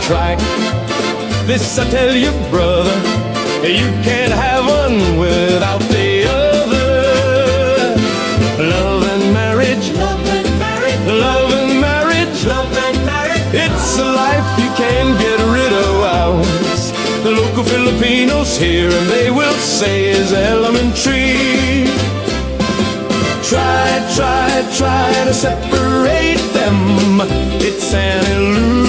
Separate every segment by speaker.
Speaker 1: track. This I tell you, brother, you can't have one without the other. Love and marriage, love and marriage, love and marriage, love and marriage. It's a life you can't get rid of. The local Filipinos hear and they will say is elementary. Try to separate them. It's an illusion.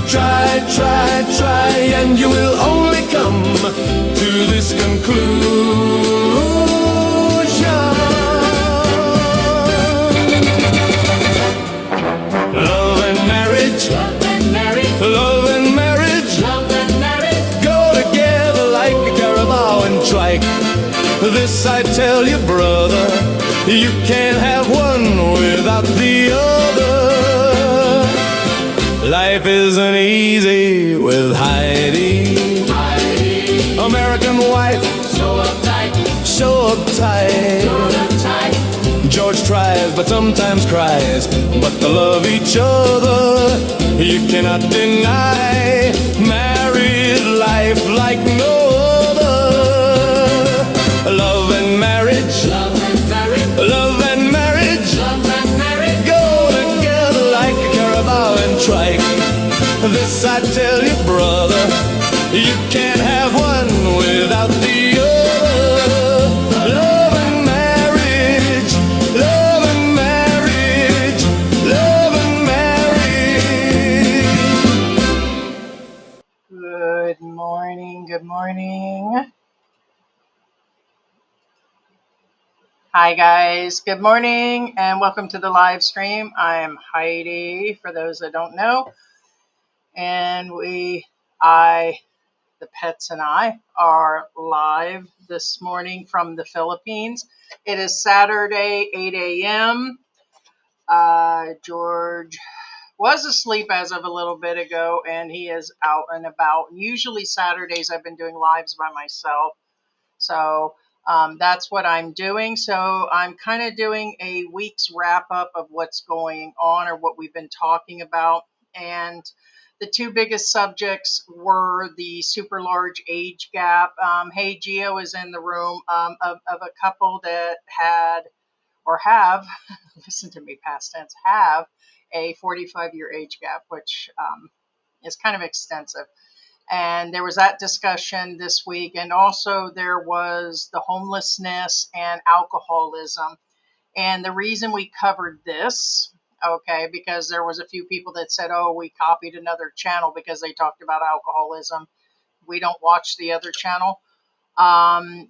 Speaker 1: Try, and you will only come to this conclusion. Love and marriage, love and marriage, love and marriage, love and marriage go together like a carabao and trike. This I tell you, brother, you can't have one without the other. Life isn't easy with Heidi, Heidi. American wife, so uptight, so uptight, so uptight. George tries but sometimes cries, but they love each other. You cannot deny married life like no other. Love and marriage, love and marriage, love and marriage, love and marriage go together like a carabao and trike. This I tell you, brother, you can't have one without the other. Love and marriage, love and marriage, love and marriage.
Speaker 2: Good morning, good morning. Hi guys, good morning and welcome to the live stream. I'm Heidi, for those that don't know, and the pets and I are live this morning from the Philippines. It is Saturday, 8 a.m. George was asleep as of a little bit ago, and he is out and about. Usually Saturdays I've been doing lives by myself, so that's what I'm doing. So I'm kind of doing a week's wrap up of what's going on or what we've been talking about. And the two biggest subjects were the super large age gap. Hey, Gio is in the room, of a couple that had or have, listen to me, past tense, have a 45-year age gap, which is kind of extensive. And there was that discussion this week. And also there was the homelessness and alcoholism. And the reason we covered this, okay, because there was a few people that said, oh, we copied another channel because they talked about alcoholism. We don't watch the other channel.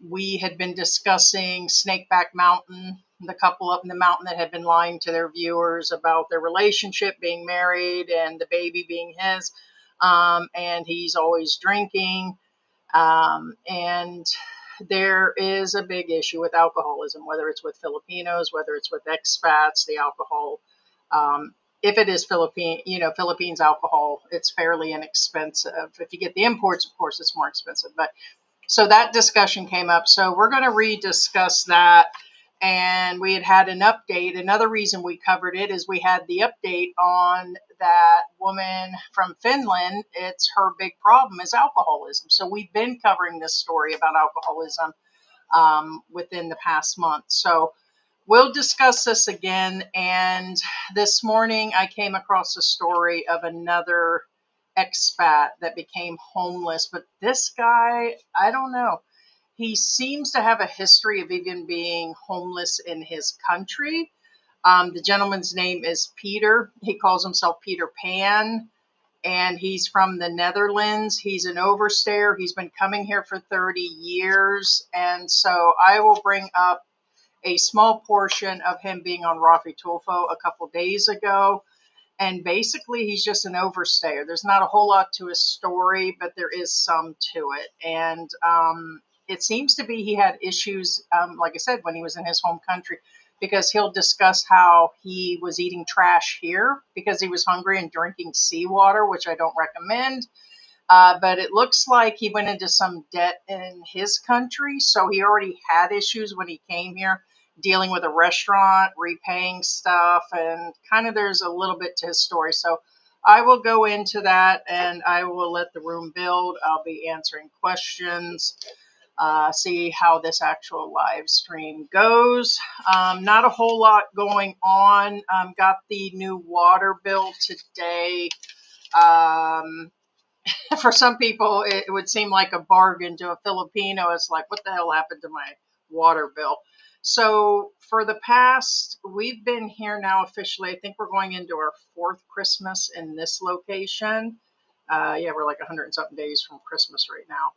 Speaker 2: We had been discussing Snakeback Mountain, the couple up in the mountain that had been lying to their viewers about their relationship, being married, and the baby being his. And he's always drinking. And there is a big issue with alcoholism, whether it's with Filipinos, whether it's with expats, the alcohol. If it is Philippines alcohol, it's fairly inexpensive. If you get the imports, of course, it's more expensive. But so that discussion came up. So we're going to rediscuss that. And we had an update. Another reason we covered it is we had the update on that woman from Finland. It's her big problem is alcoholism. So we've been covering this story about alcoholism within the past month. So we'll discuss this again. And this morning I came across a story of another expat that became homeless. But this guy, I don't know. He seems to have a history of even being homeless in his country. The gentleman's name is Peter. He calls himself Peter Pan, and he's from the Netherlands. He's an overstayer. He's been coming here for 30 years. And so I will bring up a small portion of him being on Rafi Tulfo a couple days ago. And basically, he's just an overstayer. There's not a whole lot to his story, but there is some to it. And it seems to be he had issues, like I said, when he was in his home country, because he'll discuss how he was eating trash here because he was hungry and drinking seawater, which I don't recommend. But it looks like he went into some debt in his country. So he already had issues when he came here dealing with a restaurant, repaying stuff, and kind of there's a little bit to his story. So I will go into that and I will let the room build. I'll be answering questions, see how this actual live stream goes. Not a whole lot going on. Got the new water bill today. For some people, it would seem like a bargain. To a Filipino, it's like, what the hell happened to my water bill? So for the past, we've been here now officially. I think we're going into our fourth Christmas in this location. Yeah, we're like 100 and something days from Christmas right now.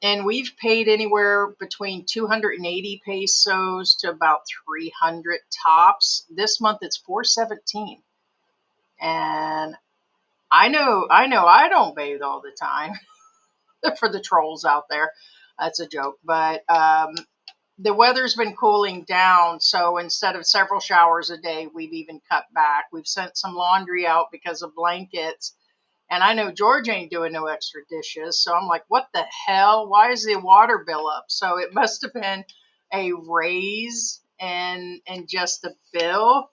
Speaker 2: And we've paid anywhere between 280 pesos to about 300 tops. This month it's 417. And I know I don't bathe all the time. For the trolls out there. That's a joke. But the weather's been cooling down, so instead of several showers a day, we've even cut back. We've sent some laundry out because of blankets. And I know George ain't doing no extra dishes, so I'm like, what the hell? Why is the water bill up? So it must have been a raise and just the bill.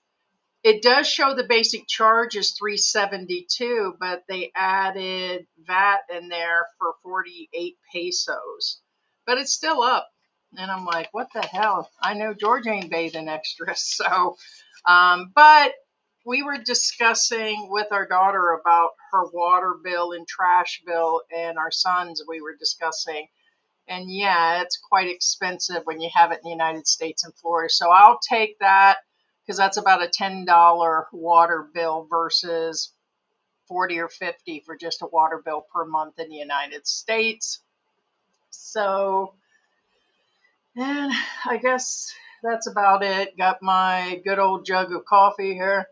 Speaker 2: It does show the basic charge is 372, but they added VAT in there for 48 pesos. But it's still up. And I'm like, what the hell? I know George ain't bathing extra. So, but we were discussing with our daughter about her water bill and trash bill, and our sons, we were discussing. And yeah, it's quite expensive when you have it in the United States and Florida. So I'll take that because that's about a $10 water bill versus 40 or 50 for just a water bill per month in the United States. So, and I guess that's about it. Got my good old jug of coffee here.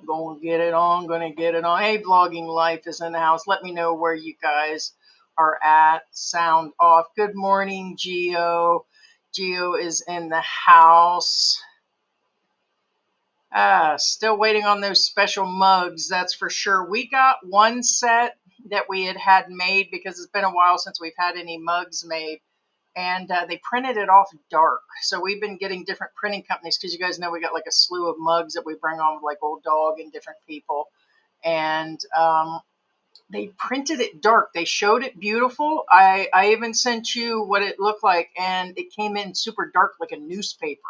Speaker 2: Gonna get it on, gonna get it on. Hey, Vlogging Life is in the house. Let me know where you guys are at. Sound off. Good morning, Geo. Geo is in the house. Still waiting on those special mugs, that's for sure. We got one set that we had made because it's been a while since we've had any mugs made. And they printed it off dark. So we've been getting different printing companies because you guys know we got like a slew of mugs that we bring on with like Old Dog and different people. And they printed it dark. They showed it beautiful. I even sent you what it looked like, and it came in super dark like a newspaper.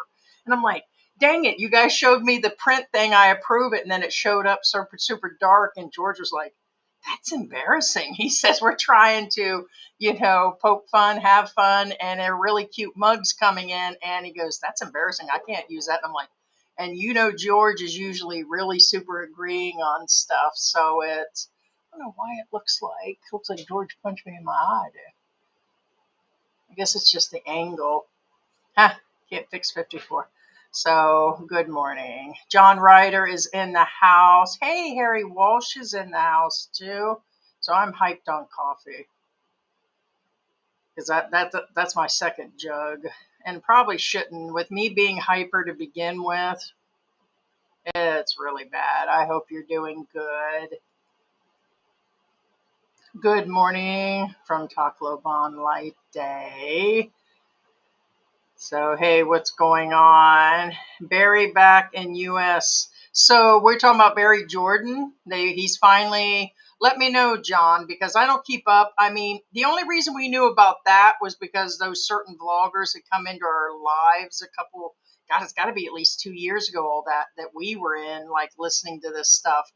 Speaker 2: And I'm like, dang it, you guys showed me the print thing. I approve it. And then it showed up super, super dark. And George was like, that's embarrassing. He says we're trying to, poke fun, have fun, and they're really cute mugs coming in. And he goes, that's embarrassing. I can't use that. And I'm like, and George is usually really super agreeing on stuff. So it's, I don't know why it looks like George punched me in my eye there. I guess it's just the angle. Can't fix 54. So, good morning. John Ryder is in the house. Hey, Harry Walsh is in the house too. So I'm hyped on coffee. Because that's my second jug. And probably shouldn't. With me being hyper to begin with, it's really bad. I hope you're doing good. Good morning from Tacloban Light Day. So, hey, what's going on? Barry back in U.S. So we're talking about Barry Jordan. He's finally, let me know, John, because I don't keep up. I mean, the only reason we knew about that was because those certain vloggers had come into our lives it's got to be at least 2 years ago, all that we were in, like listening to this stuff.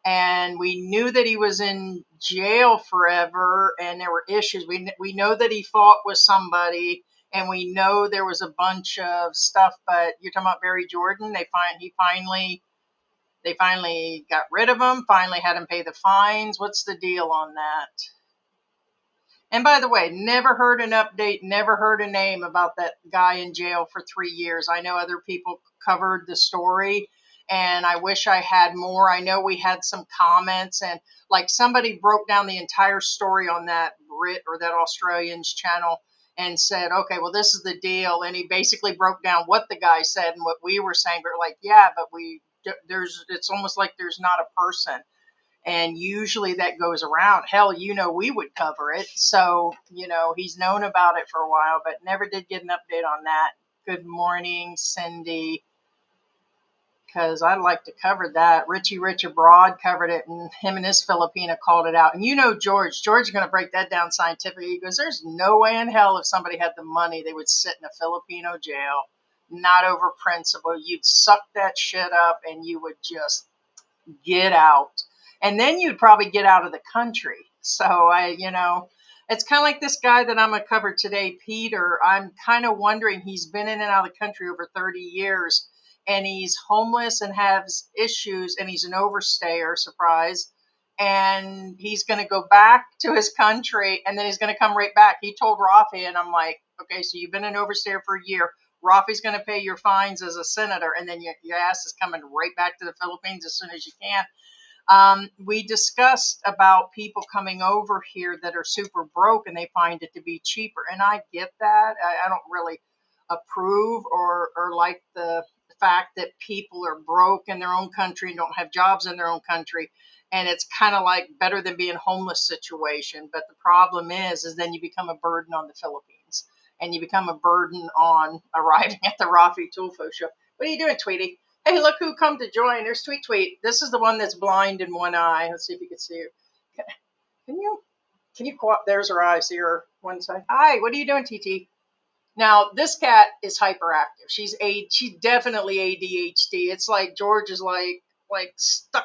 Speaker 2: And we knew that he was in jail forever and there were issues. We know that he fought with somebody, and we know there was a bunch of stuff, but you're talking about Barry Jordan. They finally got rid of him, finally had him pay the fines. What's the deal on that? And by the way, never heard an update, never heard a name about that guy in jail for 3 years. I know other people covered the story, and I wish I had more. I know we had some comments, and like somebody broke down the entire story on that Brit or that Australian's channel and said, okay, well, this is the deal. And he basically broke down what the guy said and what we were saying. But like, yeah, but it's almost like there's not a person. And usually that goes around. Hell, we would cover it. So, he's known about it for a while, but never did get an update on that. Good morning, Cindy, because I'd like to cover that. Richie Rich Abroad covered it, and him and his Filipina called it out. And George is going to break that down scientifically. He goes, there's no way in hell if somebody had the money, they would sit in a Filipino jail, not over principle. You'd suck that shit up and you would just get out. And then you'd probably get out of the country. So it's kind of like this guy that I'm going to cover today, Peter. I'm kind of wondering, he's been in and out of the country over 30 years, and he's homeless and has issues, and he's an overstayer, surprise. And he's going to go back to his country, and then he's going to come right back. He told Rafi, and I'm like, okay, so you've been an overstayer for a year. Rafi's going to pay your fines as a senator, and then your ass is coming right back to the Philippines as soon as you can. We discussed about people coming over here that are super broke and they find it to be cheaper. And I get that. I don't really approve or like the fact that people are broke in their own country and don't have jobs in their own country. And it's kind of like better than being homeless situation. But the problem is then you become a burden on the Philippines, and you become a burden on arriving at the Rafi Tulfo show. What are you doing, Tweety? Hey, look who come to join. There's Tweet Tweet. This is the one that's blind in one eye. Let's see if you can see her. Can you there's her eye. See her one side. Hi, what are you doing, TT? Now, this cat is hyperactive. She's definitely ADHD. It's like George is like stuck.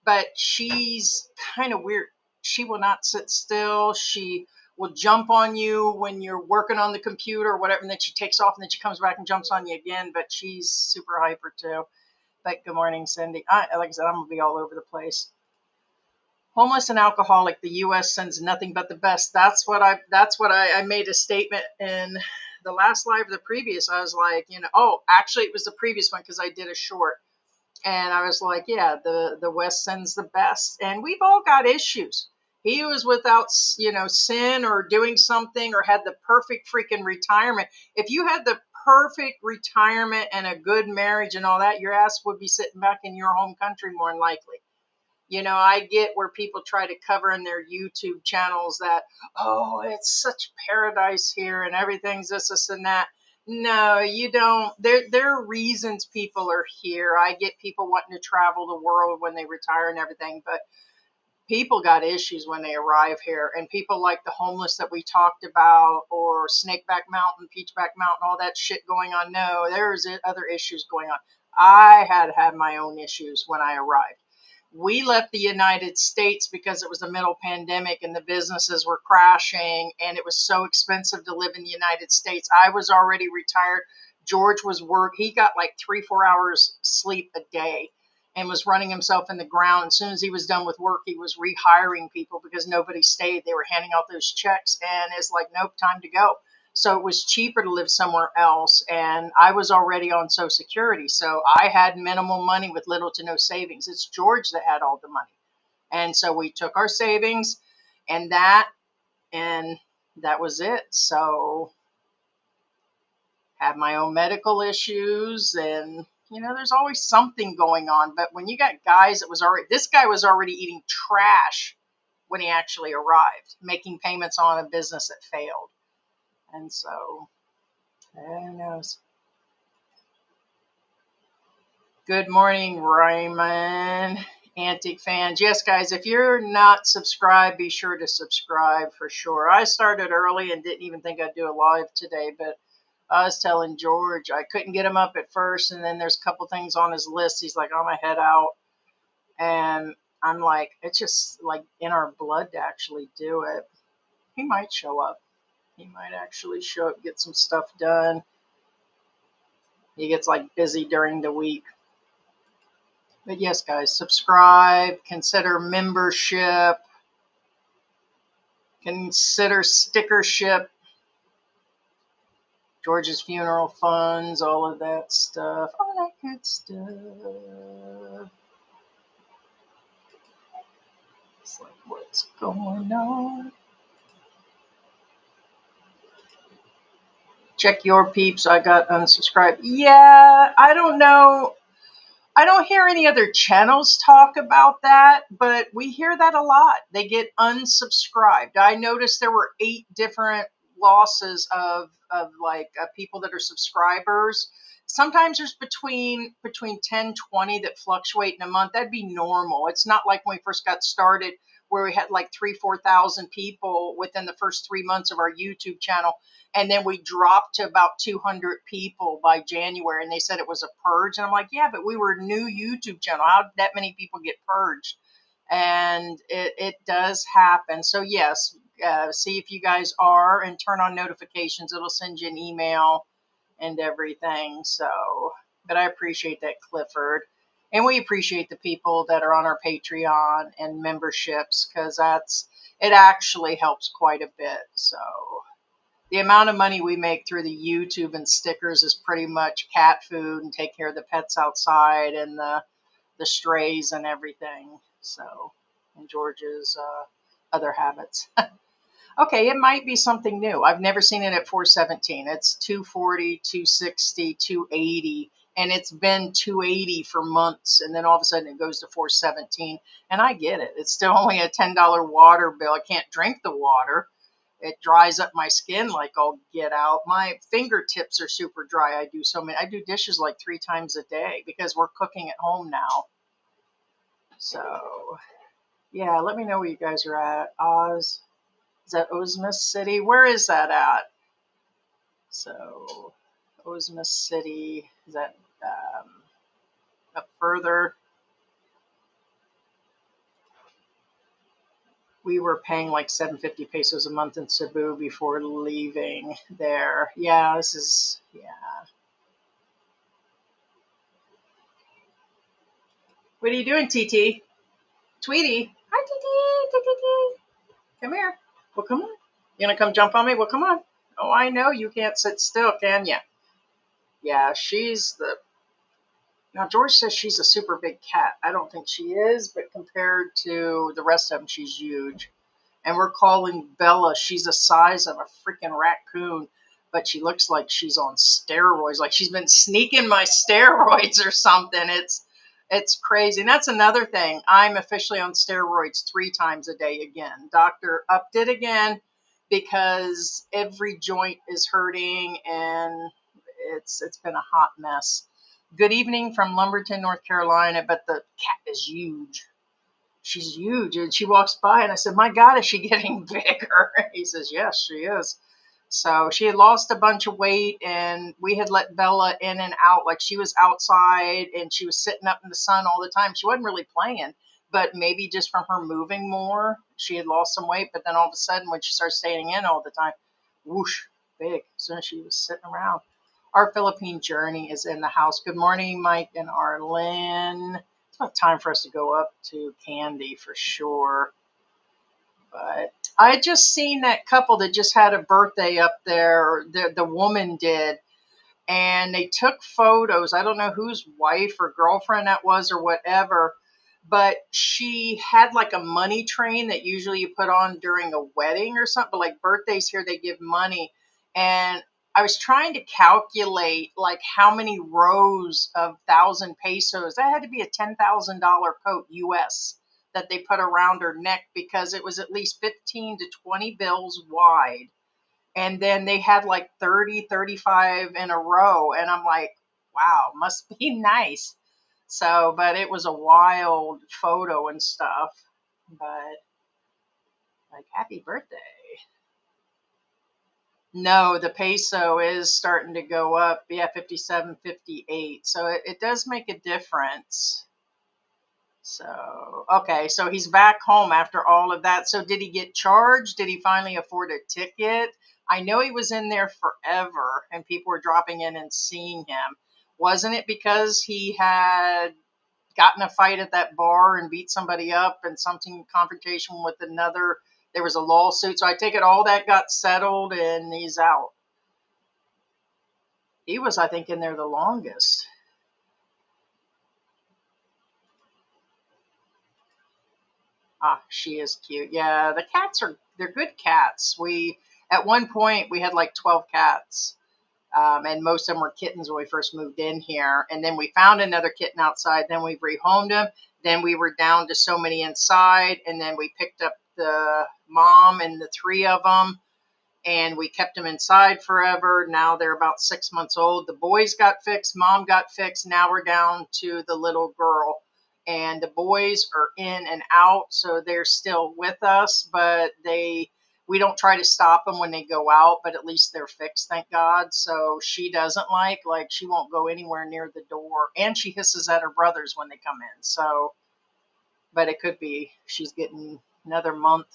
Speaker 2: But she's kind of weird. She will not sit still. She will jump on you when you're working on the computer or whatever, and then she takes off, and then she comes back and jumps on you again. But she's super hyper too. But good morning, Cindy. Like I said, I'm gonna be all over the place. Homeless and alcoholic. The U.S. sends nothing but the best. That's what I made a statement in the last live or the previous. I was like, oh, actually, it was the previous one because I did a short. And I was like, yeah, the West sends the best. And we've all got issues. He was without, sin or doing something or had the perfect freaking retirement. If you had the perfect retirement and a good marriage and all that, your ass would be sitting back in your home country more than likely. I get where people try to cover in their YouTube channels that, oh, it's such paradise here and everything's this and that. No, you don't. There are reasons people are here. I get people wanting to travel the world when they retire and everything, but people got issues when they arrive here. And people like the homeless that we talked about, or Snakeback Mountain, Peachback Mountain, all that shit going on. No, there's other issues going on. I had my own issues when I arrived. We left the United States because it was the middle pandemic and the businesses were crashing and it was so expensive to live in the United States. I was already retired. George was he got like 3-4 hours sleep a day and was running himself in the ground. As soon as he was done with work, he was rehiring people because nobody stayed. They were handing out those checks and it's like, nope, time to go. So it was cheaper to live somewhere else. And I was already on Social Security. So I had minimal money with little to no savings. It's George that had all the money. And so we took our savings and that was it. So have my own medical issues and, there's always something going on. But when you got guys this guy was already eating trash when he actually arrived, making payments on a business that failed. And so, who knows? Good morning, Raymond. Antique fans. Yes, guys, if you're not subscribed, be sure to subscribe for sure. I started early and didn't even think I'd do a live today, but I was telling George I couldn't get him up at first, and then there's a couple things on his list. He's like, I'm going to head out. And I'm like, it's just like in our blood to actually do it. He might show up. He might actually show up, get some stuff done. He gets like busy during the week. But yes, guys, subscribe, consider membership, consider stickership, George's funeral funds, all of that stuff, all that good stuff. It's like, what's going on? Check your peeps. I got unsubscribed. Yeah, I don't know. I don't hear any other channels talk about that, but we hear that a lot. They get unsubscribed. I noticed there were 8 different losses of like people that are subscribers. Sometimes there's between 10, 20 that fluctuate in a month. That'd be normal. It's not like when we first got started where we had like 4,000 people within the first 3 months of our YouTube channel. And then we dropped to about 200 people by January, and they said it was a purge. And I'm like, yeah, but we were a new YouTube channel. How did that many people get purged? And it does happen. So yes, see if you guys are and turn on notifications. It'll send you an email and everything. So, but I appreciate that, Clifford. And we appreciate the people that are on our Patreon and memberships, because it actually helps quite a bit. So the amount of money we make through the YouTube and stickers is pretty much cat food and take care of the pets outside and the strays and everything. So, and George's other habits. Okay, it might be something new. I've never seen it at 417. It's 240, 260, 280, and it's been 280 for months, and then all of a sudden it goes to 417. And I get it. It's still only a $10 water bill. I can't drink the water. It dries up my skin like I'll get out. My fingertips are super dry. I do dishes like 3 times a day because we're cooking at home now. So, yeah, let me know where you guys are at. Oz. Is that Ozma City? Where is that at? So, Ozma City, is that up further? We were paying like 750 pesos a month in Cebu before leaving there. Yeah, yeah. What are you doing, TT? Tweety? Hi, TT. Come here. Well, come on. You gonna come jump on me? Well, come on. Oh, I know you can't sit still, can you? Yeah, now George says she's a super big cat. I don't think she is, but compared to the rest of them, she's huge. And we're calling Bella, she's the size of a freaking raccoon, but she looks like she's on steroids, like she's been sneaking my steroids or something. It's crazy. And that's another thing. I'm officially on steroids 3 times a day again. Doctor upped it again because every joint is hurting, and it's been a hot mess. Good evening from Lumberton, North Carolina, but the cat is huge. She's huge. And she walks by, and I said, my God, is she getting bigger? He says, yes, she is. So she had lost a bunch of weight, and we had let Bella in and out. Like, she was outside, and she was sitting up in the sun all the time. She wasn't really playing, but maybe just from her moving more, she had lost some weight. But then all of a sudden, when she started staying in all the time, whoosh, big. So she was sitting around. Our Philippine journey is in the house. Good morning, Mike and Arlen. It's about time for us to go up to Candy for sure. But I just seen that couple that just had a birthday up there. The woman did, and they took photos. I don't know whose wife or girlfriend that was or whatever, but she had like a money train that usually you put on during a wedding or something. But like birthdays here, they give money. And I was trying to calculate like how many rows of 1,000 pesos. That had to be a $10,000 coat US that they put around her neck, because it was at least 15 to 20 bills wide, and then they had like 30, 35 in a row, and I'm like, wow, must be nice. So, but it was a wild photo and stuff. But like, happy birthday. No, the peso is starting to go up. Yeah, 57, 58. So it does make a difference. So, okay, so he's back home after all of that. So did he get charged? Did he finally afford a ticket? I know he was in there forever, and people were dropping in and seeing him. Wasn't it because he had gotten a fight at that bar and beat somebody up, and something confrontation with another? There was a lawsuit. So I take it all that got settled, and he's out. He was, I think, in there the longest. Ah, she is cute. Yeah, they're good cats. At one point we had like 12 cats. And most of them were kittens when we first moved in here. And then we found another kitten outside. Then we rehomed him. Then we were down to so many inside. And then we picked up the mom and the three of them. And we kept them inside forever. Now they're about 6 months old. The boys got fixed. Mom got fixed. Now we're down to the little girl. And the boys are in and out. So they're still with us. But we don't try to stop them when they go out, but at least they're fixed, thank God. So she doesn't like she won't go anywhere near the door, and she hisses at her brothers when they come in. So, but it could be she's getting another month.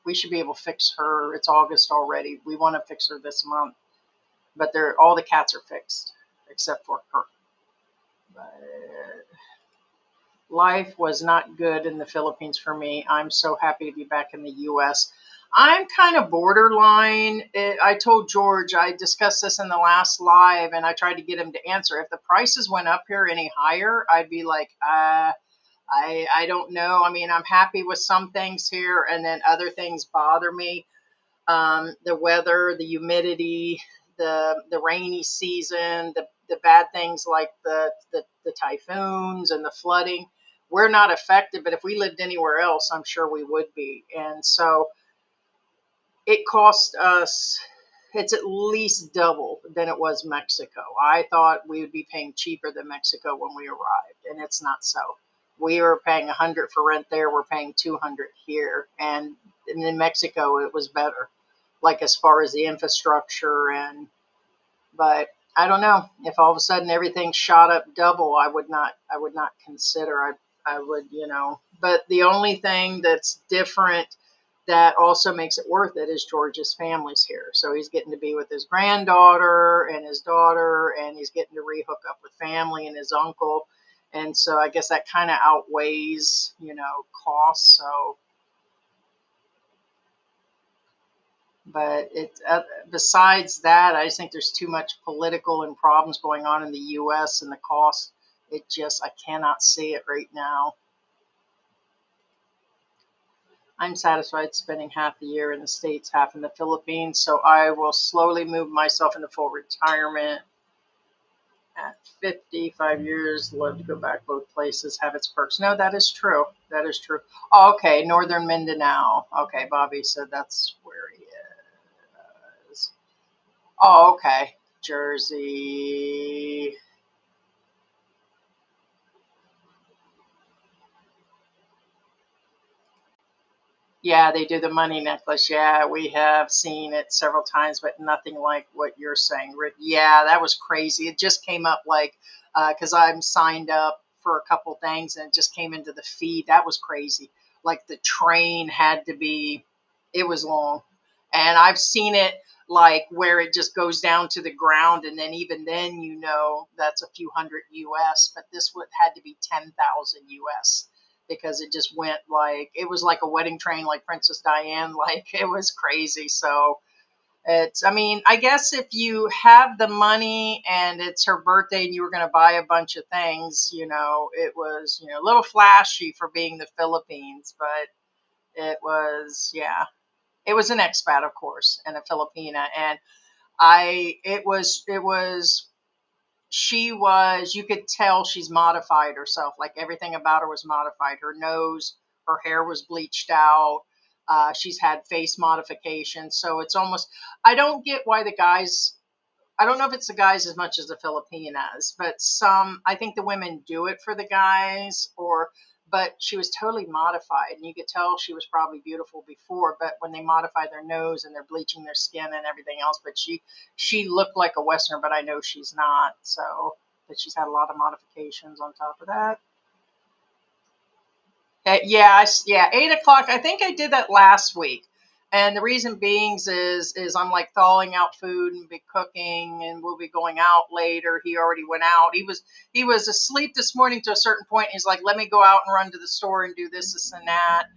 Speaker 2: We should be able to fix her. It's August already. We want to fix her this month, but all the cats are fixed except for her. But life was not good in the Philippines for me. I'm so happy to be back in the U.S. I'm kind of borderline. I told George, I discussed this in the last live, and I tried to get him to answer. If the prices went up here any higher, I'd be like, I don't know. I mean, I'm happy with some things here, and then other things bother me. The weather, the humidity, the rainy season, the bad things like the typhoons and the flooding. We're not affected, but if we lived anywhere else, I'm sure we would be. And so it cost us, it's at least double than it was Mexico. I thought we would be paying cheaper than Mexico when we arrived, and it's not so. We were paying 100 for rent there. We're paying 200 here, and in Mexico it was better, like as far as the infrastructure but I don't know if all of a sudden everything shot up double. I would not consider. I would, But the only thing that's different that also makes it worth it is George's family's here. So he's getting to be with his granddaughter and his daughter, and he's getting to rehook up with family and his uncle. And so I guess that kind of outweighs, costs. So, but besides that, I just think there's too much political and problems going on in the U.S. and the cost. I cannot see it right now. I'm satisfied spending half the year in the States, half in the Philippines, so I will slowly move myself into full retirement at 55 years. Love to go back both places, have its perks. No, that is true. That is true. Oh, okay, Northern Mindanao. Okay, Bobby said that's where he is. Oh, okay. Jersey. Yeah, they do the money necklace. Yeah, we have seen it several times, but nothing like what you're saying, Rick. Yeah, that was crazy. It just came up because I'm signed up for a couple things and it just came into the feed. That was crazy. Like the train had to be, it was long. And I've seen it like where it just goes down to the ground. And then even then, that's a few hundred US, but this would had to be 10,000 US because it just went it was like a wedding train, like Princess Diane, like it was crazy. So I mean, I guess if you have the money and it's her birthday and you were going to buy a bunch of things, it was, a little flashy for being the Philippines, but it was an expat, of course, and a Filipina. And it was you could tell she's modified herself. Like everything about her was modified. Her nose, her hair was bleached out. She's had face modifications. So it's almost, I don't get why I don't know if it's the guys as much as the Filipinas, but I think the women do it for the guys but she was totally modified, and you could tell she was probably beautiful before, but when they modify their nose and they're bleaching their skin and everything else, but she looked like a Westerner, but I know she's not. So, but she's had a lot of modifications on top of that. Yeah, 8 o'clock. I think I did that last week, and the reason being is I'm like thawing out food and be cooking, and we'll be going out later. He already went out. He was asleep this morning to a certain point. He's like, let me go out and run to the store and do this, and that,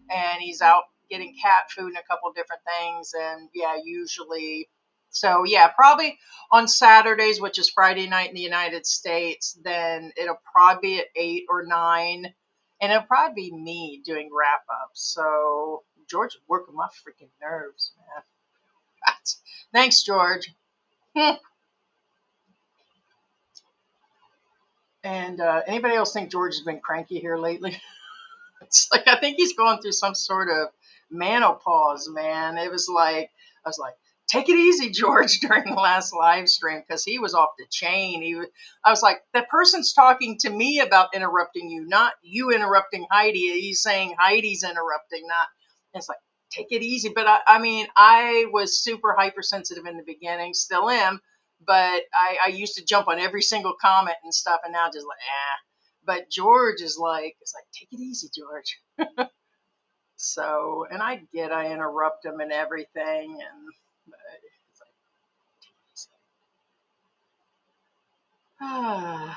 Speaker 2: and he's out getting cat food and a couple different things, and yeah, usually. So yeah, probably on Saturdays, which is Friday night in the United States, then it'll probably be at 8 or 9, and it'll probably be me doing wrap ups. So George is working my freaking nerves, man. Thanks, George. And anybody else think George has been cranky here lately? It's like I think he's going through some sort of menopause, man. It was like I was like, take it easy, George, during the last live stream because he was off the chain. I was like, that person's talking to me about interrupting you, not you interrupting Heidi. He's saying Heidi's interrupting, not. It's like take it easy. But I mean, I was super hypersensitive in the beginning, still am. But I used to jump on every single comment and stuff, and now just like, but George is like, it's like, take it easy, George. So, and I interrupt him and everything, and but it's like,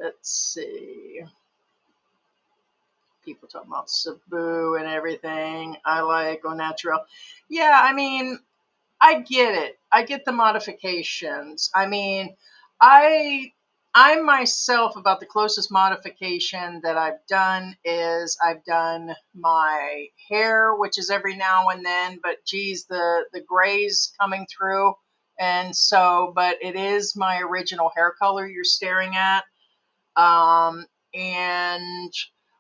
Speaker 2: let's see. People talking about Cebu and everything. I like au natural. Yeah, I mean, I get it. I get the modifications. I mean, I I myself about the closest modification that I've done is I've done my hair, which is every now and then, but geez, the gray's coming through. And so, but it is my original hair color you're staring at. And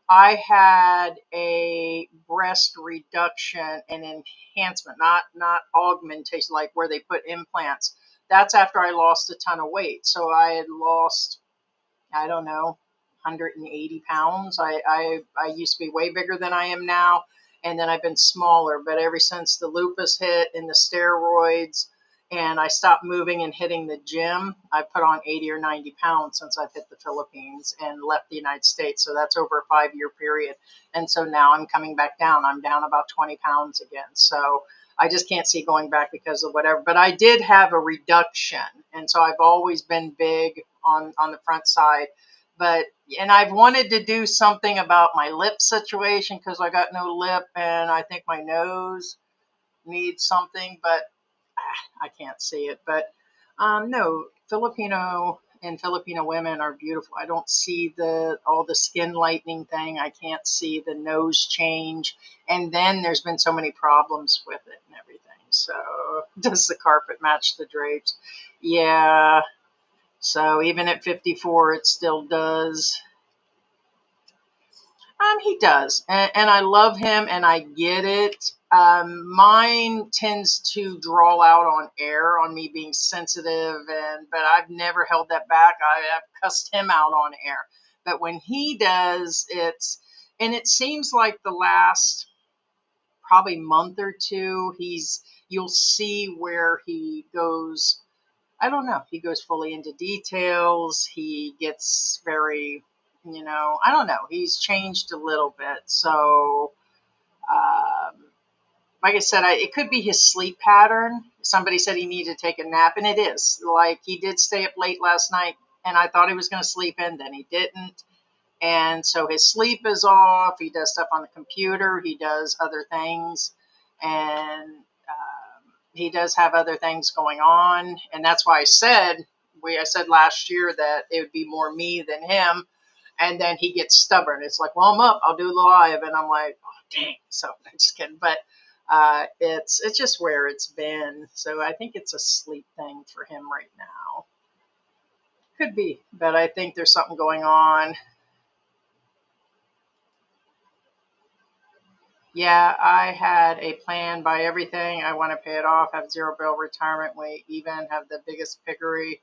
Speaker 2: I had a breast reduction and enhancement, not augmentation, like where they put implants. That's after I lost a ton of weight. So I had lost, I don't know, 180 pounds. I used to be way bigger than I am now, and then I've been smaller. But ever since the lupus hit and the steroids, and I stopped moving and hitting the gym, I put on 80 or 90 pounds since I've hit the Philippines and left the United States. So that's over a 5 year period. And so now I'm coming back down. I'm down about 20 pounds again. So I just can't see going back because of whatever. But I did have a reduction. And so I've always been big on the front side. But, and I've wanted to do something about my lip situation because I got no lip and I think my nose needs something, but I can't see it. But no, Filipino and Filipino women are beautiful. I don't see the all the skin lightening thing. I can't see the nose change. And then there's been so many problems with it and everything. So does the carpet match the drapes? Yeah. So even at 54, it still does. He does, and I love him, and I get it. Mine tends to draw out on air, on me being sensitive, and but I've never held that back. I've cussed him out on air, but when he does, and it seems like the last probably month or two, you'll see where he goes. I don't know. He goes fully into details. He gets very, I don't know. He's changed a little bit. So, um, like I said, it could be his sleep pattern. Somebody said he needed to take a nap, and it is. Like he did stay up late last night, and I thought he was going to sleep in, then he didn't. And so his sleep is off. He does stuff on the computer. He does other things. And he does have other things going on. And that's why I said last year that it would be more me than him. And then he gets stubborn. It's like, well, I'm up. I'll do the live. And I'm like, oh, dang. So I'm just kidding. But it's just where it's been. So I think it's a sleep thing for him right now. Could be. But I think there's something going on. Yeah, I had a plan, buy everything. I want to pay it off, have zero bill retirement weight, even have the biggest piggery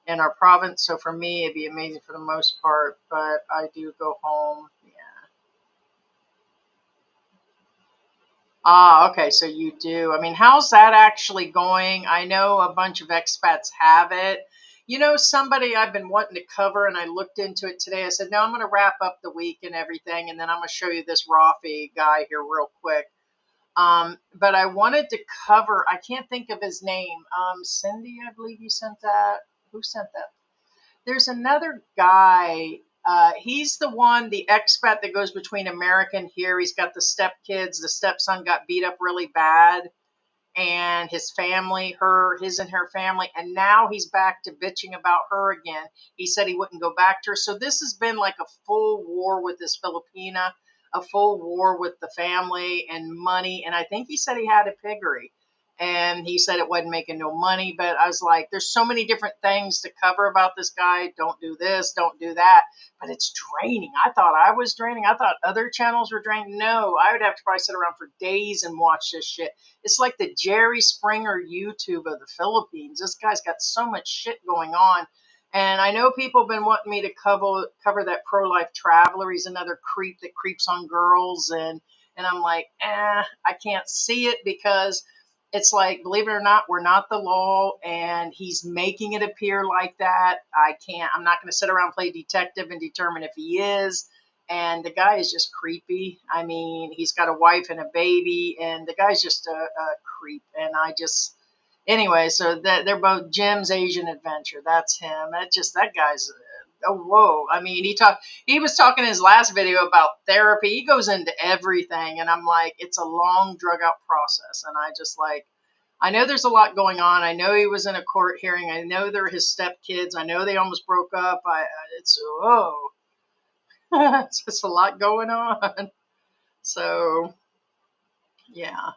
Speaker 2: in our province. So for me, it'd be amazing for the most part, but I do go home. Yeah. Ah, okay, so you do. I mean, how's that actually going? I know a bunch of expats have it. Somebody I've been wanting to cover, and I looked into it today. I said, no, I'm going to wrap up the week and everything, and then I'm going to show you this Rafi guy here real quick. But I wanted to cover, I can't think of his name. Cindy, I believe you sent that. Who sent that? There's another guy. He's the one, the expat that goes between America and here. He's got the stepkids. The stepson got beat up really bad, and his family, his and her family, and now he's back to bitching about her again. He said he wouldn't go back to her. So this has been like a full war with this Filipina, a full war with the family and money. And I think he said he had a piggery. and he said it wasn't making no money. But I was like, there's so many different things to cover about this guy. Don't do this, don't do that. But it's draining. I thought I was draining. I thought other channels were draining. No, I would have to probably sit around for days and watch this shit. It's like the Jerry Springer YouTube of the Philippines. This guy's got so much shit going on. And I know people have been wanting me to cover that pro-life traveler. He's another creep that creeps on girls, and I'm like, I can't see it, because it's like, believe it or not, we're not the law, and he's making it appear like that. I'm not going to sit around and play detective and determine if he is. And the guy is just creepy. I mean, he's got a wife and a baby, and the guy's just a creep. And anyway, so they're both Jim's Asian Adventure. That's him. That guy's, oh, whoa. I mean, he was talking in his last video about therapy. He goes into everything, and I'm like, it's a long, drug out process. And I know there's a lot going on. I know he was in a court hearing. I know they're his stepkids. I know they almost broke up. It's just a lot going on. So, yeah.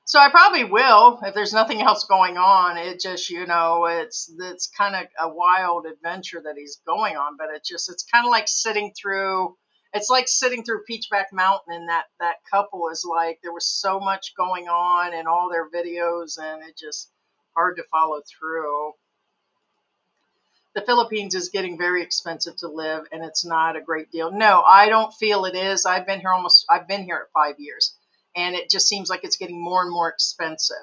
Speaker 2: So I probably will if there's nothing else going on. It just, it's kind of a wild adventure that he's going on, but it's kind of like sitting through. It's like sitting through Peachback Mountain, and that couple is like, there was so much going on in all their videos, and it just hard to follow through. The Philippines is getting very expensive to live, and it's not a great deal. No, I don't feel it is. I've been here at 5 years, and it just seems like it's getting more and more expensive.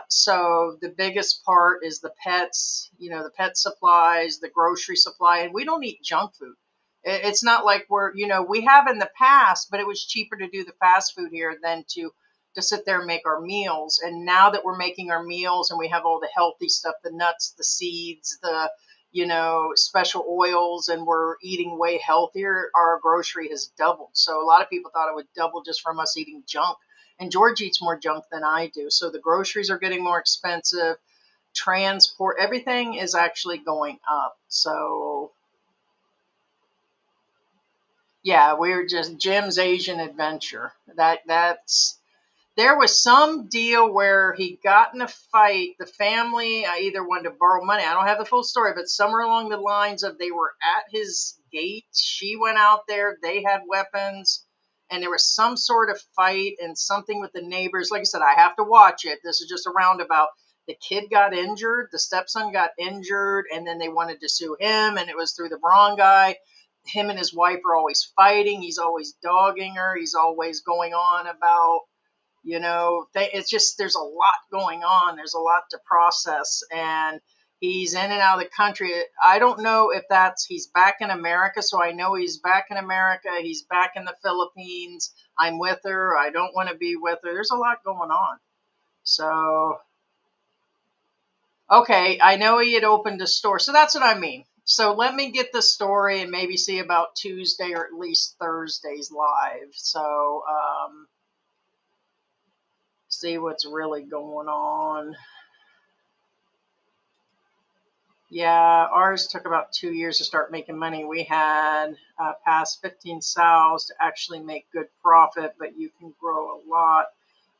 Speaker 2: So the biggest part is the pets, the pet supplies, the grocery supply, and we don't eat junk food. It's not like we have in the past, but it was cheaper to do the fast food here than to sit there and make our meals. And now that we're making our meals and we have all the healthy stuff, the nuts, the seeds, the special oils, and we're eating way healthier, our grocery has doubled. So a lot of people thought it would double just from us eating junk. And George eats more junk than I do. So the groceries are getting more expensive. Transport, everything is actually going up. So yeah, we're just Jim's Asian Adventure. There was some deal where he got in a fight. The family either wanted to borrow money. I don't have the full story, but somewhere along the lines of, they were at his gate. She went out there. They had weapons, and there was some sort of fight and something with the neighbors. Like I said, I have to watch it. This is just a roundabout. The kid got injured. The stepson got injured, and then they wanted to sue him, and it was through the wrong guy. Him and his wife are always fighting. He's always dogging her. He's always going on about, it's just, there's a lot going on. There's a lot to process, and he's in and out of the country. I don't know if he's back in America. So I know he's back in America. He's back in the Philippines. I'm with her. I don't want to be with her. There's a lot going on. So, okay. I know he had opened a store. So that's what I mean. So let me get the story and maybe see about Tuesday or at least Thursday's live. So, see what's really going on. Yeah, ours took about 2 years to start making money. We had past 15 sows to actually make good profit, but you can grow a lot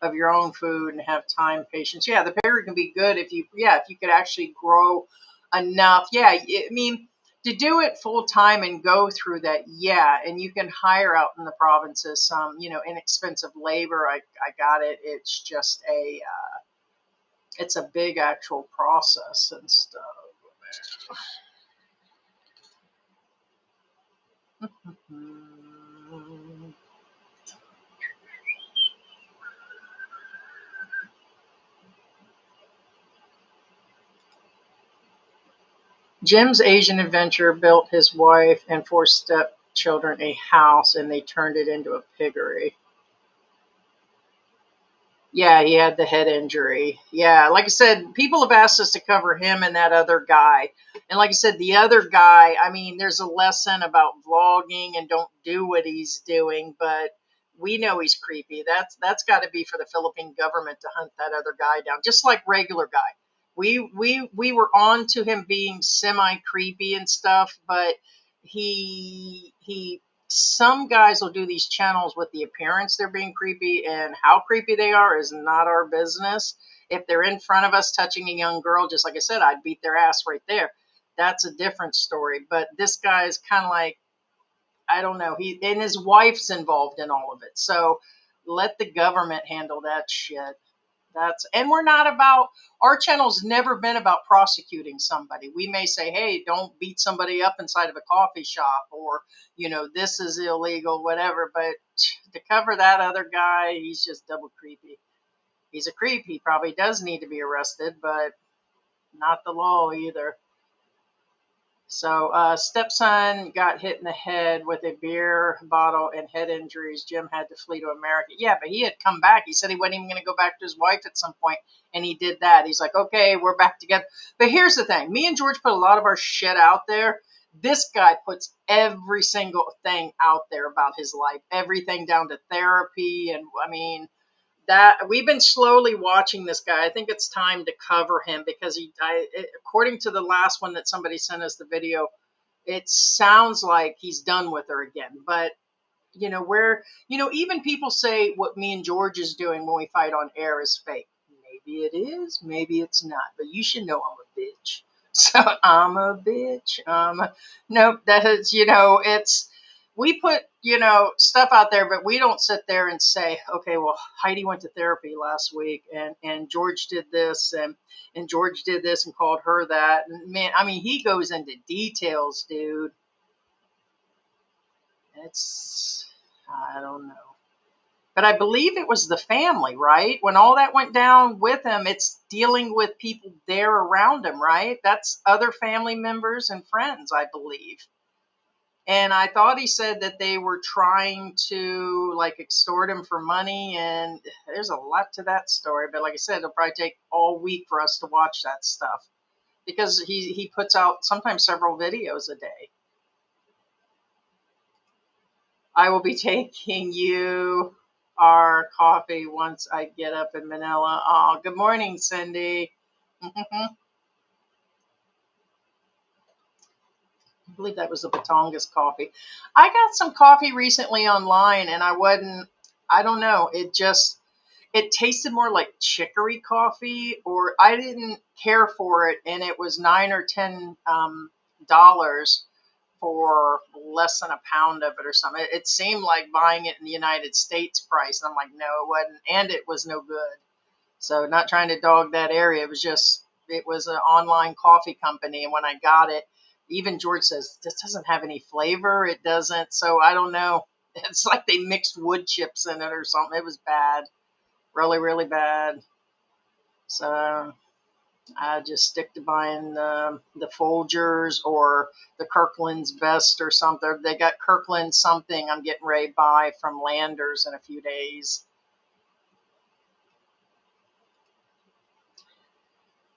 Speaker 2: of your own food and have time, patience. Yeah, the piggery can be good if you could actually grow enough. Yeah, I mean, to do it full time and go through that, yeah, and you can hire out in the provinces some, inexpensive labor. I got it. It's just it's a big actual process and stuff. Jim's Asian Adventure built his wife and 4 stepchildren a house, and they turned it into a piggery. Yeah, he had the head injury. Yeah, like I said, people have asked us to cover him and that other guy. And like I said, the other guy, I mean, there's a lesson about vlogging and don't do what he's doing, but we know he's creepy. That's got to be for the Philippine government to hunt that other guy down, just like regular guy. We were on to him being semi creepy and stuff, but he some guys will do these channels with the appearance they're being creepy, and how creepy they are is not our business. If they're in front of us touching a young girl, just like I said, I'd beat their ass right there. That's a different story. But this guy is kind of like, I don't know. He and his wife's involved in all of it. So let the government handle that shit. And we're not about, our channel's never been about prosecuting somebody. We may say, hey, don't beat somebody up inside of a coffee shop, or, this is illegal, whatever. But to cover that other guy, he's just double creepy. He's a creep. He probably does need to be arrested, but not the law either. So, stepson got hit in the head with a beer bottle and head injuries. Jim had to flee to America. Yeah, but he had come back. He said he wasn't even going to go back to his wife at some point, and he did that. He's like, okay, we're back together. But here's the thing. Me and George put a lot of our shit out there. This guy puts every single thing out there about his life, everything down to therapy. And, I mean, that we've been slowly watching this guy. I think it's time to cover him because according to the last one that somebody sent us the video, it sounds like he's done with her again. But even people say what me and George is doing when we fight on air is fake. Maybe it is, maybe it's not. But you should know I'm a bitch. So I'm a bitch. Nope. That is, it's, we put, stuff out there, but we don't sit there and say, okay, well, Heidi went to therapy last week, and George did this, and George did this and called her that. And man, I mean, he goes into details, dude. I don't know. But I believe it was the family, right? When all that went down with him, it's dealing with people there around him, right? That's other family members and friends, I believe. And I thought he said that they were trying to like extort him for money, and there's a lot to that story. But like I said, it'll probably take all week for us to watch that stuff because he puts out sometimes several videos a day. I will be taking you our coffee once I get up in Manila. Oh, good morning, Cindy. I believe that was the Batongas coffee. I got some coffee recently online, and I don't know, it tasted more like chicory coffee, or I didn't care for it, and it was $9 or $10 for less than a pound of it or something. It seemed like buying it in the United States price. And I'm like, no, it wasn't. And it was no good. So not trying to dog that area. It was an online coffee company. And when I got it, even George says, this doesn't have any flavor. It doesn't. So I don't know. It's like they mixed wood chips in it or something. It was bad. Really, really bad. So I just stick to buying the Folgers or the Kirkland's Best or something. They got Kirkland something I'm getting ready to buy from Landers in a few days.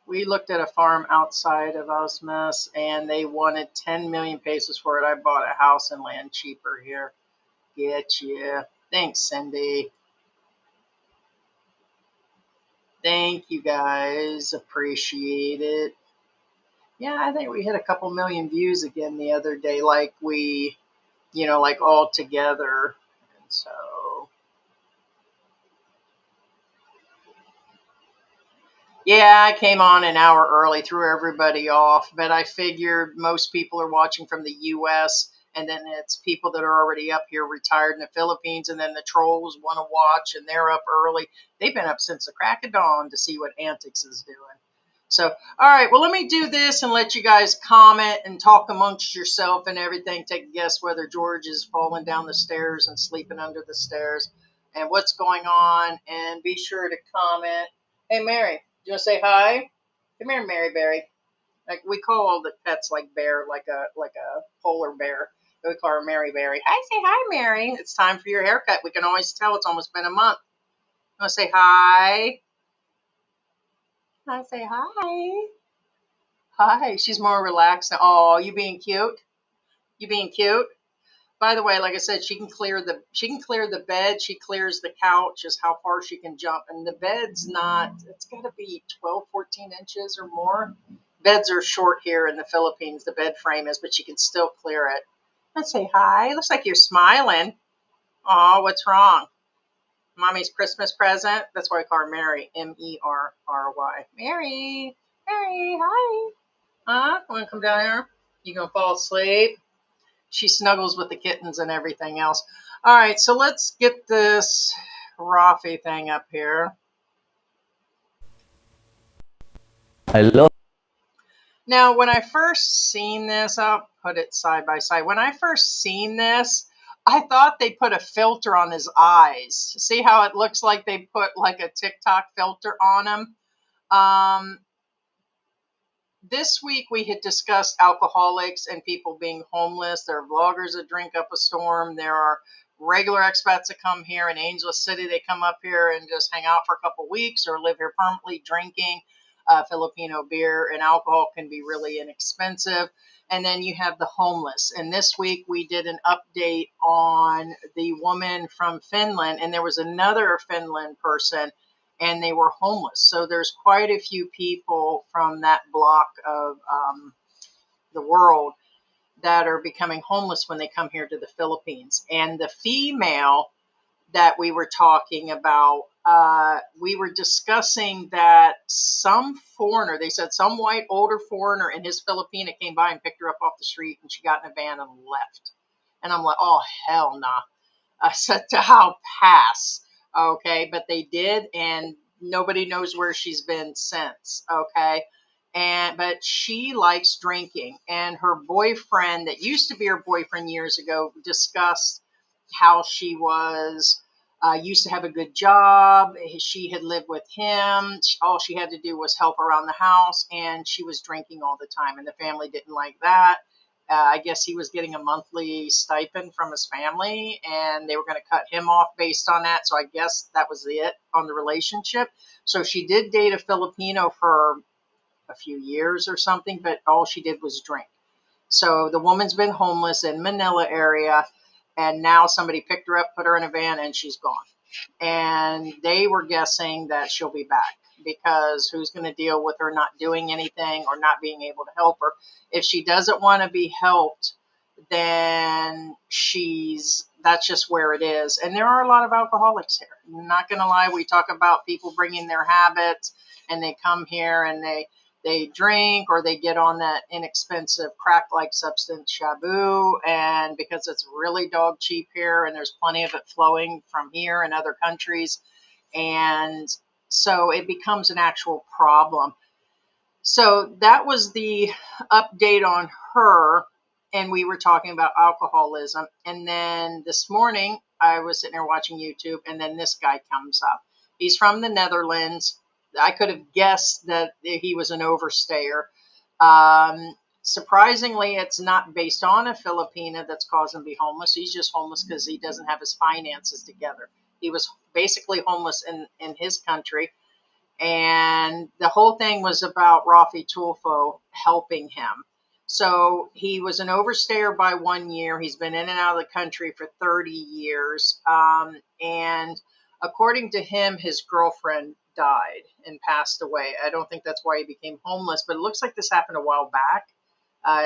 Speaker 2: We looked at a farm outside of Osmus, and they wanted 10 million pesos for it. I bought a house and land cheaper here. Get you. Thanks, Cindy. Thank you, guys. Appreciate it. Yeah, I think we hit a couple million views again the other day, like like all together. And so, yeah, I came on an hour early, threw everybody off, but I figured most people are watching from the US, and then it's people that are already up here retired in the Philippines, and then the trolls want to watch, and they're up early. They've been up since the crack of dawn to see what Antics is doing. So, all right, well, let me do this and let you guys comment and talk amongst yourself and everything. Take a guess whether George is falling down the stairs and sleeping under the stairs and what's going on. And be sure to comment. Hey, Mary, do you want to say hi? Come here, Mary Berry. Like we call all the pets like bear, like a polar bear. We call her Mary Berry. Hi, say hi, Mary. It's time for your haircut. We can always tell it's almost been a month. You want to say hi? I say hi. Hi. She's more relaxed now. Oh, you being cute? You being cute? By the way, like I said, she can clear the bed. She clears the couch, is how far she can jump. And the bed's not, it's got to be 12, 14 inches or more. Beds are short here in the Philippines, the bed frame is, but she can still clear it. Let's say hi. Looks like you're smiling. Aw, what's wrong? Mommy's Christmas present. That's why I call her Mary. Merry. Mary. Mary, hi. Want to come down here? You gonna fall asleep? She snuggles with the kittens and everything else. All right, so let's get this Rafi thing up here.
Speaker 3: Hello.
Speaker 2: Now, when I first seen this, I'll put it side by side. When I first seen this, I thought they put a filter on his eyes. See how it looks like they put like a TikTok filter on him? Um, this week we had discussed alcoholics and people being homeless. There are vloggers that drink up a storm. There are regular expats that come here in Angel City. They come up here and just hang out for a couple weeks or live here permanently drinking. Filipino beer and alcohol can be really inexpensive. And then you have the homeless. And this week we did an update on the woman from Finland, and there was another Finland person and they were homeless. So there's quite a few people from that block of the world that are becoming homeless when they come here to the Philippines. And the female that we were talking about, we were discussing that some foreigner, they said some white older foreigner and his Filipina came by and picked her up off the street and she got in a van and left. And I'm like, oh, hell nah. I said to how pass. Okay, but they did, and nobody knows where she's been since. Okay, but she likes drinking, and her boyfriend that used to be her boyfriend years ago discussed how she was used to have a good job. She had lived with him. All she had to do was help around the house, and she was drinking all the time, and the family didn't like that. I guess he was getting a monthly stipend from his family, and they were going to cut him off based on that. So I guess that was it on the relationship. So she did date a Filipino for a few years or something, but all she did was drink. So the woman's been homeless in Manila area, and now somebody picked her up, put her in a van, and she's gone. And they were guessing that she'll be back because who's going to deal with her not doing anything or not being able to help her? If she doesn't want to be helped, then that's just where it is. And there are a lot of alcoholics here. I'm not going to lie. We talk about people bringing their habits and they come here and they drink or they get on that inexpensive crack like substance shabu, and because it's really dog cheap here and there's plenty of it flowing from here and other countries, and so it becomes an actual problem. So that was the update on her. And we were talking about alcoholism. And then this morning, I was sitting there watching YouTube, and then this guy comes up. He's from the Netherlands. I could have guessed that he was an overstayer. Surprisingly, it's not based on a Filipina that's caused him to be homeless. He's just homeless because he doesn't have his finances together. He was basically homeless in his country, and the whole thing was about Rafi Tulfo helping him. So he was an overstayer by 1 year. He's been in and out of the country for 30 years. And according to him, his girlfriend died and passed away. I don't think that's why he became homeless, but it looks like this happened a while back.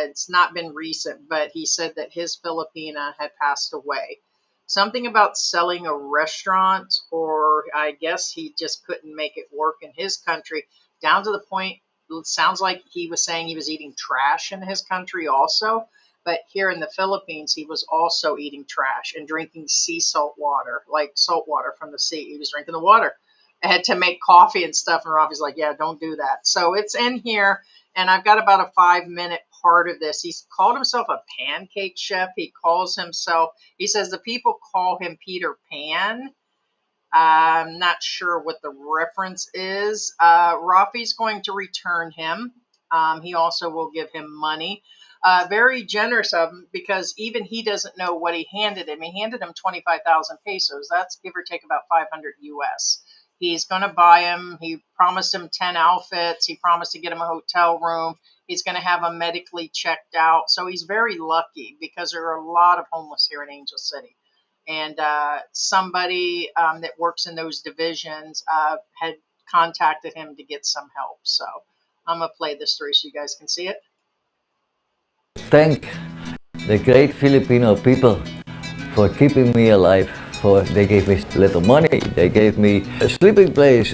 Speaker 2: It's not been recent, but he said that his Filipina had passed away. Something about selling a restaurant, or I guess he just couldn't make it work in his country, down to the point, it sounds like he was saying he was eating trash in his country also. But here in the Philippines, he was also eating trash and drinking sea salt water, like salt water from the sea. He was drinking the water. I had to make coffee and stuff, and Rafi's like, yeah, don't do that. So it's in here, and I've got about a 5-minute part of this. He's called himself a pancake chef. He says the people call him Peter Pan. I'm not sure what the reference is. Rafi's going to return him. He also will give him money. Very generous of him because even he doesn't know what he handed him. He handed him 25,000 pesos. That's give or take about 500 US. He's going to buy him. He promised him 10 outfits. He promised to get him a hotel room. He's going to have him medically checked out. So he's very lucky because there are a lot of homeless here in Angel City. And somebody that works in those divisions had contacted him to get some help. So I'm going to play this through so you guys can see it.
Speaker 3: Thank the great Filipino people for keeping me alive. They gave me little money, they gave me a sleeping place.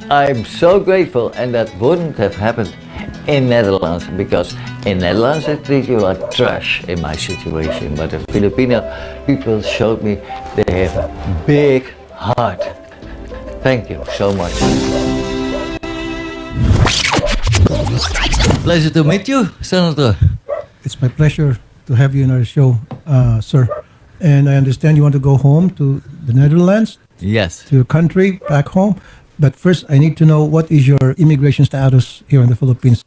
Speaker 3: I'm so grateful, and that wouldn't have happened in Netherlands, because in Netherlands they treat you like trash in my situation. But the Filipino people showed me they have a big heart. Thank you so much. Pleasure to meet you, Senator.
Speaker 4: It's my pleasure to have you in our show, sir. And I understand you want to go home to the Netherlands,
Speaker 3: Yes.
Speaker 4: to your country, back home. But first, I need to know, what is your immigration status here in the Philippines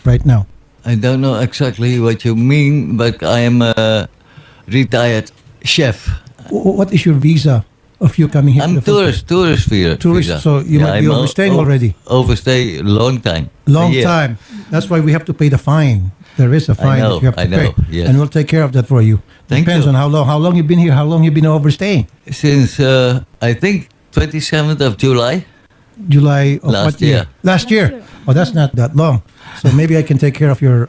Speaker 4: right now?
Speaker 3: I don't know exactly what you mean, but I am a retired chef.
Speaker 4: What is your visa of you coming here? to
Speaker 3: I'm
Speaker 4: the Philippines?
Speaker 3: tourist visa.
Speaker 4: Tourist, so you might be
Speaker 3: I'm
Speaker 4: overstaying already.
Speaker 3: Overstay long time.
Speaker 4: Long
Speaker 3: A year.
Speaker 4: time. That's why we have to pay the fine. There is a fine
Speaker 3: know,
Speaker 4: that you have to
Speaker 3: I know,
Speaker 4: pay,
Speaker 3: yes.
Speaker 4: and we'll take care of that for you.
Speaker 3: Thank
Speaker 4: Depends
Speaker 3: you.
Speaker 4: on how long you've been here, how long you've been overstaying.
Speaker 3: Since I think 27th of July.
Speaker 4: July of
Speaker 3: Last
Speaker 4: what year?
Speaker 3: year.
Speaker 4: Last year. Oh, that's not that long. So maybe I can take care of your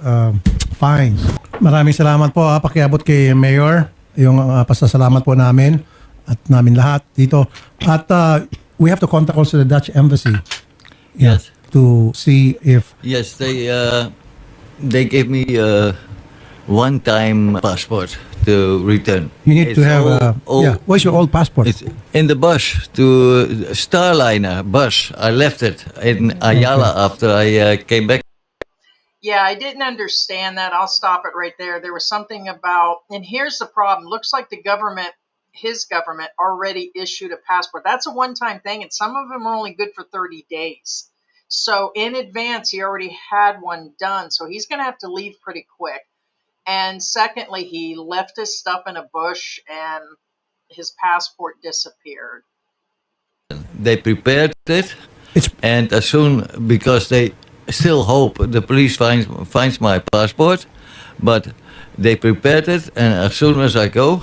Speaker 4: fines. Maraming salamat po. Pakiabot kay Mayor yung pasasalamat po namin at namin lahat dito. At we have to contact also the Dutch Embassy.
Speaker 3: Yes.
Speaker 4: To see if
Speaker 3: Yes, they gave me a one-time passport to return.
Speaker 4: you need to have where's your old passport?
Speaker 3: It's in the bus to Starliner bus. I left it in Ayala after I came back.
Speaker 2: Yeah, I didn't understand that. I'll stop it right there. There was something about, and here's the problem. Looks like the government, his government, already issued a passport. That's a one-time thing, and some of them are only good for 30 days. So in advance, he already had one done. So he's going to have to leave pretty quick. And secondly, he left his stuff in a bush and his passport disappeared.
Speaker 3: They prepared it,
Speaker 4: It's
Speaker 3: and as soon, because they still hope the police finds my passport, but they prepared it, and as soon as I go,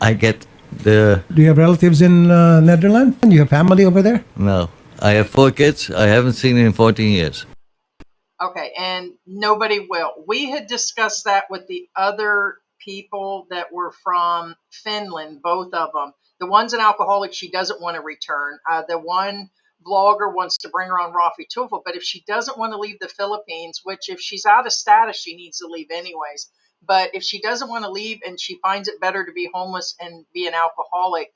Speaker 3: I get the.
Speaker 4: Do you have relatives in Netherlands? Do you have family over there?
Speaker 3: No, I have 4 kids. I haven't seen in 14 years.
Speaker 2: Okay, and nobody will. We had discussed that with the other people that were from Finland, both of them. The one's an alcoholic, she doesn't want to return. The one vlogger wants to bring her on Rafi Tufel, but if she doesn't want to leave the Philippines, which if she's out of status, she needs to leave anyways. But if she doesn't want to leave and she finds it better to be homeless and be an alcoholic,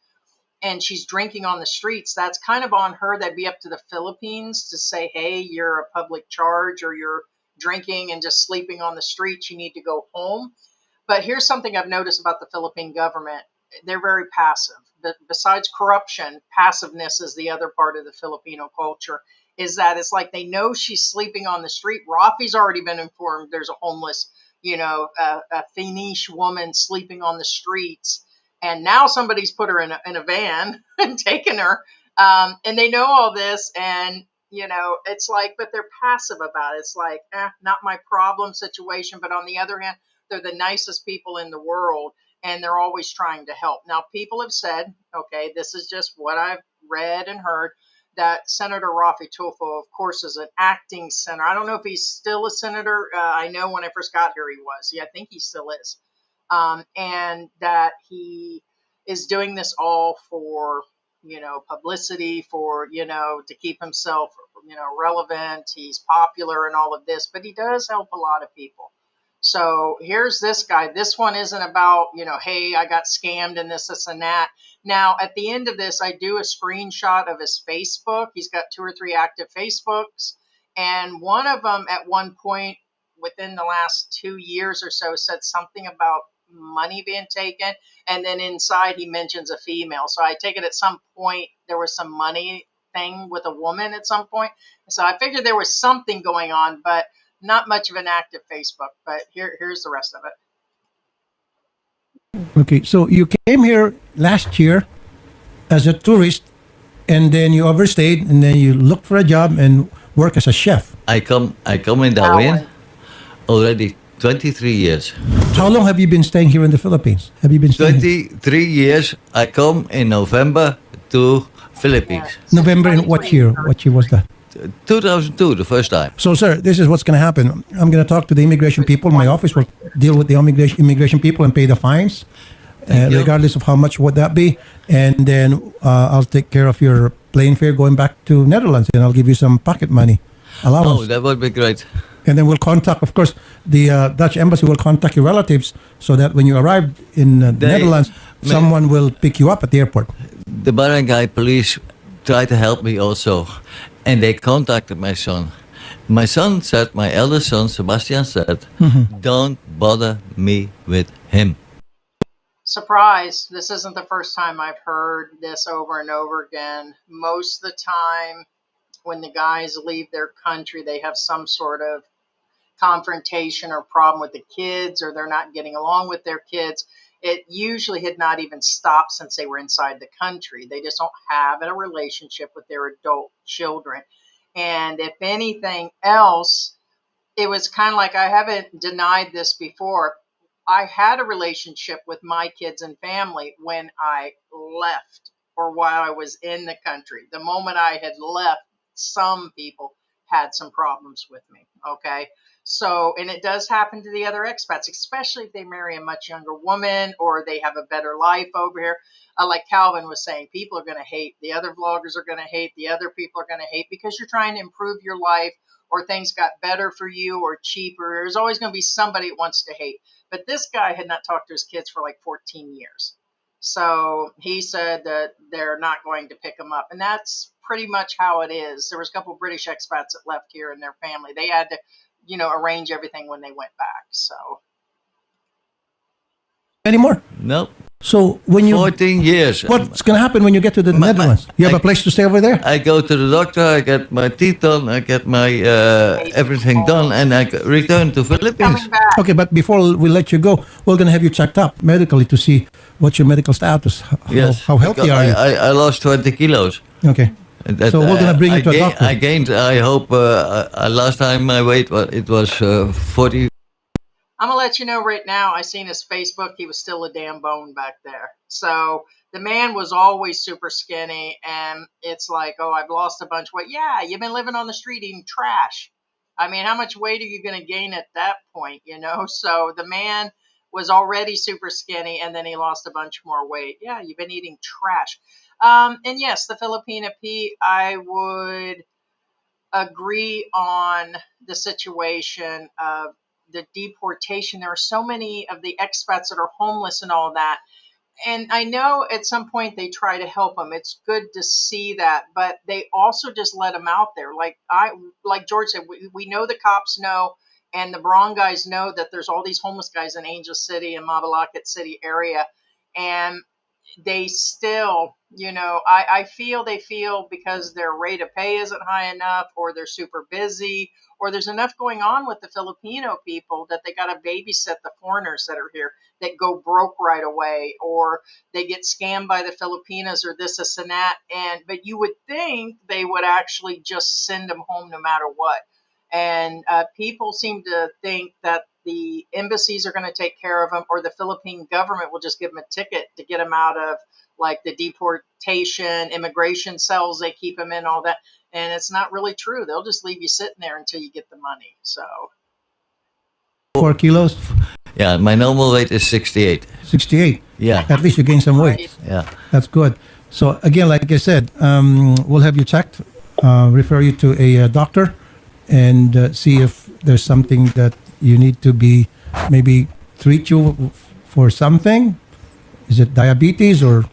Speaker 2: and she's drinking on the streets, that's kind of on her. That'd be up to the Philippines to say, hey, you're a public charge, or you're drinking and just sleeping on the streets, you need to go home. But here's something I've noticed about the Philippine government. They're very passive. But besides corruption, passiveness is the other part of the Filipino culture, is that it's like they know she's sleeping on the street. Rafi's already been informed there's a homeless, a Finnish woman sleeping on the streets. And now somebody's put her in a van and taken her. And they know all this. And, it's like, but they're passive about it. It's like, not my problem situation. But on the other hand, they're the nicest people in the world. And they're always trying to help. Now, people have said, okay, this is just what I've read and heard, that Senator Rafi Tulfo, of course, is an acting senator. I don't know if he's still a senator. I know when I first got here he was. Yeah, I think he still is. And that he is doing this all for, publicity, for, to keep himself, relevant. He's popular and all of this, but he does help a lot of people. So here's this guy. This one isn't about, hey, I got scammed and this, and that. Now, at the end of this, I do a screenshot of his Facebook. He's got 2 or 3 active Facebooks. And one of them at one point within the last 2 years or so said something about money being taken. And then inside he mentions a female. So I take it at some point there was some money thing with a woman at some point. So I figured there was something going on, but not much of an active Facebook. But here's the rest of it.
Speaker 4: Okay, so you came here last year as a tourist, and then you overstayed, and then you looked for a job and work as a chef.
Speaker 3: I come in Darwin already 23 years.
Speaker 4: How long have you been staying here in the Philippines? Have you been staying here?
Speaker 3: 23 years. I come in November to Philippines.
Speaker 4: November in what year? What year was that?
Speaker 3: 2002, the first time.
Speaker 4: So, sir, this is what's going to happen. I'm going to talk to the immigration people. My office will deal with the immigration people and pay the fines,
Speaker 3: you.
Speaker 4: regardless of how much would that be. And then I'll take care of your plane fare going back to Netherlands, and I'll give you some pocket money allowance.
Speaker 3: Oh, that would be great.
Speaker 4: And then we'll contact, of course, the Dutch embassy will contact your relatives so that when you arrive in the Netherlands, someone will pick you up at the airport.
Speaker 3: The barangay police tried to help me also, and they contacted my son. My son said, my eldest son, Sebastian said, don't bother me with him.
Speaker 2: Surprise, this isn't the first time I've heard this over and over again. Most of the time, when the guys leave their country, they have some sort of confrontation or problem with the kids, or they're not getting along with their kids. It usually had not even stopped since they were inside the country. They just don't have a relationship with their adult children. And if anything else, it was kind of like, I haven't denied this before. I had a relationship with my kids and family when I left or while I was in the country. The moment I had left, some people had some problems with me. Okay. So, and it does happen to the other expats, especially if they marry a much younger woman or they have a better life over here. Like Calvin was saying, people are going to hate. The other vloggers are going to hate. The other people are going to hate because you're trying to improve your life, or things got better for you or cheaper. There's always going to be somebody that wants to hate. But this guy had not talked to his kids for like 14 years. So he said that they're not going to pick him up. And that's pretty much how it is. There was a couple of British expats that left here and their family. They had to, arrange everything when they went back. So.
Speaker 4: Anymore?
Speaker 3: No.
Speaker 4: So when you
Speaker 3: 14 years.
Speaker 4: What's going to happen when you get to the Netherlands? You have a place to stay over there?
Speaker 3: I go to the doctor, I get my teeth done, I get my everything done, and I return to Philippines.
Speaker 4: Okay, but before we let you go, we're going to have you checked up medically to see what's your medical status.
Speaker 3: Yes.
Speaker 4: How healthy are you?
Speaker 3: I lost 20 kilos.
Speaker 4: Okay. So we're going to bring you to a doctor.
Speaker 3: I gained, I hope, last time my weight, it was 40.
Speaker 2: I'm going to let you know right now, I seen his Facebook. He was still a damn bone back there. So the man was always super skinny. And it's like, oh, I've lost a bunch of weight. Yeah, you've been living on the street eating trash. I mean, how much weight are you going to gain at that point, So the man was already super skinny, and then he lost a bunch more weight. Yeah, you've been eating trash. And yes, the Filipina Pete, I would agree on the situation of the deportation. There are so many of the expats that are homeless and all that. And I know at some point they try to help them. It's good to see that, but they also just let them out there. Like George said, we know the cops know, and the Braun guys know that there's all these homeless guys in Angel City and Mabalacat City area. And they still, I feel they feel because their rate of pay isn't high enough, or they're super busy, or there's enough going on with the Filipino people that they got to babysit the foreigners that are here that go broke right away, or they get scammed by the Filipinas, or this and that. But you would think they would actually just send them home no matter what. And people seem to think that the embassies are going to take care of them, or the Philippine government will just give them a ticket to get them out of like the deportation, immigration cells they keep them in, all that. And it's not really true. They'll just leave you sitting there until you get the money. So
Speaker 4: 4 kilos?
Speaker 3: Yeah, my normal weight is 68.
Speaker 4: 68?
Speaker 3: Yeah.
Speaker 4: At least you gain some weight.
Speaker 2: Right.
Speaker 3: Yeah.
Speaker 4: That's good. So again, like I said, we'll have you checked, refer you to a doctor, and see if there's something that you need to be, maybe treat you for something. Is it diabetes, or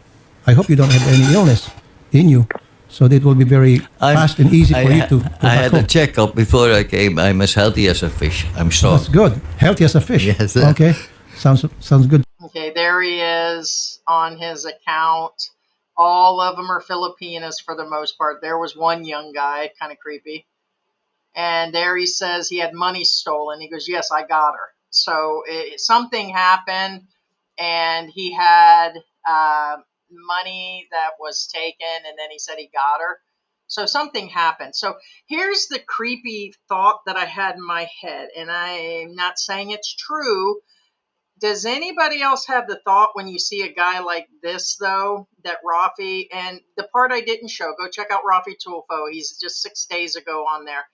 Speaker 4: I hope you don't have any illness in you, so that will be very fast and easy for you to go
Speaker 3: I had
Speaker 4: home.
Speaker 3: a checkup before I came. I'm as healthy as a fish. I'm strong.
Speaker 4: That's good. Healthy as a fish.
Speaker 3: Yes.
Speaker 4: Okay. Sounds good.
Speaker 2: okay, there he is on his account. All of them are Filipinas for the most part. There was one young guy, kind of creepy. And there he says he had money stolen. He goes, yes, I got her. So something happened, and he had money that was taken, and then he said he got her. So something happened. So here's the creepy thought that I had in my head, and I'm not saying it's true. Does anybody else have the thought when you see a guy like this, though, that Rafi, and the part I didn't show, go check out Rafi Tulfo. He's just 6 days ago on there.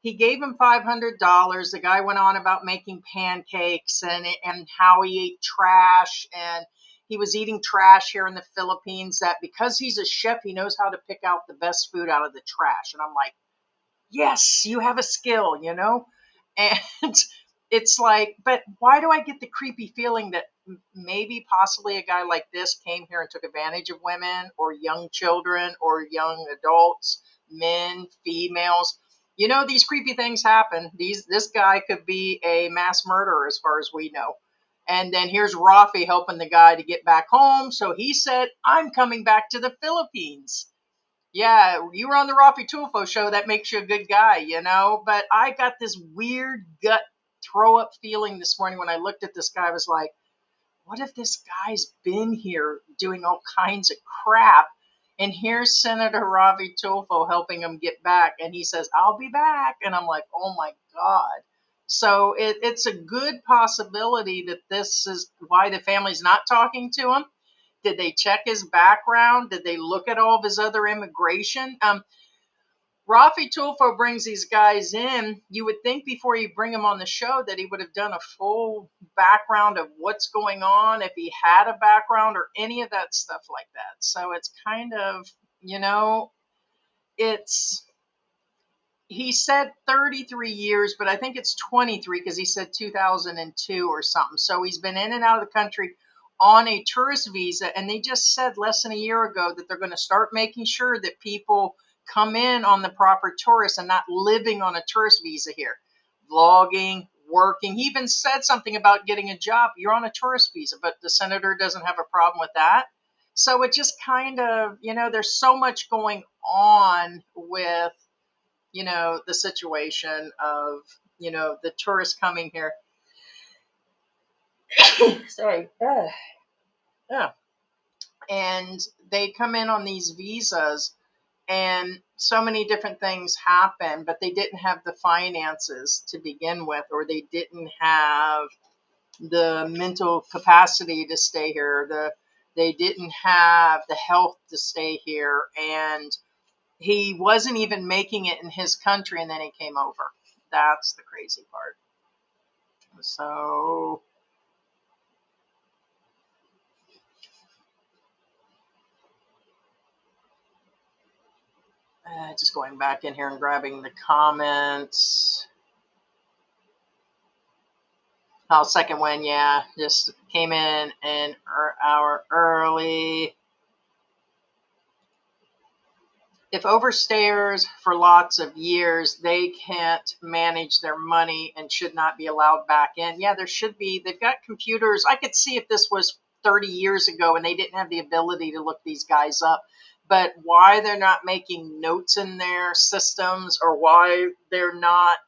Speaker 2: He gave him $500. The guy went on about making pancakes and how he ate trash, and he was eating trash here in the Philippines, that because he's a chef, he knows how to pick out the best food out of the trash. And I'm like, yes, you have a skill, you know? And it's like, but why do I get the creepy feeling that maybe possibly a guy like this came here and took advantage of women or young children or young adults, men, females? You know, these creepy things happen. This guy could be a mass murderer as far as we know. And then here's Rafi helping the guy to get back home. So he said, I'm coming back to the Philippines. Yeah, you were on the Rafi Tulfo show. That makes you a good guy, you know? But I got this weird gut throw up feeling this morning when I looked at this guy. I was like, what if this guy's been here doing all kinds of crap? And here's Senator Rafi Tulfo helping him get back. And he says, I'll be back. And I'm like, oh my God. So it's a good possibility that this is why the family's not talking to him. Did they check his background? Did they look at all of his other immigration? Rafi Tulfo brings these guys in. You would think before you bring them on the show that he would have done a full background of what's going on, if he had a background or any of that stuff like that. So it's kind of, you know, it's, he said 33 years, but I think it's 23 because he said 2002 or something. So he's been in and out of the country on a tourist visa. And they just said less than a year ago that they're going to start making sure that people come in on the proper tourist and not living on a tourist visa here. Vlogging, working. He even said something about getting a job. You're on a tourist visa, but the senator doesn't have a problem with that. So it just kind of, you know, there's so much going on with, you know, the situation of, you know, the tourists coming here. Sorry. Yeah. And they come in on these visas and so many different things happen, but they didn't have the finances to begin with, or they didn't have the mental capacity to stay here. They didn't have the health to stay here. And he wasn't even making it in his country, and then he came over. That's the crazy part. So, just going back in here and grabbing the comments. Oh, second one, yeah, just came in an hour early. If overstayers for lots of years, they can't manage their money and should not be allowed back in. Yeah, there should be. They've got computers. I could see if this was 30 years ago and they didn't have the ability to look these guys up. But why they're not making notes in their systems, or why they're not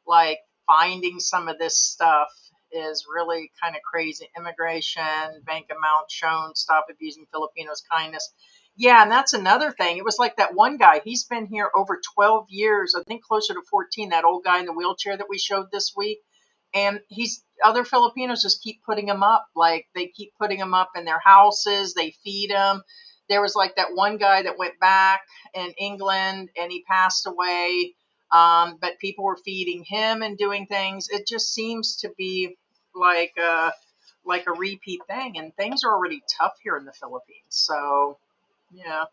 Speaker 2: like finding some of this stuff, is really kind of crazy. Immigration, bank amount shown, stop abusing Filipinos' kindness. Yeah, and that's another thing. It was like that one guy, he's been here over 12 years, I think closer to 14, that old guy in the wheelchair that we showed this week. And other Filipinos just keep putting him up. Like, they keep putting him up in their houses, they feed him. There was like that one guy that went back in England and he passed away. But people were feeding him and doing things. It just seems to be like a repeat thing, and things are already tough here in the Philippines. So, yeah.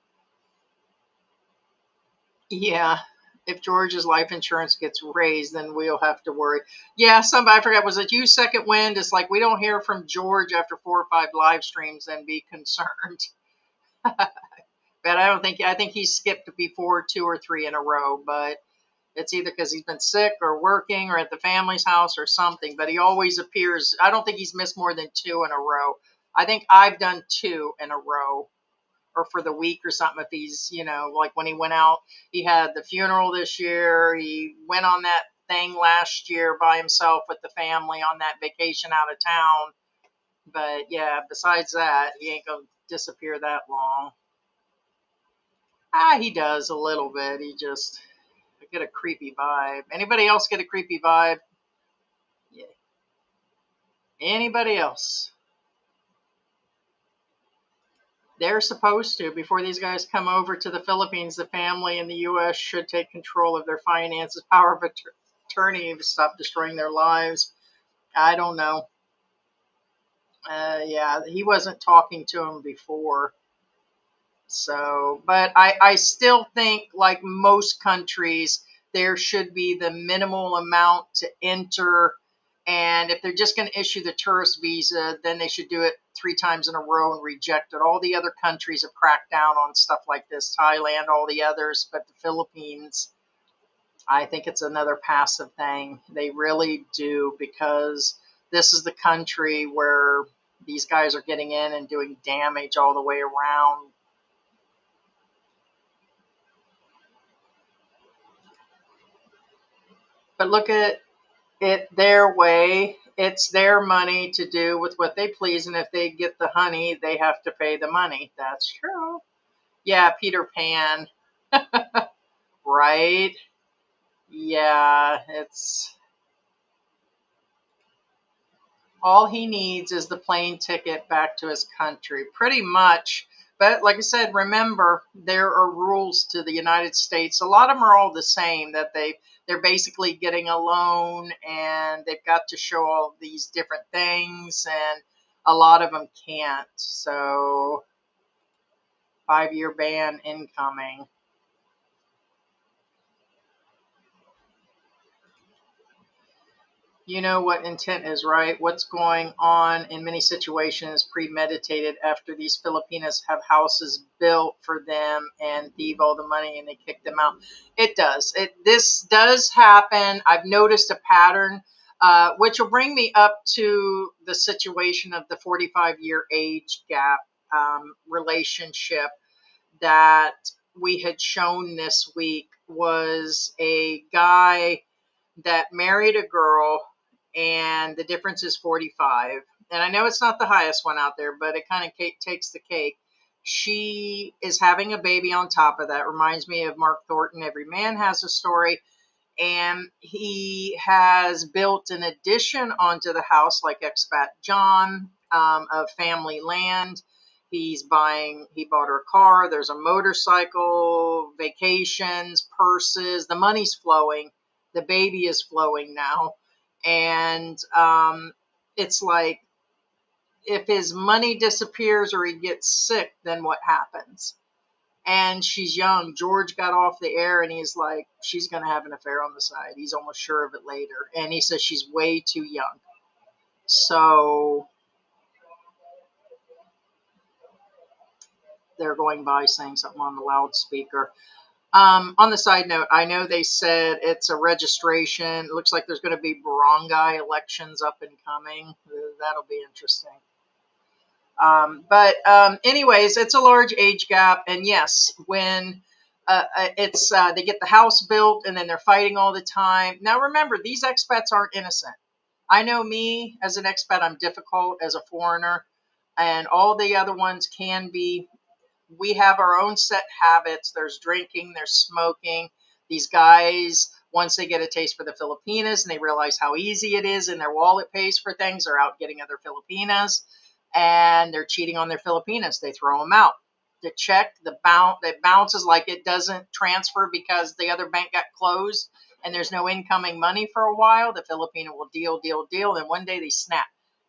Speaker 2: If George's life insurance gets raised, then we'll have to worry. Yeah, somebody, I forgot, was it you, Second Wind? It's like we don't hear from George after 4 or 5 live streams and be concerned. But I think he skipped before 2 or 3 in a row, but it's either because he's been sick or working or at the family's house or something, but he always appears. I don't think he's missed more than 2 in a row. I think I've done 2 in a row, or for the week or something. If he's, like when he went out, he had the funeral this year. He went on that thing last year by himself with the family on that vacation out of town. But yeah, besides that, he ain't going to disappear that long. He does a little bit. I get a creepy vibe. Anybody else get a creepy vibe? Yeah. Anybody else? They're supposed to. Before these guys come over to the Philippines, the family in the U.S. should take control of their finances. Power of attorney to stop destroying their lives. I don't know. Yeah, he wasn't talking to him before. So, but I still think, like most countries, there should be the minimal amount to enter. And if they're just going to issue the tourist visa, then they should do it 3 times in a row and reject it. All the other countries have cracked down on stuff like this, Thailand, all the others, but the Philippines, I think it's another passive thing. They really do, because this is the country where these guys are getting in and doing damage all the way around. But look at it their way. It's their money to do with what they please, and if they get the honey, they have to pay the money. That's true. Yeah, Peter Pan, right? Yeah, it's all he needs is the plane ticket back to his country, pretty much. But like I said, remember, there are rules to the United States. A lot of them are all the same, that they're basically getting a loan and they've got to show all these different things, and a lot of them can't. So 5-year ban incoming. You know what intent is, right? What's going on in many situations premeditated after these Filipinas have houses built for them and thieve all the money and they kick them out. It does. This does happen. I've noticed a pattern, which will bring me up to the situation of the 45-year age gap relationship that we had shown this week. Was a guy that married a girl, and the difference is 45. And I know it's not the highest one out there, but it kind of takes the cake. She is having a baby on top of that. Reminds me of Mark Thornton. Every man has a story. And he has built an addition onto the house, like Expat John, of family land. He bought her a car. There's a motorcycle, vacations, purses. The money's flowing. The baby is flowing now. And it's like, if his money disappears or he gets sick, then what happens? And she's young. George got off the air and he's like, she's going to have an affair on the side. He's almost sure of it later. And he says she's way too young. So they're going by saying something on the loudspeaker. On the side note, I know they said it's a registration. It looks like there's going to be barangay elections up and coming. That'll be interesting. But anyways, it's a large age gap. And yes, when it's they get the house built and then they're fighting all the time. Now remember, these expats aren't innocent. I know me as an expat, I'm difficult as a foreigner, and all the other ones can be. We have our own set habits. There's drinking, there's smoking. These guys, once they get a taste for the Filipinas and they realize how easy it is and their wallet pays for things, they're out getting other Filipinas, and they're cheating on their Filipinas. They throw them out. The check, it bounces, like it doesn't transfer because the other bank got closed and there's no incoming money for a while. The Filipino will deal. And one day they snap.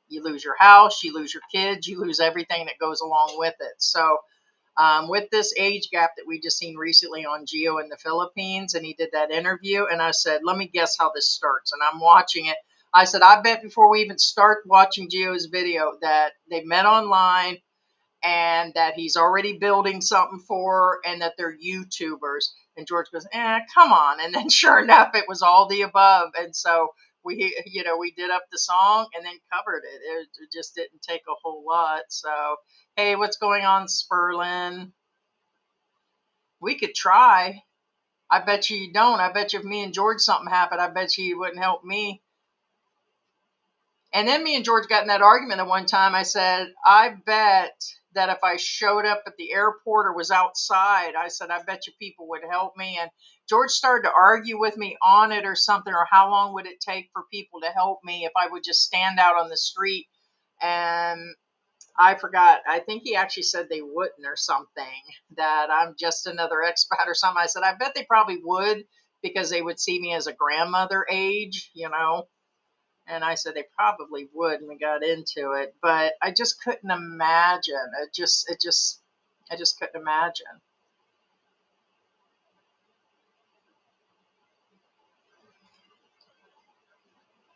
Speaker 2: You lose your house, you lose your kids, you lose everything that goes along with it. So with this age gap that we just seen recently on Geo in the Philippines, and he did that interview, and I said, let me guess how this starts. And I'm watching it. I said, I bet before we even start watching Geo's video that they met online and that he's already building something for her and that they're YouTubers. And George goes, come on. And then sure enough, it was all the above. And so we did up the song and then covered it. It just didn't take a whole lot. So, hey, what's going on, Sperlin? We could try. I bet you don't. I bet you if me and George something happened, I bet you wouldn't help me. And then me and George got in that argument at one time. I said, I bet that if I showed up at the airport or was outside, I said, I bet you people would help me. And George started to argue with me on it or something, or how long would it take for people to help me if I would just stand out on the street. And I forgot. I think he actually said they wouldn't or something, that I'm just another expat or something. I said, I bet they probably would because they would see me as a grandmother age, you know. And I said they probably would, and we got into it. But I just couldn't imagine. I just couldn't imagine.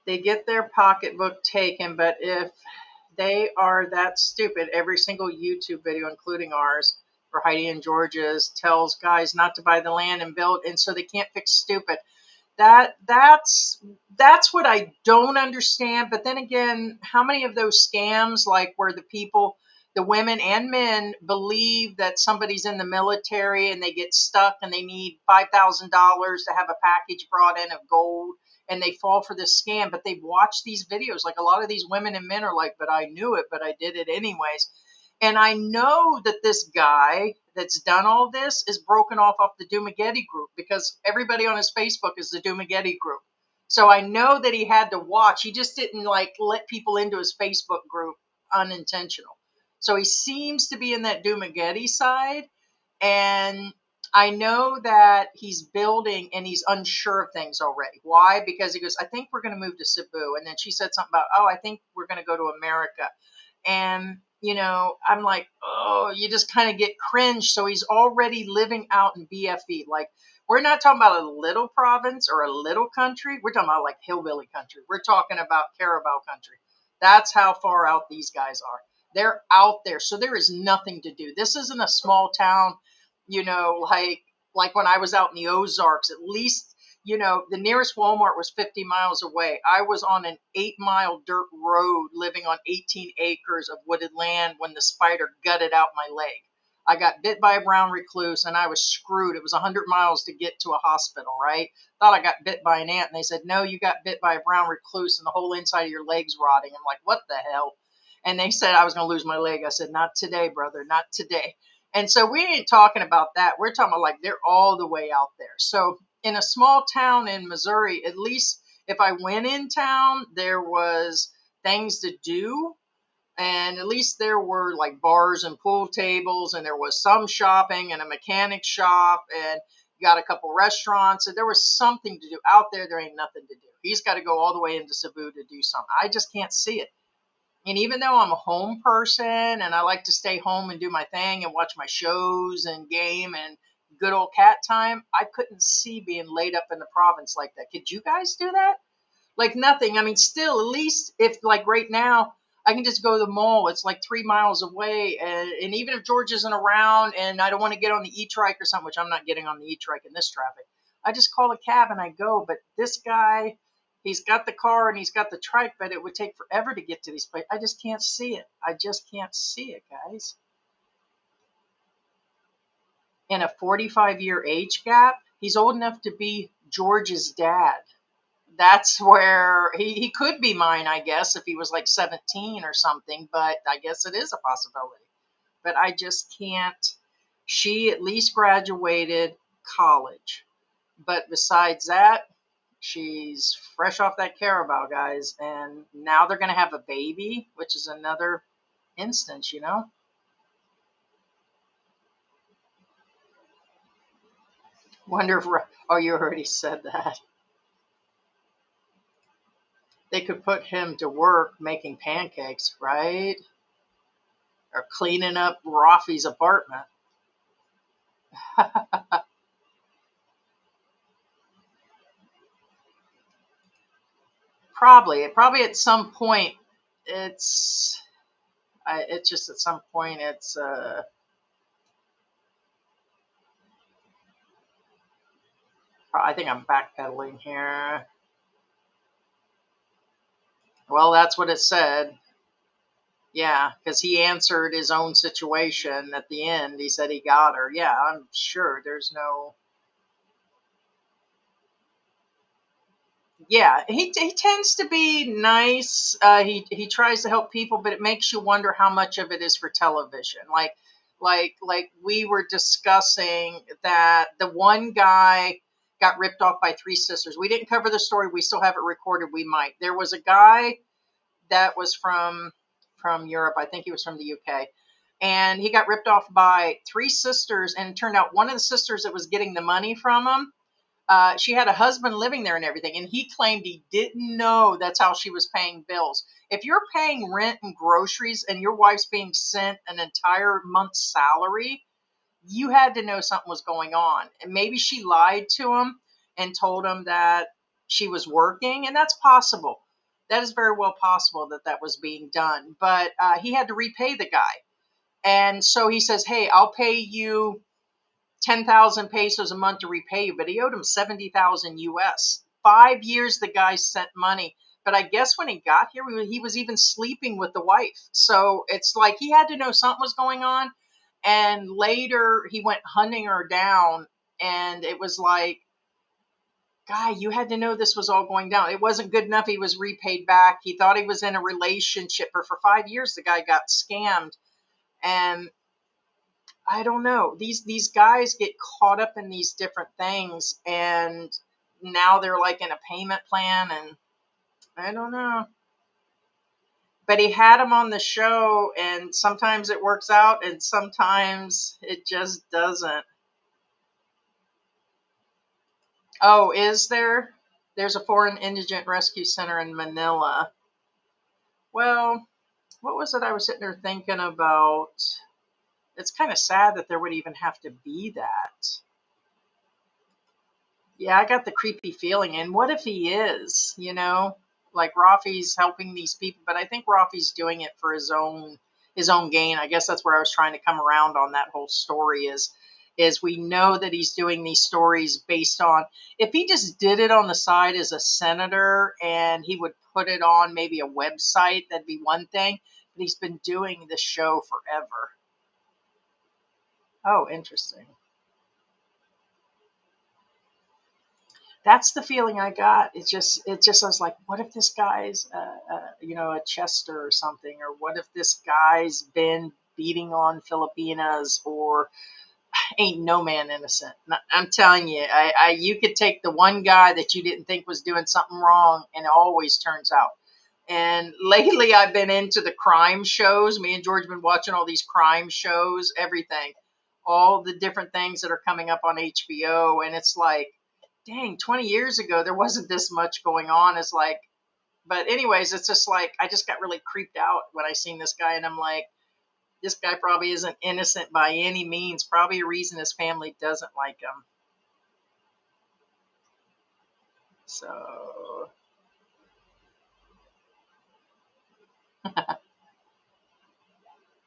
Speaker 2: They get their pocketbook taken, but if they are that stupid, every single YouTube video, including ours, or Heidi and George's, tells guys not to buy the land and build, and so they can't fix stupid. That's what I don't understand. But then again, how many of those scams, like where the people, the women and men, believe that somebody's in the military and they get stuck and they need $5,000 to have a package brought in of gold, and they fall for this scam, but they've watched these videos. Like a lot of these women and men are like, but I knew it, but I did it anyways. And I know that this guy that's done all this is broken off the Dumageddon group, because everybody on his Facebook is the Dumageddon group. So I know that he had to watch. He just didn't like let people into his Facebook group unintentional. So he seems to be in that Dumageddon side. And I know that he's building and he's unsure of things already. Why? Because he goes, I think we're going to move to Cebu. And then she said something about, oh, I think we're going to go to America. And, you know, I'm like, oh, you just kind of get cringe. So he's already living out in BFE. Like, we're not talking about a little province or a little country. We're talking about like hillbilly country. We're talking about Carabao country. That's how far out these guys are. They're out there. So there is nothing to do. This isn't a small town, you know, like when I was out in the Ozarks. At least, you know, the nearest Walmart was 50 miles away. I was on an 8-mile dirt road living on 18 acres of wooded land when the spider gutted out my leg. I got bit by a brown recluse and I was screwed. It was 100 miles to get to a hospital, right? Thought I got bit by an ant, and they said, no, you got bit by a brown recluse and the whole inside of your leg's rotting. I'm like, what the hell? And they said I was going to lose my leg. I said, not today, brother, not today. And so we ain't talking about that. We're talking about like they're all the way out there. So in a small town in Missouri, at least if I went in town, there was things to do. And at least there were like bars and pool tables, and there was some shopping and a mechanic shop, and got a couple restaurants. And there was something to do out there. There ain't nothing to do. He's got to go all the way into Cebu to do something. I just can't see it. And even though I'm a home person and I like to stay home and do my thing and watch my shows and game and good old cat time, I couldn't see being laid up in the province like that. Could you guys do that? Like nothing. I mean, still, at least if like right now, I can just go to the mall. It's like 3 miles away. And even if George isn't around and I don't want to get on the e-trike or something, which I'm not getting on the e-trike in this traffic, I just call a cab and I go. But this guy, he's got the car and he's got the trike, but it would take forever to get to these places. I just can't see it. I just can't see it, guys. In a 45-year age gap, he's old enough to be George's dad. That's where he could be mine, I guess, if he was like 17 or something, but I guess it is a possibility. But I just can't. She at least graduated college. But besides that, she's fresh off that Carabao, guys. And now they're going to have a baby, which is another instance, you know? Wonder if, oh, you already said that. They could put him to work making pancakes, right? Or cleaning up Rafi's apartment. Probably at some point, it's just at some point it's I think I'm backpedaling here. Well, that's what it said. Yeah, because he answered his own situation at the end. He said he got her. Yeah, I'm sure there's no. Yeah, he tends to be nice. He tries to help people, but it makes you wonder how much of it is for television. Like we were discussing that the one guy got ripped off by three sisters. We didn't cover the story. We still have it recorded. We might. There was a guy that was from Europe. I think he was from the UK. And he got ripped off by three sisters. And it turned out one of the sisters that was getting the money from him, she had a husband living there and everything. And he claimed he didn't know that's how she was paying bills. If you're paying rent and groceries and your wife's being sent an entire month's salary, you had to know something was going on. And maybe she lied to him and told him that she was working. And that's possible. That is very well possible that that was being done. But he had to repay the guy. And so he says, hey, I'll pay you 10,000 pesos a month to repay you. But he owed him 70,000 US. 5 years the guy sent money. But I guess when he got here, he was even sleeping with the wife. So it's like he had to know something was going on. And later he went hunting her down. And it was like, guy, you had to know this was all going down. It wasn't good enough. He was repaid back. He thought he was in a relationship. But for 5 years, the guy got scammed. And I don't know. These guys get caught up in these different things. And now they're like in a payment plan. And I don't know. But he had him on the show. And sometimes it works out. And sometimes it just doesn't. Oh, is there? There's a foreign indigent rescue center in Manila. Well, what was it I was sitting there thinking about? It's kind of sad that there would even have to be that. Yeah, I got the creepy feeling. And what if he is, like Rafi's helping these people, but I think Rafi's doing it for his own gain. I guess that's where I was trying to come around on that whole story is we know that he's doing these stories based on, if he just did it on the side as a senator and he would put it on maybe a website, that'd be one thing. But he's been doing this show forever. Oh, interesting. That's the feeling I got. I was like, what if this guy's, a Chester or something, or what if this guy's been beating on Filipinas, or ain't no man innocent. I'm telling you, you could take the one guy that you didn't think was doing something wrong, and it always turns out. And lately, I've been into the crime shows. Me and George have been watching all these crime shows, everything, all the different things that are coming up on HBO, and it's like, dang, 20 years ago, there wasn't this much going on. It's like, but anyways, it's just like, I just got really creeped out when I seen this guy, and I'm like, this guy probably isn't innocent by any means. Probably a reason his family doesn't like him. So,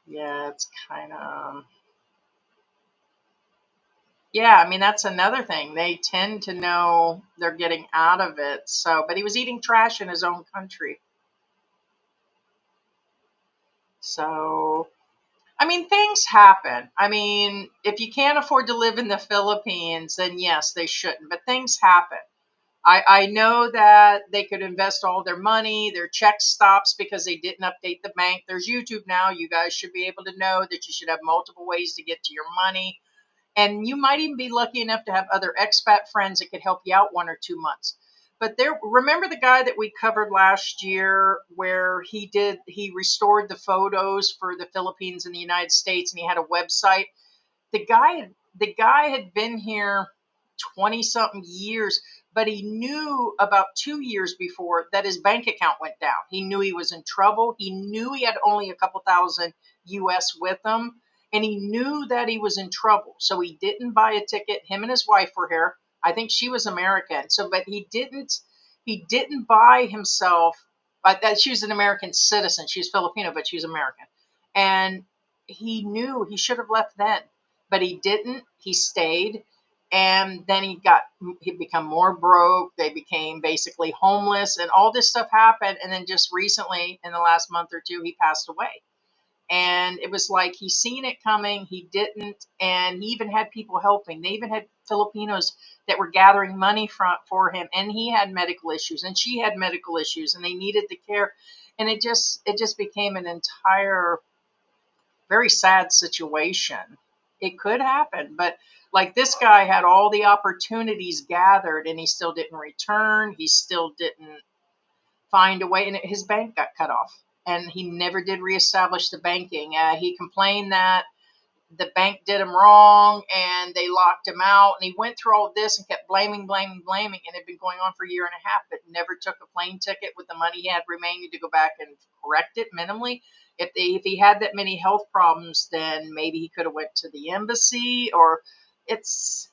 Speaker 2: yeah, it's kind of, yeah, I mean, that's another thing. They tend to know they're getting out of it. So, but he was eating trash in his own country. So, I mean, things happen. I mean, if you can't afford to live in the Philippines, then yes, they shouldn't. But things happen. I know that they could invest all their money, their check stops because they didn't update the bank. There's YouTube now. You guys should be able to know that you should have multiple ways to get to your money. And you might even be lucky enough to have other expat friends that could help you out 1 or 2 months. But remember the guy that we covered last year where he restored the photos for the Philippines and the United States, and he had a website. The guy had been here 20 something years, but he knew about 2 years before that his bank account went down. He knew he was in trouble. He knew he had only a couple thousand US with him, and he knew that he was in trouble. So he didn't buy a ticket. Him and his wife were here. I think she was American. But he didn't buy himself, that she was an American citizen. She was Filipino, but she was American. And he knew he should have left then, but he didn't. He stayed. And then he'd become more broke. They became basically homeless, and all this stuff happened. And then just recently, in the last month or two, he passed away. And it was like he seen it coming. He didn't. And he even had people helping. They even had Filipinos that were gathering money for him. And he had medical issues, and she had medical issues, and they needed the care. And it just became an entire very sad situation. It could happen, but Like this guy had all the opportunities gathered and he still didn't return. He still didn't find a way, and his bank got cut off. And he never did reestablish the banking. He complained that the bank did him wrong and they locked him out. And he went through all this and kept blaming. And it had been going on for a year and a half, but never took a plane ticket with the money he had remaining to go back and correct it minimally. If he had that many health problems, then maybe he could have went to the embassy. Or it's,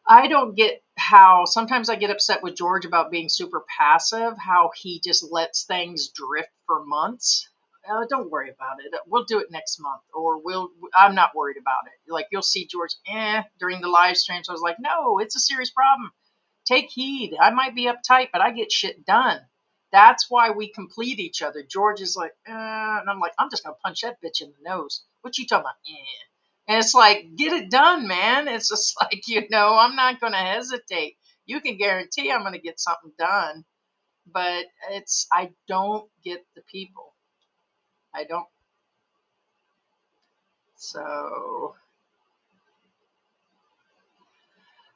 Speaker 2: I don't get how sometimes I get upset with George about being super passive, how he just lets things drift for months. Don't worry about it. We'll do it next month, or I'm not worried about it. Like you'll see George, during the live streams. I was like, no, it's a serious problem. Take heed. I might be uptight, but I get shit done. That's why we complete each other. George is like, and I'm like, I'm just gonna punch that bitch in the nose. What you talking about? And it's like, get it done, man. It's just like, I'm not gonna hesitate. You can guarantee I'm gonna get something done. But I don't get the people. I don't. So,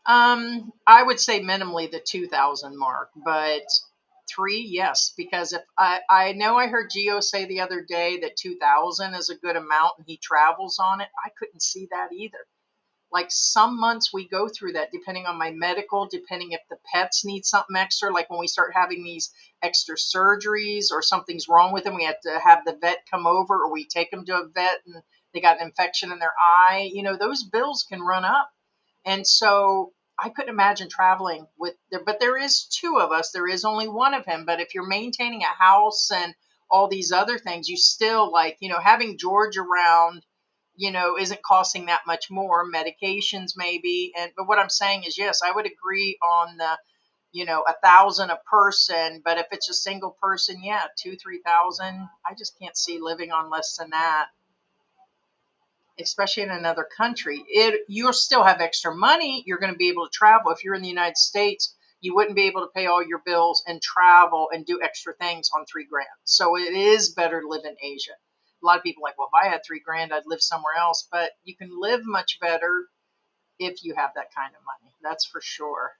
Speaker 2: I would say minimally the 2,000 mark, but 3, yes, because if I know I heard Gio say the other day that 2,000 is a good amount and he travels on it. I couldn't see that either. Like some months we go through that depending on my medical, depending if the pets need something extra. Like when we start having these extra surgeries or something's wrong with them, we have to have the vet come over, or we take them to a vet and they got an infection in their eye. Those bills can run up. And so I couldn't imagine traveling with there, but there is 2 of us. There is only one of him. But if you're maintaining a house and all these other things, you still having George around, isn't costing that much more. Medications maybe. But what I'm saying is, yes, I would agree on the, 1,000 a person. But if it's a single person, yeah, 2,000-3,000. I just can't see living on less than that, especially in another country. You'll still have extra money. You're going to be able to travel. If you're in the United States, you wouldn't be able to pay all your bills and travel and do extra things on $3,000. So it is better to live in Asia. A lot of people are like, well, if I had $3,000, I'd live somewhere else. But you can live much better if you have that kind of money. That's for sure.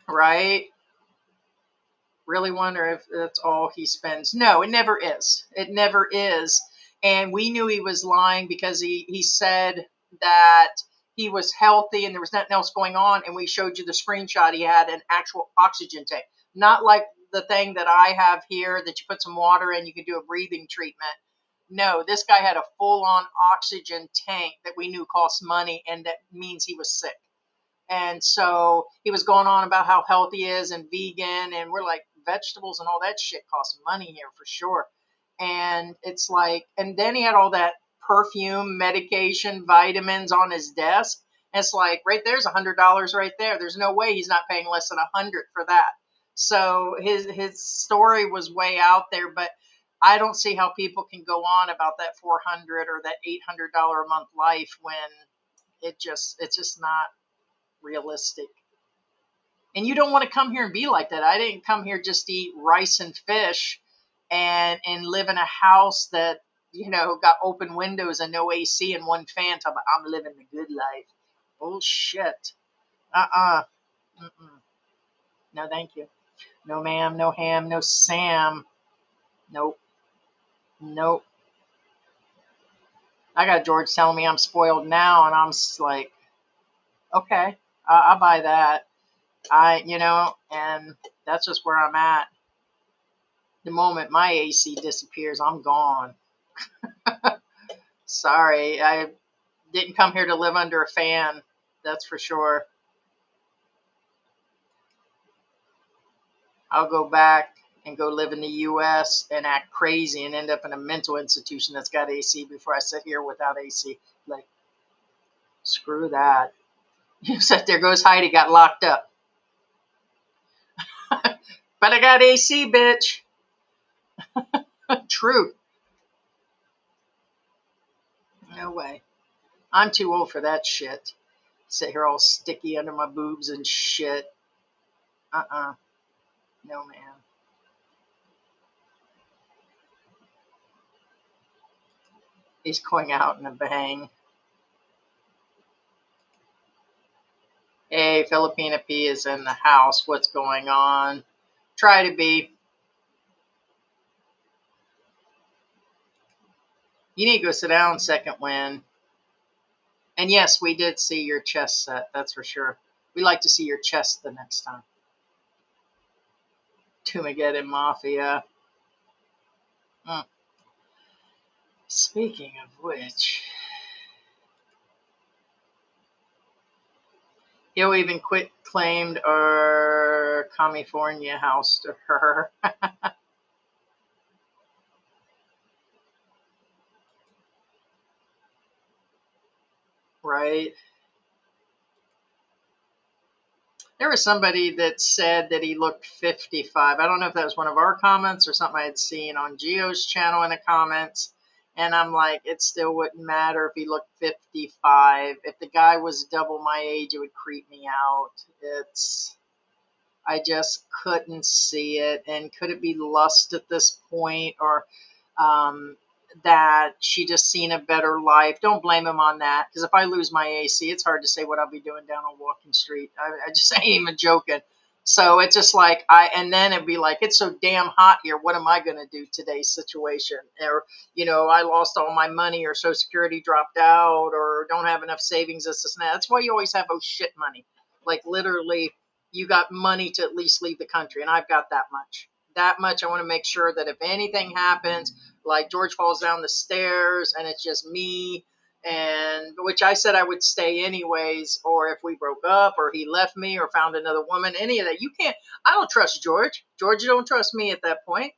Speaker 2: Right? Really wonder if that's all he spends. No, it never is. It never is. And we knew he was lying because he said that he was healthy and there was nothing else going on. And we showed you the screenshot. He had an actual oxygen tank, not like the thing that I have here that you put some water in, you can do a breathing treatment. No, this guy had a full on oxygen tank that we knew cost money, and that means he was sick. And so he was going on about how healthy he is and vegan. And we're like, vegetables and all that shit costs money here for sure. And it's like, and then he had all that perfume, medication, vitamins on his desk. And it's like, right there's $100 right there. There's no way he's not paying less than 100 for that. So his story was way out there, but I don't see how people can go on about that 400 or that $800 a month life when it's just not realistic. And you don't want to come here and be like that. I didn't come here just to eat rice and fish and live in a house that, got open windows and no AC and one fan. I'm living the good life. Bullshit. Mm-mm. No, thank you. No ma'am, no ham, no Sam. Nope. Nope. I got George telling me I'm spoiled now, and I'm just like, okay, I'll buy that. And that's just where I'm at. The moment my AC disappears, I'm gone. Sorry, I didn't come here to live under a fan. That's for sure. I'll go back and go live in the U.S. and act crazy and end up in a mental institution that's got AC before I sit here without AC. Like, screw that. You said, there goes Heidi, got locked up. But I got AC, bitch. True. No way. I'm too old for that shit. Sit here all sticky under my boobs and shit. No, man. He's going out in a bang. Hey, Filipina P is in the house. What's going on? Try to be. You need to go sit down, second win. And yes, we did see your chess set. That's for sure. We like to see your chest the next time. Tumageddon Mafia. Mm. Speaking of which, he'll even quit claimed our California house to her. Right? There was somebody that said that he looked 55. I don't know if that was one of our comments or something I had seen on Gio's channel in the comments. And I'm like, it still wouldn't matter if he looked 55. If the guy was double my age, it would creep me out. I just couldn't see it. And could it be lust at this point, or um, that she just seen a better life? Don't blame him on that, because if I lose my AC, it's hard to say what I'll be doing down on Walking Street. I just ain't even joking. So it's just like and then it'd be like, it's so damn hot here. What am I going to do today's situation? Or, I lost all my money, or Social Security dropped out, or don't have enough savings, this and that. That's why you always have shit money. Like literally, you got money to at least leave the country. And I've got that much. That much I want to make sure that if anything happens, like George falls down the stairs and it's just me, and which I said I would stay anyways, or if we broke up or he left me or found another woman, any of that. I don't trust George. George, you don't trust me at that point.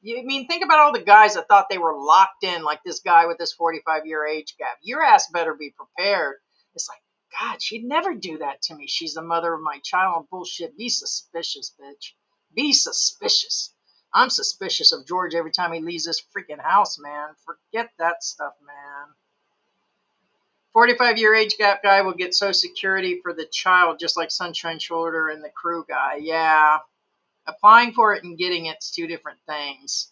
Speaker 2: Think about all the guys that thought they were locked in, like this guy with this 45-year age gap. Your ass better be prepared. It's like, God, she'd never do that to me. She's the mother of my child. Bullshit. Be suspicious, bitch. Be suspicious. I'm suspicious of George every time he leaves this freaking house, man. Forget that stuff, man. 45-year age gap guy will get Social Security for the child, just like Sunshine Shoulder and the crew guy. Yeah. Applying for it and getting it's two different things.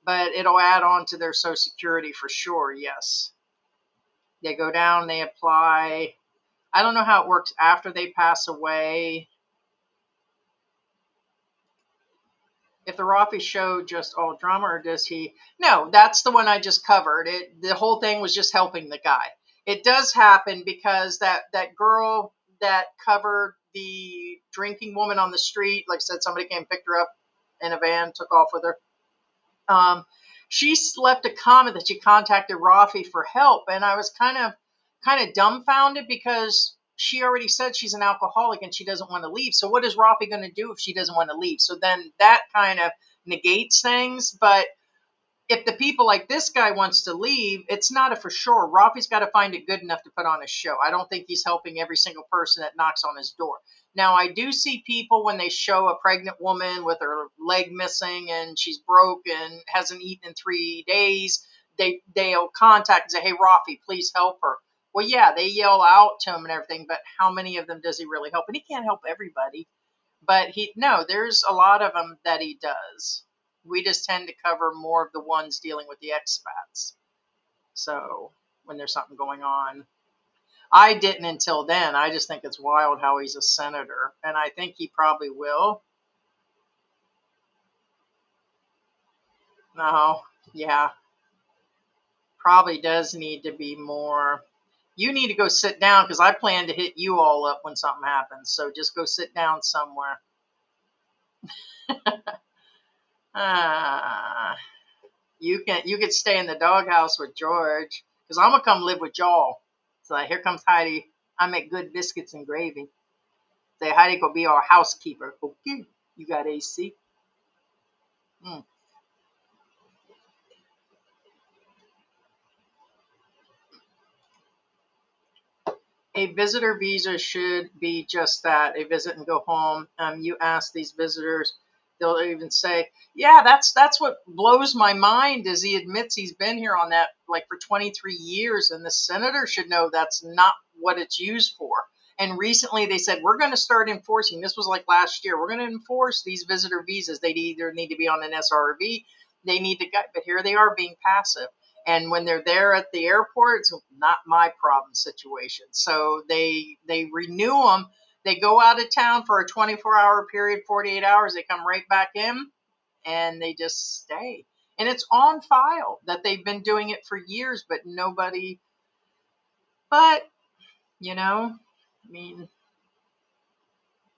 Speaker 2: But it'll add on to their Social Security for sure, yes. They go down, they apply. I don't know how it works after they pass away. If the Rafi show just all drama, or does he? No, that's the one I just covered. The whole thing was just helping the guy. It does happen because that girl that covered the drinking woman on the street, like I said, somebody came, picked her up in a van, took off with her. She left a comment that she contacted Rafi for help, and I was kind of dumbfounded, because she already said she's an alcoholic and she doesn't want to leave. So what is Rafi going to do if she doesn't want to leave? So then that kind of negates things. But if the people like this guy wants to leave, it's not a for sure. Rafi's got to find it good enough to put on a show. I don't think he's helping every single person that knocks on his door. Now, I do see people when they show a pregnant woman with her leg missing and she's broke and hasn't eaten in 3 days, they'll contact and say, hey, Rafi, please help her. Well, yeah, they yell out to him and everything, but how many of them does he really help? And he can't help everybody. But there's a lot of them that he does. We just tend to cover more of the ones dealing with the expats. So when there's something going on. I didn't until then. I just think it's wild how he's a senator. And I think he probably will. No, yeah. Probably does need to be more. You need to go sit down, because I plan to hit you all up when something happens. So just go sit down somewhere. You can stay in the doghouse with George, because I'm gonna come live with y'all. So here comes Heidi. I make good biscuits and gravy. Say Heidi gonna be our housekeeper. Okay, you got AC. A visitor visa should be just that, a visit and go home. You ask these visitors, they'll even say, yeah, that's what blows my mind, is he admits he's been here on that like for 23 years, and the senator should know that's not what it's used for. And recently they said, we're going to start enforcing, this was like last year, we're going to enforce these visitor visas. They either need to be on an SRV, they need to get, but here they are being passive. And when they're there at the airport, it's not my problem situation. So they renew them. They go out of town for a 24-hour period, 48 hours. They come right back in, and they just stay. And it's on file that they've been doing it for years, but nobody. But I mean,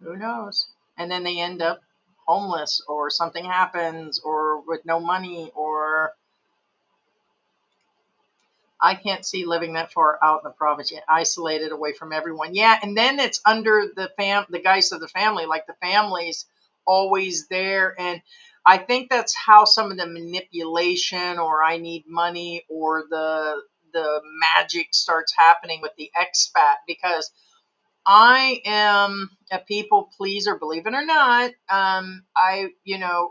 Speaker 2: who knows? And then they end up homeless, or something happens, or with no money, or I can't see living that far out in the province yet, isolated away from everyone. Yeah, and then it's under the guise of the family, like the family's always there. And I think that's how some of the manipulation, or I need money, or the magic starts happening with the expat, because I am a people pleaser, believe it or not.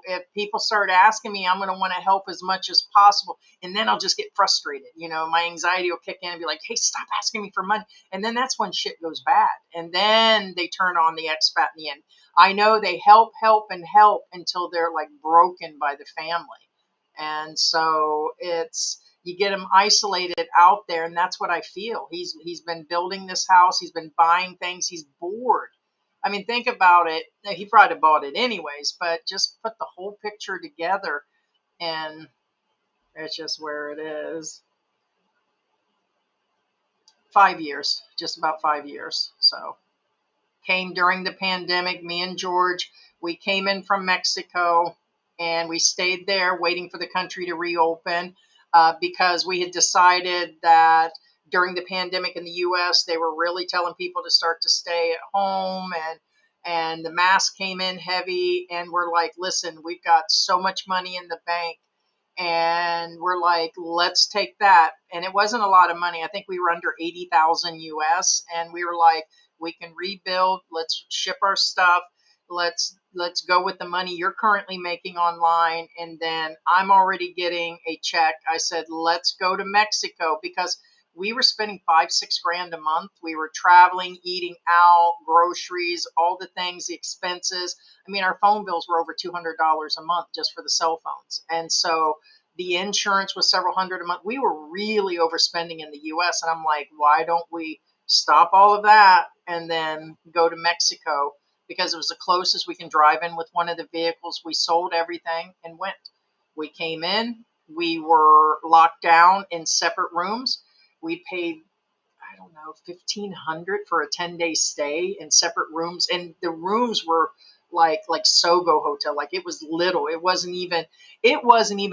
Speaker 2: If people start asking me, I'm going to want to help as much as possible. And then I'll just get frustrated. My anxiety will kick in and be like, hey, stop asking me for money. And then that's when shit goes bad. And then they turn on the expat in the end. I know they help until they're like broken by the family. And so you get him isolated out there, and that's what I feel. He's been building this house, he's been buying things, he's bored. I mean, think about it. He probably bought it anyways, but just put the whole picture together, and it's just where it is. 5 years, just about 5 years. So came during the pandemic. Me and George, we came in from Mexico, and we stayed there waiting for the country to reopen, because we had decided that during the pandemic in the U.S., they were really telling people to start to stay at home, and the mask came in heavy, and we're like, listen, we've got so much money in the bank, and we're like, let's take that. And it wasn't a lot of money. I think we were under 80,000 US, and we were like, we can rebuild. Let's ship our stuff. Let's go with the money you're currently making online. And then I'm already getting a check. I said, let's go to Mexico, because we were spending 5-6 grand a month. We were traveling, eating out, groceries, all the things, the expenses. I mean, our phone bills were over $200 a month just for the cell phones. And so the insurance was several hundred a month. We were really overspending in the US. And I'm like, why don't we stop all of that and then go to Mexico? Because it was the closest we can drive in with one of the vehicles. We sold everything and went. We came in. We were locked down in separate rooms. We paid, I don't know, 1,500 for a 10-day stay in separate rooms, and the rooms were like Sogo Hotel. Like, it was little. It wasn't even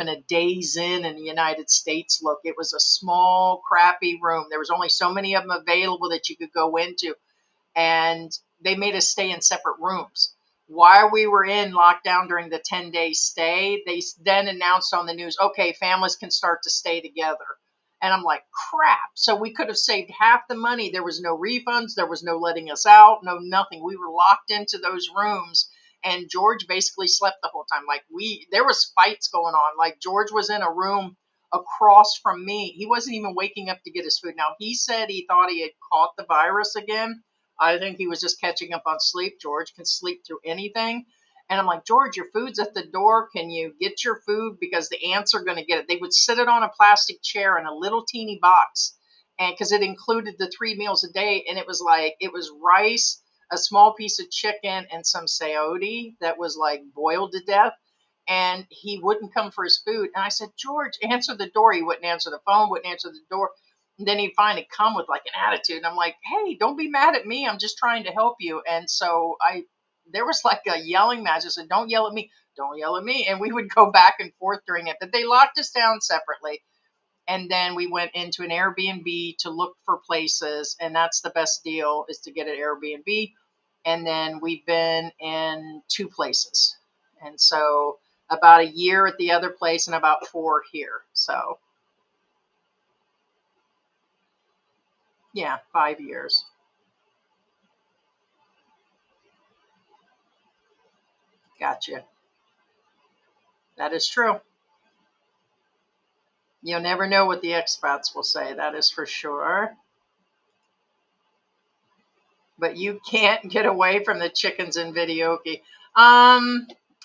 Speaker 2: a Days Inn in the United States look. It was a small, crappy room. There was only so many of them available that you could go into, and they made us stay in separate rooms. While we were in lockdown during the 10-day stay, they then announced on the news, okay, families can start to stay together. And I'm like, crap. So we could have saved half the money. There was no refunds. There was no letting us out. No, nothing. We were locked into those rooms. And George basically slept the whole time. Like, there was fights going on. Like, George was in a room across from me. He wasn't even waking up to get his food. Now, he said he thought he had caught the virus again. I think he was just catching up on sleep. George can sleep through anything. And I'm like, George, your food's at the door. Can you get your food? Because the ants are going to get it. They would sit it on a plastic chair in a little teeny box. And because it included the 3 meals a day. And it was rice, a small piece of chicken, and some sayote that was like boiled to death. And he wouldn't come for his food. And I said, George, answer the door. He wouldn't answer the phone, wouldn't answer the door. And then he'd finally come with like an attitude. And I'm like, hey, don't be mad at me. I'm just trying to help you. And so there was like a yelling match. I said, don't yell at me. Don't yell at me. And we would go back and forth during it. But they locked us down separately. And then we went into an Airbnb to look for places. And that's the best deal, is to get an Airbnb. And then we've been in 2 places. And so about a year at the other place and about 4 here. So yeah, 5 years. Gotcha. That is true. You'll never know what the expats will say. That is for sure. But you can't get away from the chickens in videoke.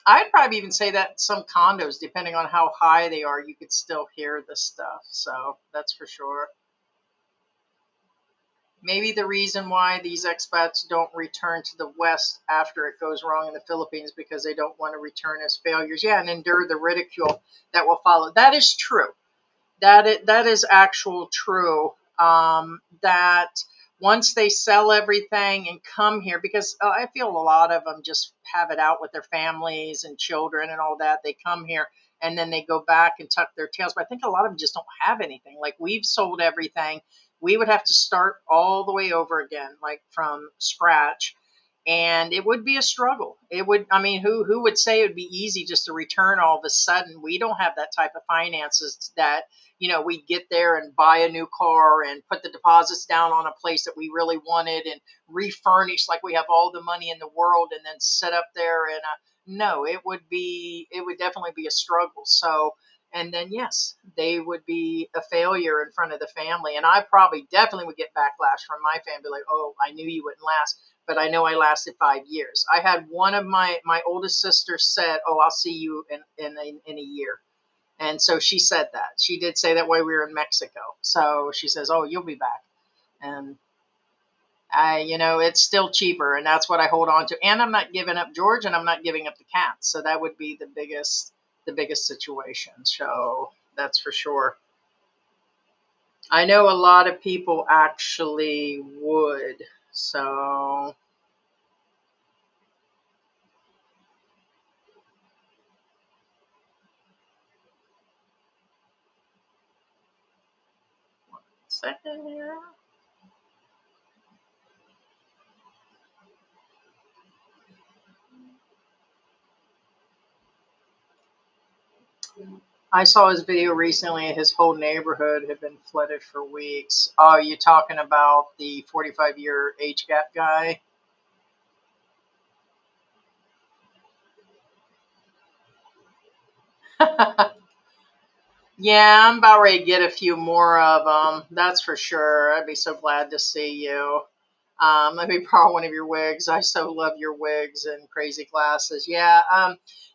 Speaker 2: I'd probably even say that some condos, depending on how high they are, you could still hear the stuff. So that's for sure. Maybe the reason why these expats don't return to the West after it goes wrong in the Philippines because they don't want to return as failures. Yeah, and endure the ridicule that will follow. That is true. That is actual true. That once they sell everything and come here, because I feel a lot of them just have it out with their families and children and all that. They come here and then they go back and tuck their tails. But I think a lot of them just don't have anything. Like we've sold everything. We would have to start all the way over again, like from scratch. And it would be a struggle. It would, I mean, who would say it would be easy just to return all of a sudden? We don't have that type of finances that we get there and buy a new car and put the deposits down on a place that we really wanted and refurnish like we have all the money in the world and then sit up there and no, it would definitely be a struggle. So, and then yes, they would be a failure in front of the family. And I probably definitely would get backlash from my family, like, oh, I knew you wouldn't last, but I know I lasted 5 years. I had one of my oldest sisters said, oh, I'll see you in a year. And so she said that. She did say that while we were in Mexico. So she says, "Oh, you'll be back." And it's still cheaper, and that's what I hold on to. And I'm not giving up George, and I'm not giving up the cats. So that would be the biggest situation. So that's for sure. I know a lot of people actually would. So second here. I saw his video recently. His whole neighborhood had been flooded for weeks. Oh, you talking about the 45-year age gap guy? Yeah, I'm about ready to get a few more of them. That's for sure. I'd be so glad to see you. Let me borrow one of your wigs. I so love your wigs and crazy glasses. Yeah.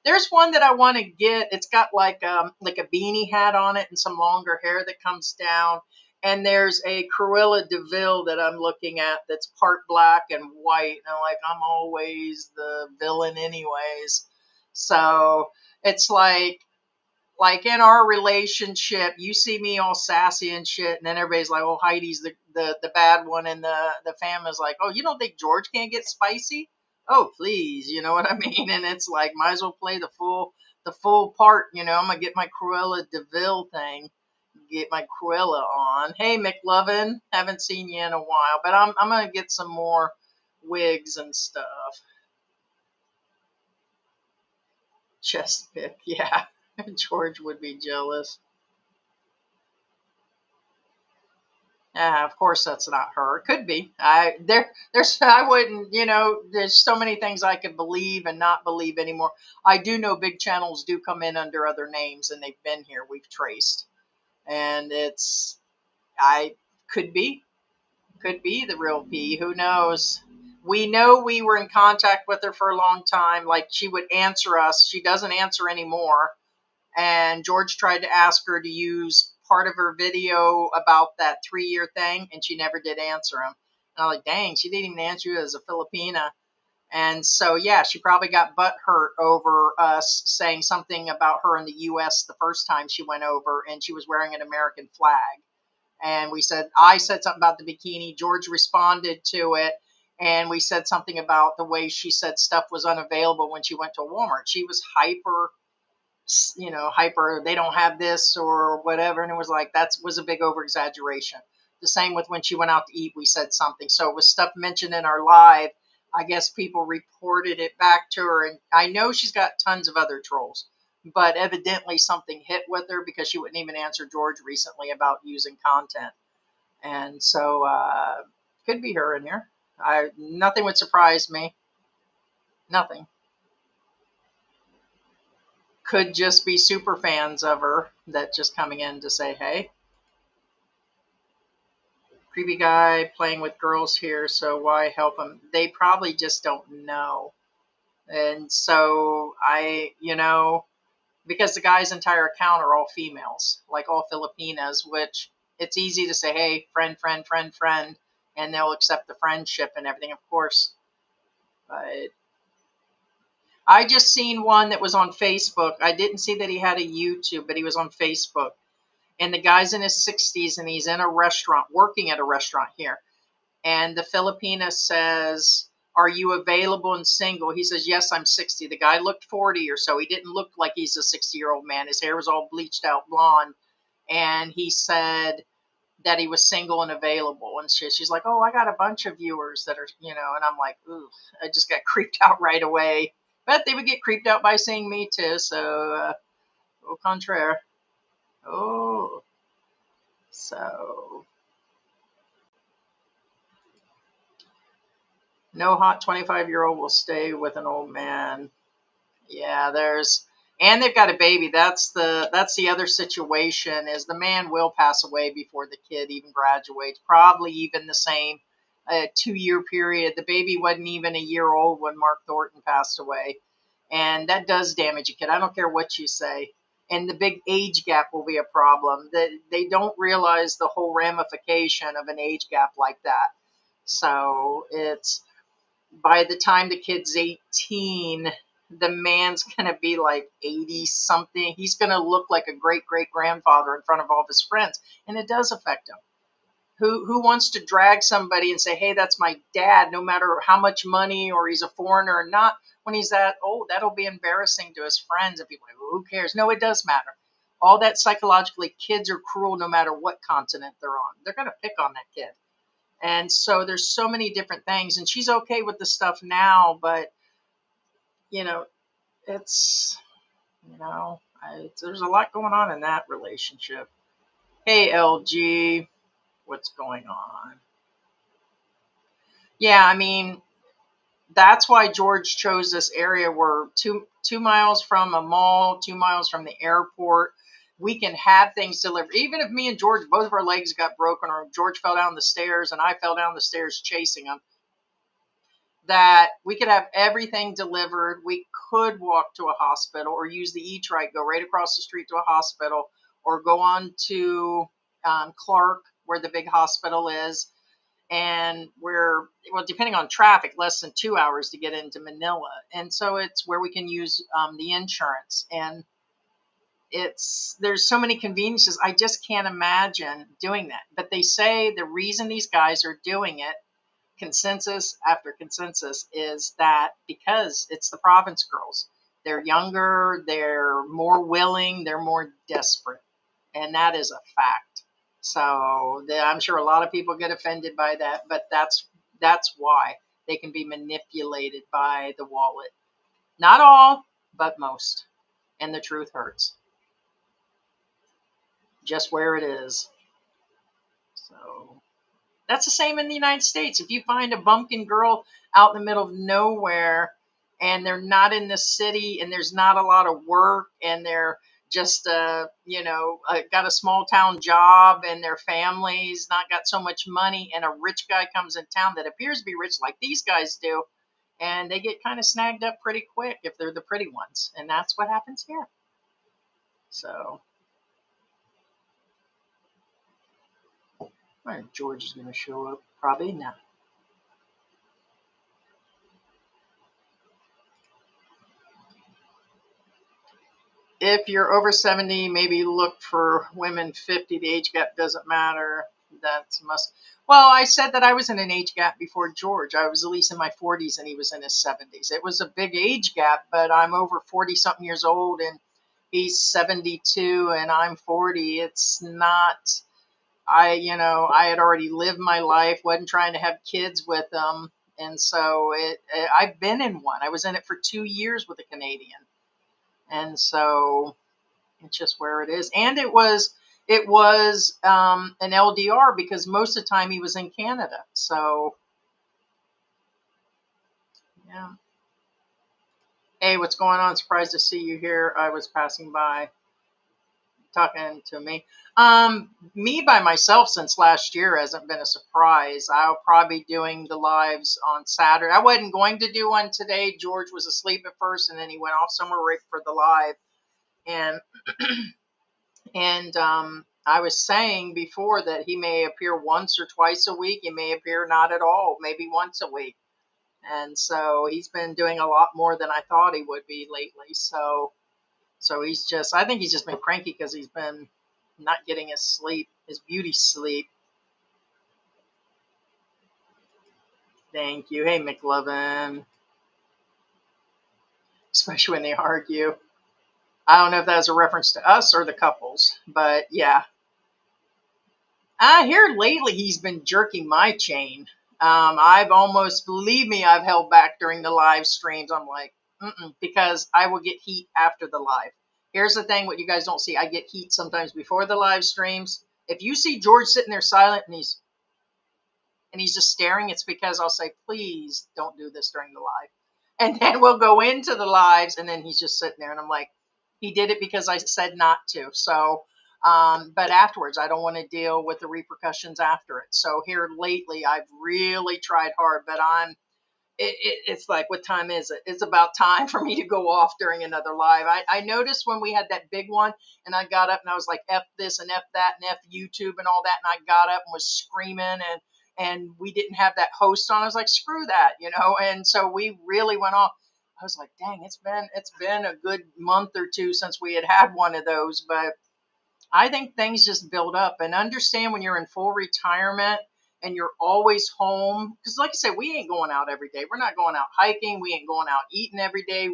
Speaker 2: There's one that I want to get. It's got like a beanie hat on it and some longer hair that comes down. And there's a Cruella de Vil that I'm looking at that's part black and white. And I'm always the villain anyways. So it's like in our relationship, you see me all sassy and shit, and then everybody's like, "Oh, Heidi's the bad one," and the family's like, "Oh, you don't think George can't get spicy? Oh, please, you know what I mean?" And it's like, might as well play the full part. I'm gonna get my Cruella de Vil thing, get my Cruella on. Hey, McLovin, haven't seen you in a while, but I'm gonna get some more wigs and stuff. Chest pick, yeah. George would be jealous. Yeah, of course that's not her. It could be. I wouldn't, there's so many things I could believe and not believe anymore. I do know big channels do come in under other names and they've been here. We've traced. And I could be the real P. Who knows? We know we were in contact with her for a long time. Like she would answer us. She doesn't answer anymore. And George tried to ask her to use part of her video about that 3-year thing, and she never did answer him. And I'm like, dang, she didn't even answer you as a Filipina. And so, yeah, she probably got butt hurt over us saying something about her in the U.S. the first time she went over, and she was wearing an American flag. And I said something about the bikini. George responded to it, and we said something about the way she said stuff was unavailable when she went to Walmart. She was hyper, they don't have this or whatever. And it was like, that was a big over exaggeration. The same with when she went out to eat, we said something. So it was stuff mentioned in our live. I guess people reported it back to her. And I know she's got tons of other trolls, but evidently something hit with her because she wouldn't even answer George recently about using content. And so, could be her in here. Nothing would surprise me. Nothing. Could just be super fans of her that just coming in to say, hey, creepy guy playing with girls here, so why help him? They probably just don't know. And so because the guy's entire account are all females, like all Filipinas, which it's easy to say, hey, friend, friend, friend, friend, and they'll accept the friendship and everything, of course. But I just seen one that was on Facebook. I didn't see that he had a YouTube, but he was on Facebook. And the guy's in his 60s and he's in a restaurant, working at a restaurant here. And the Filipina says, are you available and single? He says, yes, I'm 60. The guy looked 40 or so. He didn't look like he's a 60-year-old man. His hair was all bleached out blonde. And he said that he was single and available. And she's like, oh, I got a bunch of viewers that are, and I'm like, ooh, I just got creeped out right away. But they would get creeped out by seeing me too. So, au contraire. Oh, so no hot 25-year-old will stay with an old man. Yeah, and they've got a baby. That's the other situation is the man will pass away before the kid even graduates. Probably even the same 2-year period. The baby wasn't even a year old when Mark Thornton passed away, and that does damage a kid. I don't care what you say. And the big age gap will be a problem. That they don't realize the whole ramification of an age gap like that. So it's by the time the kid's 18, the man's going to be like 80 something. He's going to look like a great great grandfather in front of all of his friends. And it does affect him. Who wants to drag somebody and say, hey, that's my dad, no matter how much money or he's a foreigner or not, when he's that old? That'll be embarrassing to his friends. And people are like, well, who cares? No, it does matter. All that psychologically, kids are cruel no matter what continent they're on. They're going to pick on that kid. And so there's so many different things. And she's okay with the stuff now, but, you know, it's, there's a lot going on in that relationship. Hey, LG, what's going on? Yeah, I mean, that's why George chose this area. We're 2 miles from a mall, 2 miles from the airport. We can have things delivered. Even if me and George, both of our legs got broken, or George fell down the stairs and I fell down the stairs chasing him, that we could have everything delivered. We could walk to a hospital or use the E-Trike, go right across the street to a hospital, or go on to Clark, where the big hospital is. And we're, well, depending on traffic, less than 2 hours to get into Manila. And so it's where we can use the insurance. And there's so many conveniences. I just can't imagine doing that. But they say the reason these guys are doing it, consensus after consensus, is that because it's the province girls. They're younger, they're more willing, they're more desperate. And that is a fact. So I'm sure a lot of people get offended by that, but that's why they can be manipulated by the wallet. Not all, but most. And the truth hurts. Just where it is. So that's the same in the United States. If you find a bumpkin girl out in the middle of nowhere and they're not in the city and there's not a lot of work and they're just got a small town job and their family's not got so much money, and a rich guy comes in town that appears to be rich like these guys do, and they get kind of snagged up pretty quick if they're the pretty ones. And that's what happens here. So George is going to show up probably now. If you're over 70, maybe look for women 50. The age gap doesn't matter. That's must. Well, I said that I was in an age gap before George. I was at least in my 40s and he was in his 70s. It was a big age gap, but I'm over 40 something years old and he's 72 and I'm 40. It's not, I had already lived my life, wasn't trying to have kids with him. And so I've been in one. I was in it for 2 years with a Canadian. And so it's just where it is. And it was an LDR because most of the time he was in Canada. So yeah. Hey, what's going on? Surprised to see you here. I was passing by. talking to me. Me by myself since last year hasn't been a surprise. I'll probably be doing the lives on Saturday. I wasn't going to do one today. George was asleep at first, and then he went off somewhere right for the live. And I was saying before that he may appear once or twice a week. He may appear not at all, maybe once a week. And so he's been doing a lot more than I thought he would be lately. So I think he's just been cranky because he's been not getting his sleep, his beauty sleep. Thank you. Hey, McLovin. Especially when they argue. I don't know if that's a reference to us or the couples, but yeah. I hear lately he's been jerking my chain. I've almost, believe me, I've held back during the live streams. I'm like, because I will get heat after the live. Here's the thing, what you guys don't see. I get heat sometimes before the live streams. If you see George sitting there silent and he's just staring, it's because I'll say, please don't do this during the live. And then we'll go into the lives and then he's just sitting there and I'm like, he did it because I said not to. So, but afterwards, I don't want to deal with the repercussions after it. So here lately, I've really tried hard, but it's like, what time is it? It's about time for me to go off during another live. I noticed when we had that big one and I got up and I was like, F this and F that and F YouTube and all that. And I got up and was screaming and we didn't have that host on. I was like, screw that, And so we really went off. I was like, dang, it's been a good month or two since we had one of those, but I think things just build up and understand when you're in full retirement and you're always home. Because like I said, we ain't going out every day. We're not going out hiking. We ain't going out eating every day.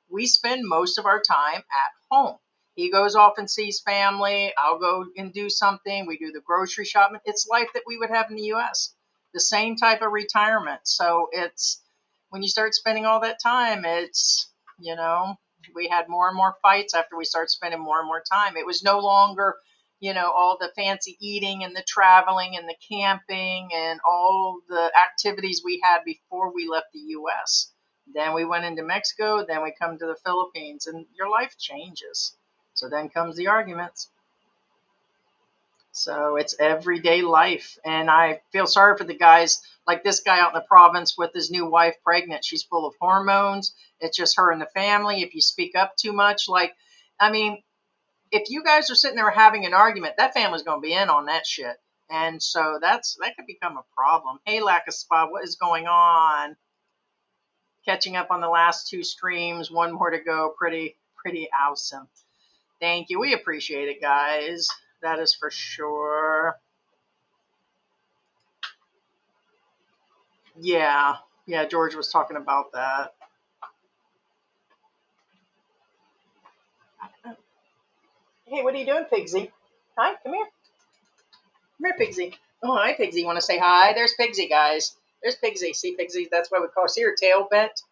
Speaker 2: We spend most of our time at home. He goes off and sees family. I'll go and do something. We do the grocery shopping. It's life that we would have in the U.S. The same type of retirement. So it's, when you start spending all that time, it's, we had more and more fights after we started spending more and more time. It was no longer, all the fancy eating and the traveling and the camping and all the activities we had before we left the U.S. Then we went into Mexico, then we come to the Philippines, and your life changes. So then comes the arguments. So it's everyday life. And I feel sorry for the guys, like this guy out in the province with his new wife pregnant. She's full of hormones. It's just her and the family. If you speak up too much, if you guys are sitting there having an argument, that family's going to be in on that shit. And so that could become a problem. Hey, Lack of Spot, what is going on? Catching up on the last two streams. One more to go. Pretty awesome. Thank you. We appreciate it, guys. That is for sure. Yeah, George was talking about that. Hey, what are you doing, Pigsy? Hi, come here. Come here, Pigsy. Oh, hi, Pigsy. You want to say hi? There's Pigsy, guys. There's Pigsy. See, Pigsy, that's why we call her. See her tail bent?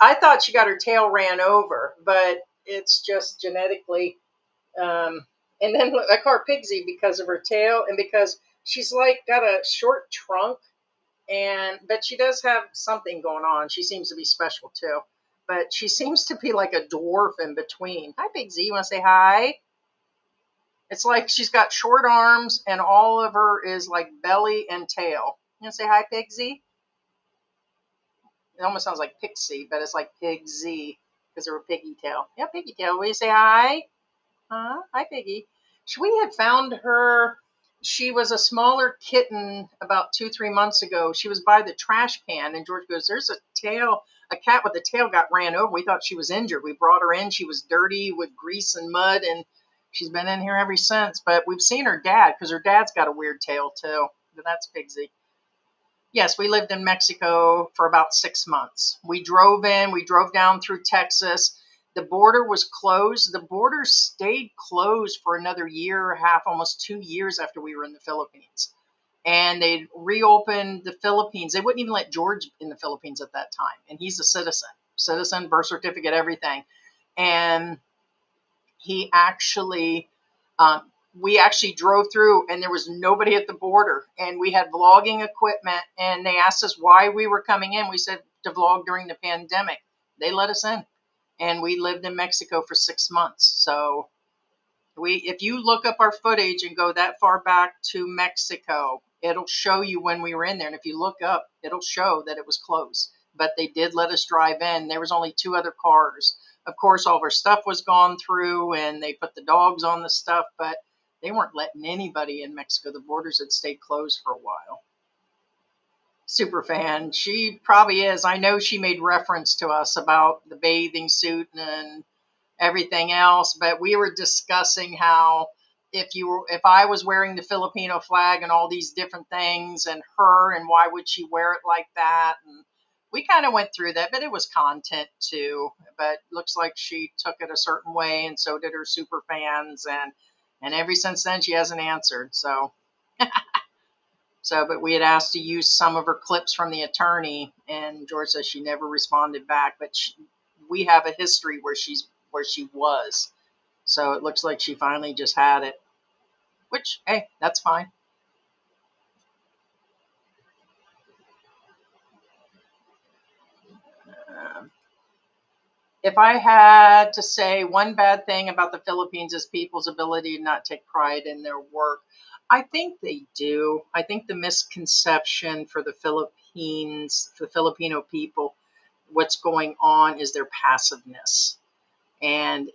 Speaker 2: I thought she got her tail ran over, but it's just genetically. And then I call her Pigsy because of her tail and because she's got a short trunk, but she does have something going on. She seems to be special too, but she seems to be like a dwarf in between. Hi, Pigsy. You want to say hi? It's like she's got short arms and all of her is like belly and tail. You want to say hi, Pigsy? It almost sounds like Pixie, but it's like Pigsy because of her piggy tail. Yeah, piggy tail. Will you say hi? Hi, Piggy. We had found her. She was a smaller kitten about 2-3 months ago. She was by the trash can, and George goes, there's a cat with a tail got ran over. We thought she was injured. We brought her in. She was dirty with grease and mud, and she's been in here ever since. But we've seen her dad because her dad's got a weird tail, too. But that's Pigsy. Yes, we lived in Mexico for about 6 months. We drove down through Texas. The border was closed. The border stayed closed for another year and a half, almost 2 years after we were in the Philippines. And they reopened the Philippines. They wouldn't even let George in the Philippines at that time. And he's a citizen, birth certificate, everything. And he actually, we actually drove through and there was nobody at the border. And we had vlogging equipment and they asked us why we were coming in. We said to vlog during the pandemic. They let us in. And we lived in Mexico for 6 months. So If you look up our footage and go that far back to Mexico, it'll show you when we were in there. And if you look up, it'll show that it was closed. But they did let us drive in. There was only 2 other cars. Of course, all of our stuff was gone through, and they put the dogs on the stuff, but they weren't letting anybody in Mexico. The borders had stayed closed for a while. Super fan. She probably is. I know she made reference to us about the bathing suit and everything else, but we were discussing how if I was wearing the Filipino flag and all these different things and her, and why would she wear it like that, and we kind of went through that, but it was content too. But looks like she took it a certain way, and so did her super fans, and ever since then she hasn't answered. But we had asked to use some of her clips from the attorney, and George says she never responded back. But we have a history where she was, so it looks like she finally just had it. Which, hey, that's fine. Um, if I had to say one bad thing about the Philippines is people's ability to not take pride in their work, I think they do. I think the misconception for the Philippines, for the Filipino people, what's going on is their passiveness. And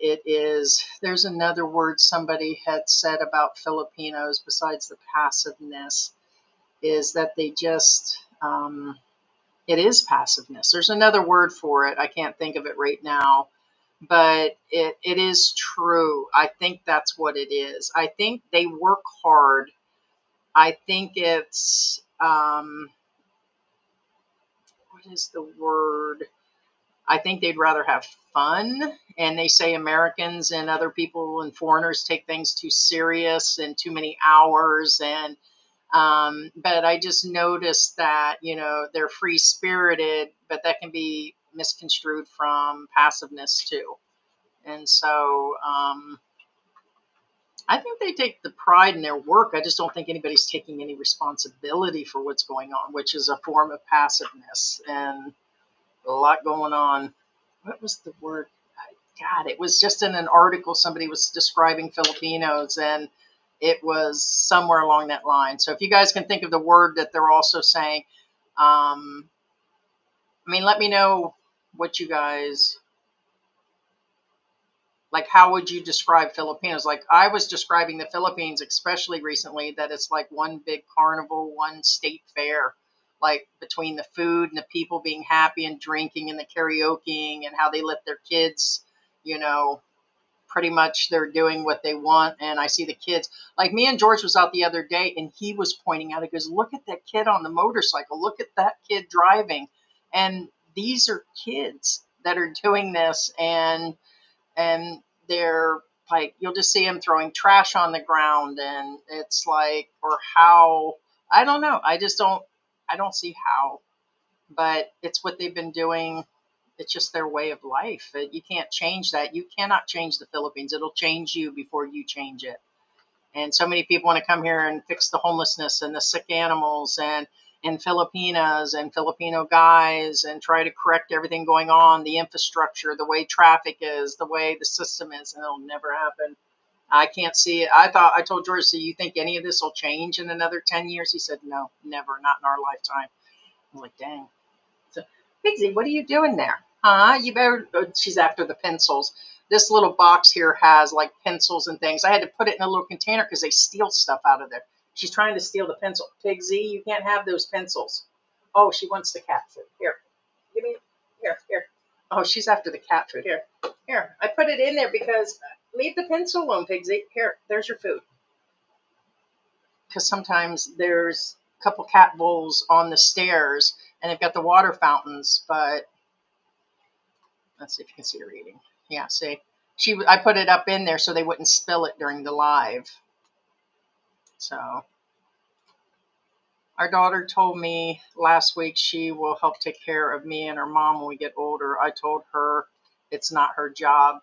Speaker 2: there's another word somebody had said about Filipinos besides the passiveness, is that they just, it is passiveness. There's another word for it. I can't think of it right now, but it is true. I think that's what it is. I think they work hard. I think it's, what is the word? I think they'd rather have fun. And they say Americans and other people and foreigners take things too serious and too many hours. But I just noticed that, they're free spirited, but that can be misconstrued from passiveness too. And so I think they take the pride in their work. I just don't think anybody's taking any responsibility for what's going on, which is a form of passiveness, and a lot going on. What was the word? God, it was just in an article somebody was describing Filipinos, and it was somewhere along that line. So if you guys can think of the word that they're also saying, let me know what you guys like. How would you describe Filipinos? Like I was describing the Philippines, especially recently, that it's like one big carnival, one state fair, like between the food and the people being happy and drinking and the karaokeing and how they let their kids, pretty much they're doing what they want. And I see the kids, like me and George was out the other day, and he was pointing out, he goes, look at that kid on the motorcycle, look at that kid driving. And these are kids that are doing this, and they're like, you'll just see them throwing trash on the ground, and it's like, or how, I don't know, I don't see how, but it's what they've been doing. It's just their way of life. You can't change that. You cannot change the Philippines. It'll change you before you change it. And so many people want to come here and fix the homelessness and the sick animals and Filipinas and Filipino guys, and try to correct everything going on, the infrastructure, the way traffic is, the way the system is, and it'll never happen. I can't see it. I told George, so you think any of this will change in another 10 years? He said, no, never, not in our lifetime. I'm like, dang. So, Pigsy, what are you doing there? Huh? You better, she's after the pencils. This little box here has like pencils and things. I had to put it in a little container because they steal stuff out of there. She's trying to steal the pencil. Pigsy, you can't have those pencils. Oh, she wants the cat food. Here, give me, here. Oh, she's after the cat food. Here. I put it in there because, leave the pencil alone, Pigsy. Here, there's your food. Because sometimes there's a couple cat bowls on the stairs, and they've got the water fountains, but let's see if you can see her eating. Yeah, see, I put it up in there so they wouldn't spill it during the live. So our daughter told me last week she will help take care of me and her mom when we get older. I told her it's not her job.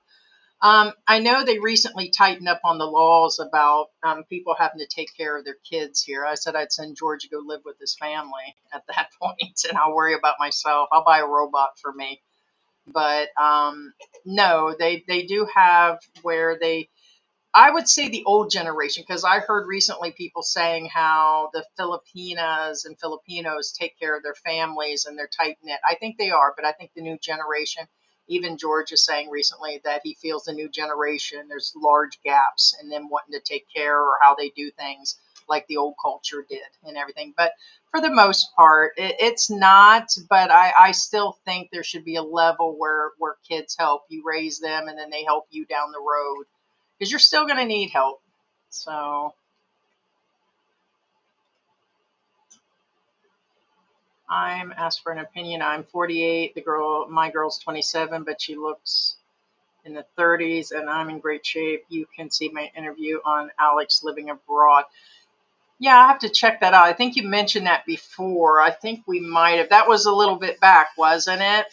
Speaker 2: I know they recently tightened up on the laws about people having to take care of their kids here. I said I'd send George to go live with his family at that point, and I'll worry about myself. I'll buy a robot for me. But no, they do have where they I would say the old generation, because I heard recently people saying how the Filipinas and Filipinos take care of their families and they're tight knit. I think they are, but I think the new generation, even George is saying recently that he feels the new generation, there's large gaps in them wanting to take care or how they do things like the old culture did and everything. But for the most part, it's not, but I still think there should be a level where kids help you raise them and then they help you down the road because you're still going to need help. So I'm asked for an opinion. I'm 48. My girl's 27, but she looks in the 30s, and I'm in great shape. You can see my interview on Alex living abroad. Yeah, I have to check that out. I think you mentioned that before. I think we might have. That was a little bit back, wasn't it?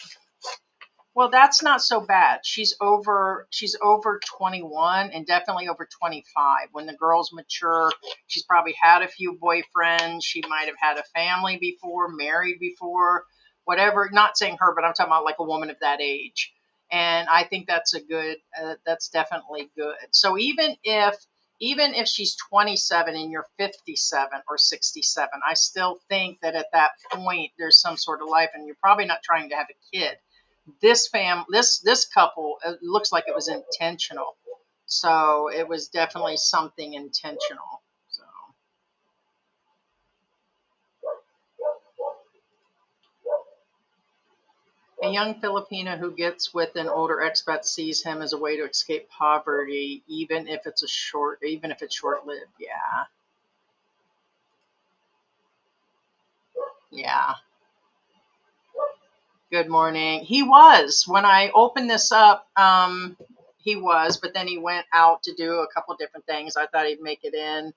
Speaker 2: Well, that's not so bad. She's over 21 and definitely over 25. When the girl's mature, she's probably had a few boyfriends. She might have had a family before, married before, whatever. Not saying her, but I'm talking about like a woman of that age. And I think that's definitely good. So even if she's 27 and you're 57 or 67, I still think that at that point there's some sort of life and you're probably not trying to have a kid. This couple, it looks like it was intentional. So it was definitely something intentional. So a young Filipino who gets with an older expat sees him as a way to escape poverty, even if it's short lived. Yeah. Yeah. Good morning. He was when I opened this up. He was, but then he went out to do a couple different things. I thought he'd make it in.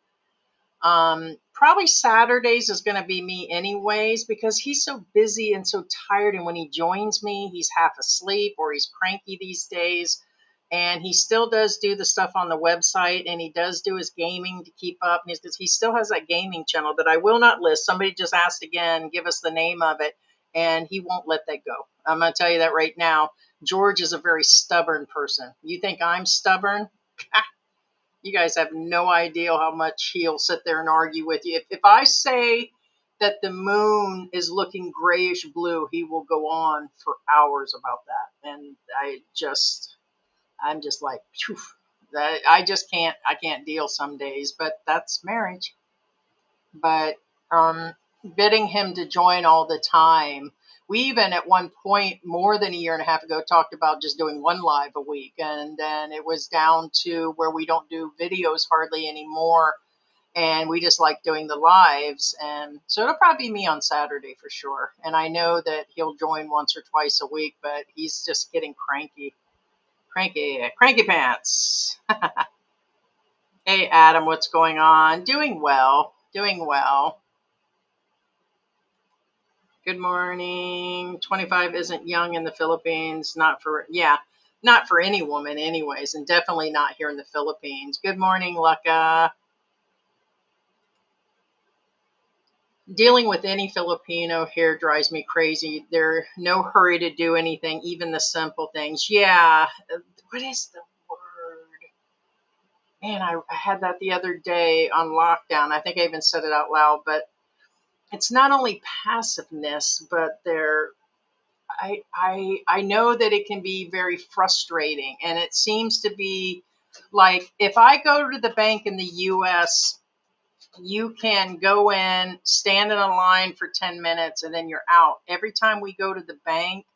Speaker 2: Probably Saturdays is going to be me anyways because he's so busy and so tired. And when he joins me, he's half asleep or he's cranky these days. And he still does do the stuff on the website and he does do his gaming to keep up. And he still has that gaming channel that I will not list. Somebody just asked again, give us the name of it. And he won't let that go. I'm going to tell you that right now. George is a very stubborn person. You think I'm stubborn? You guys have no idea how much he'll sit there and argue with you. If I say that the moon is looking grayish blue, he will go on for hours about that. And I'm just like, phew, I can't deal some days, but that's marriage. But bidding him to join all the time. We even at one point, more than a year and a half ago, talked about just doing one live a week. And then it was down to where we don't do videos hardly anymore. And we just like doing the lives. And so it'll probably be me on Saturday for sure. And I know that he'll join once or twice a week, but he's just getting cranky. Cranky pants. Hey, Adam, what's going on? Doing well. Doing well. Good morning. 25 isn't young in the Philippines. Not for any woman anyways, and definitely not here in the Philippines. Good morning, Lucca. Dealing with any Filipino here drives me crazy. They're no hurry to do anything, even the simple things. Yeah. What is the word? Man, I had that the other day on lockdown. I think I even said it out loud, but it's not only passiveness, but I know that it can be very frustrating, and it seems to be like if I go to the bank in the US, you can go in, stand in a line for 10 minutes, and then you're out. Every time we go to the bank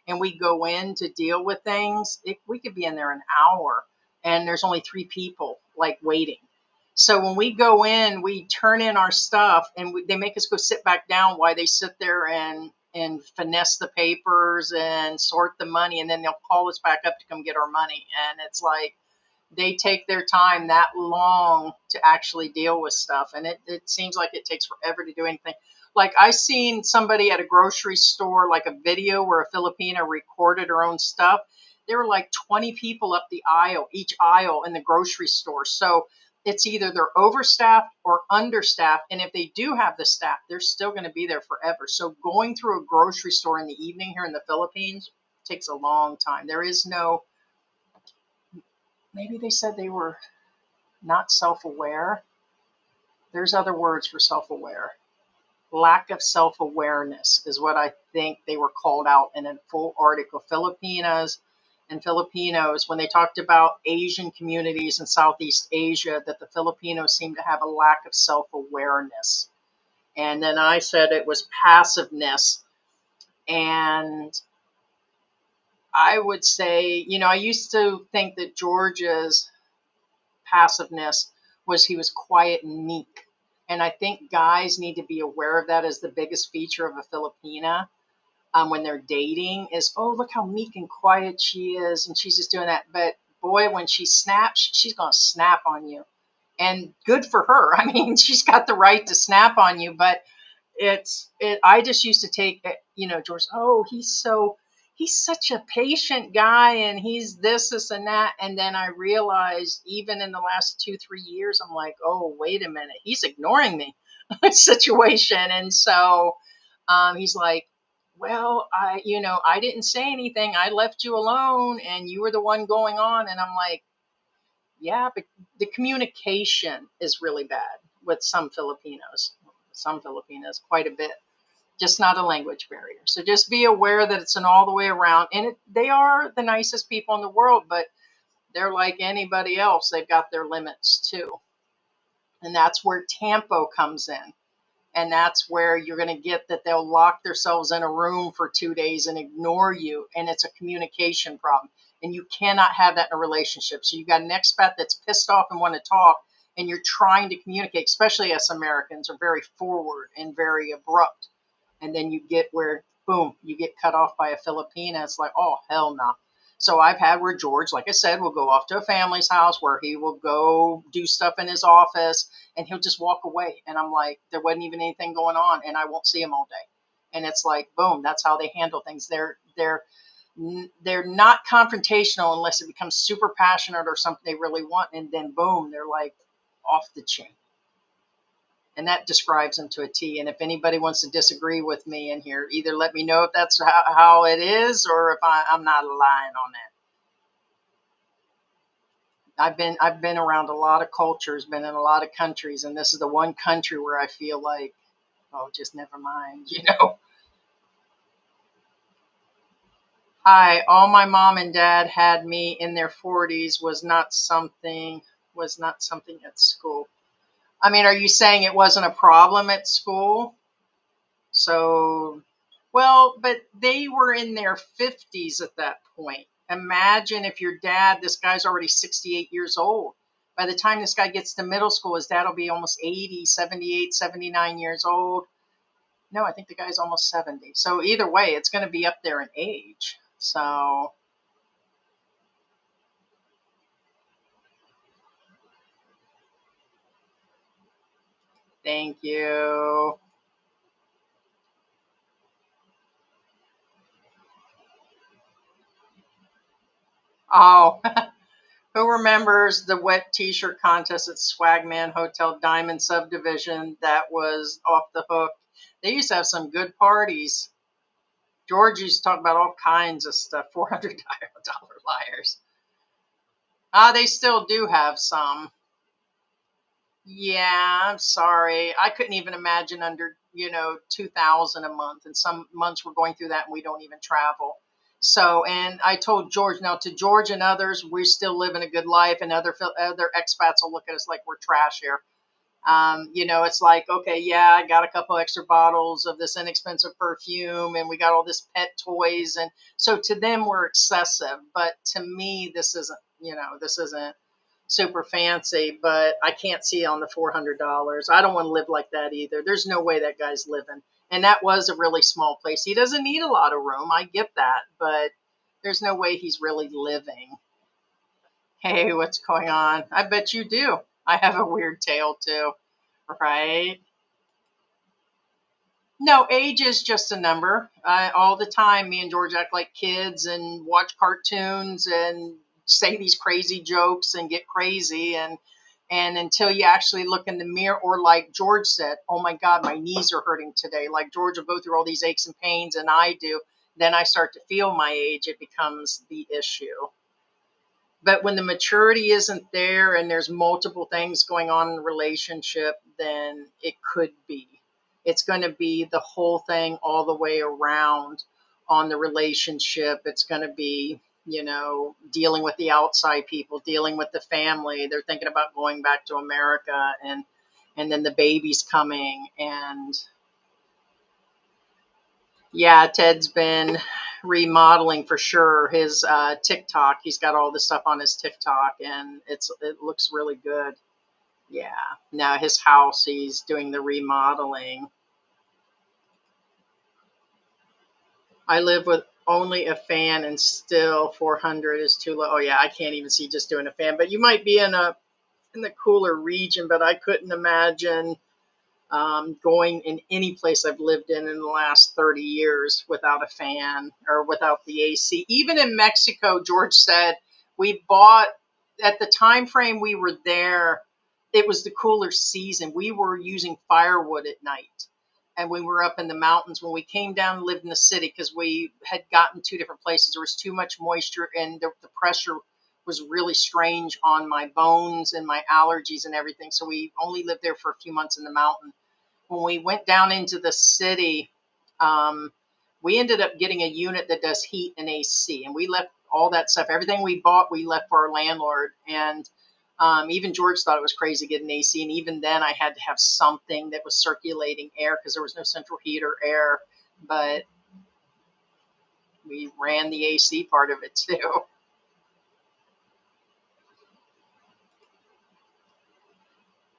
Speaker 2: and we go in to deal with things, we could be in there an hour, and there's only 3 people like waiting. So when we go in, we turn in our stuff, and they make us go sit back down while they sit there and finesse the papers and sort the money, and then they'll call us back up to come get our money. And it's like they take their time that long to actually deal with stuff, and it seems like it takes forever to do anything. Like I seen somebody at a grocery store, like a video where a Filipina recorded her own stuff. There were like 20 people up the aisle, each aisle in the grocery store. So it's either they're overstaffed or understaffed. And if they do have the staff, they're still going to be there forever. So going through a grocery store in the evening here in the Philippines takes a long time. There is no, maybe they said they were not self-aware. There's other words for self-aware. Lack of self-awareness is what I think they were called out in a full article. Filipinas and Filipinos, when they talked about Asian communities in Southeast Asia, that the Filipinos seem to have a lack of self-awareness. And then I said it was passiveness. And I would say, I used to think that George's passiveness was he was quiet and meek. And I think guys need to be aware of that as the biggest feature of a Filipina when they're dating is, oh, look how meek and quiet she is. And she's just doing that. But boy, when she snaps, she's going to snap on you. And good for her. I mean, she's got the right to snap on you. But I just used to take it, George, oh, he's such a patient guy and he's this and that. And then I realized even in the last 2-3 years, I'm like, oh, wait a minute, he's ignoring me situation. And so he's like, well, I didn't say anything. I left you alone and you were the one going on. And I'm like, yeah, but the communication is really bad with some Filipinos, quite a bit, just not a language barrier. So just be aware that it's an all the way around. And they are the nicest people in the world, but they're like anybody else. They've got their limits too. And that's where tempo comes in. And that's where you're going to get that they'll lock themselves in a room for 2 days and ignore you. And it's a communication problem. And you cannot have that in a relationship. So you've got an expat that's pissed off and want to talk, and you're trying to communicate, especially us Americans are very forward and very abrupt. And then you get where, boom, you get cut off by a Filipina. It's like, oh, hell no. So I've had where George, like I said, will go off to a family's house where he will go do stuff in his office and he'll just walk away. And I'm like, there wasn't even anything going on and I won't see him all day. And it's like, boom, that's how they handle things. They're not confrontational unless it becomes super passionate or something they really want. And then boom, they're like off the chain. And that describes them to a T. And if anybody wants to disagree with me in here, either let me know if that's how it is or if I'm not lying on that. I've been around a lot of cultures, been in a lot of countries, and this is the one country where I feel like, oh, just never mind, Hi, all my mom and dad had me in their 40s was not something at school. I mean, are you saying it wasn't a problem at school? So, well, but they were in their 50s at that point. Imagine if your dad, this guy's already 68 years old. By the time this guy gets to middle school, his dad will be almost 80, 78, 79 years old. No, I think the guy's almost 70. So either way, it's going to be up there in age. So, thank you. Oh, who remembers the wet t-shirt contest at Swagman Hotel Diamond Subdivision? That was off the hook. They used to have some good parties. George used to talk about all kinds of stuff. $400 liars. They still do have some. Yeah, I'm sorry. I couldn't even imagine under, 2,000 a month. And some months we're going through that and we don't even travel. So, and I told George, now to George and others, we're still living a good life, and other expats will look at us like we're trash here. It's like, okay, yeah, I got a couple extra bottles of this inexpensive perfume and we got all this pet toys. And so to them, we're excessive. But to me, this isn't super fancy, but I can't see on the $400. I don't want to live like that either. There's no way that guy's living. And that was a really small place. He doesn't need a lot of room. I get that, but there's no way he's really living. Hey, what's going on? I bet you do. I have a weird tale too, right? No, age is just a number. All the time, me and George act like kids and watch cartoons and say these crazy jokes and get crazy. And until you actually look in the mirror, or like George said, oh my God, my knees are hurting today. Like George will go through all these aches and pains, and I do. Then I start to feel my age. It becomes the issue. But when the maturity isn't there and there's multiple things going on in the relationship, then it could be. It's going to be the whole thing all the way around on the relationship. It's going to be, dealing with the outside people, dealing with the family. They're thinking about going back to America, and then the baby's coming. And yeah, Ted's been remodeling for sure. His TikTok, he's got all this stuff on his TikTok, and it looks really good. Yeah. Now his house, he's doing the remodeling. I live with only a fan, and still 400 is too low. Oh yeah, I can't even see just doing a fan. But you might be in the cooler region, but I couldn't imagine going in any place I've lived in the last 30 years without a fan or without the AC. Even in Mexico, George said we bought, at the time frame we were there, it was the cooler season. We were using firewood at night. And we were up in the mountains. When we came down and lived in the city, because we had gotten two different places, there was too much moisture, and the pressure was really strange on my bones and my allergies and everything. So we only lived there for a few months in the mountain. When we went down into the city, we ended up getting a unit that does heat and AC, and we left all that stuff. Everything we bought, we left for our landlord. And even George thought it was crazy getting AC. And even then I had to have something that was circulating air because there was no central heat or air, but we ran the AC part of it too.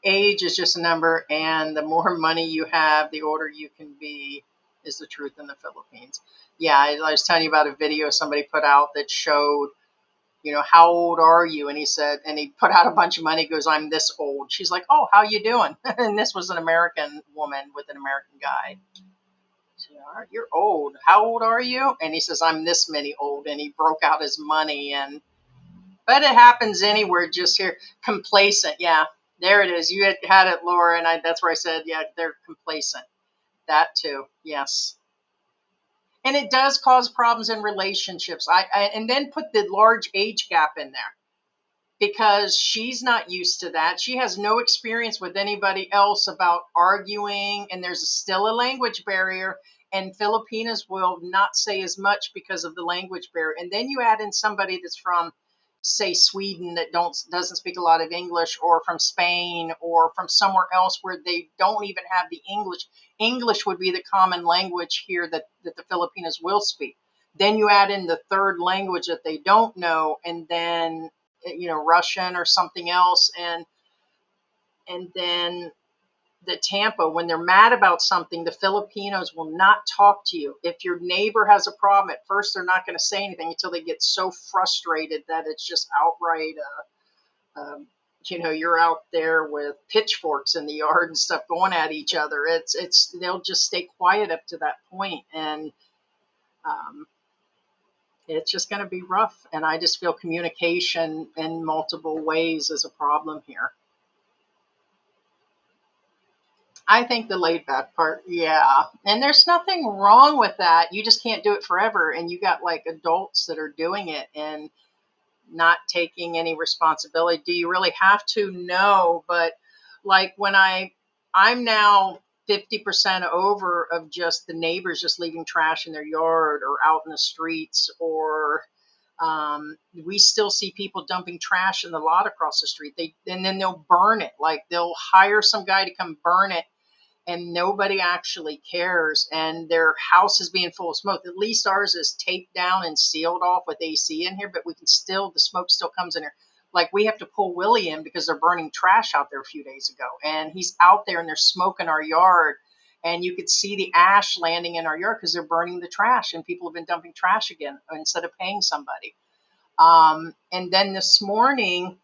Speaker 2: Age is just a number, and the more money you have, the older you can be, is the truth in the Philippines. Yeah, I was telling you about a video somebody put out that showed, how old are you? And he said, and he put out a bunch of money. He goes, I'm this old. She's like, oh, how you doing? And this was an American woman with an American guy. She said, all right, you're old. How old are you? And he says, I'm this many old. And he broke out his money. But it happens anywhere, just here. Complacent. Yeah, there it is. You had it, Laura. And that's where I said, yeah, they're complacent. That too. Yes. And it does cause problems in relationships. And then put the large age gap in there, because she's not used to that. She has no experience with anybody else about arguing, and there's still a language barrier. And Filipinas will not say as much because of the language barrier. And then you add in somebody that's from, say, Sweden, that doesn't speak a lot of English, or from Spain, or from somewhere else where they don't even have the English. English would be the common language here that the Filipinos will speak. Then you add in the third language that they don't know, and then Russian or something else, and then the Tampa, when they're mad about something, the Filipinos will not talk to you. If your neighbor has a problem, at first they're not going to say anything until they get so frustrated that it's just outright, you're out there with pitchforks in the yard and stuff going at each other. They'll just stay quiet up to that point, and it's just going to be rough. And I just feel communication in multiple ways is a problem here. I think the laid back part, yeah. And there's nothing wrong with that. You just can't do it forever. And you got like adults that are doing it and not taking any responsibility. Do you really have to? No. But like when I'm now 50% over of just the neighbors just leaving trash in their yard or out in the streets, or we still see people dumping trash in the lot across the street. And then they'll burn it. Like they'll hire some guy to come burn it, and nobody actually cares, and their house is being full of smoke. At least ours is taped down and sealed off with AC in here, but the smoke still comes in here. Like we have to pull Willie in because they're burning trash out there a few days ago, and he's out there and they're smoking our yard, and you could see the ash landing in our yard because they're burning the trash, and people have been dumping trash again instead of paying somebody. And then this morning,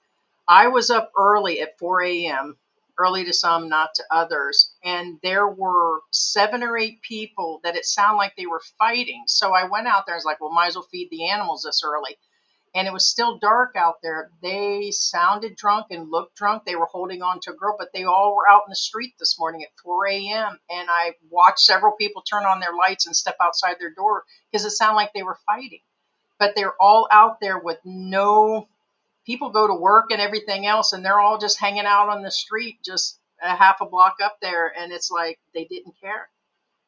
Speaker 2: I was up early at 4 a.m., early to some, not to others. And there were 7 or 8 people that it sounded like they were fighting. So I went out there. I was like, well, might as well feed the animals this early. And it was still dark out there. They sounded drunk and looked drunk. They were holding on to a girl, but they all were out in the street this morning at 4 a.m. And I watched several people turn on their lights and step outside their door because it sounded like they were fighting. But they're all out there with no people go to work and everything else, and they're all just hanging out on the street, just a half a block up there. And it's like, they didn't care.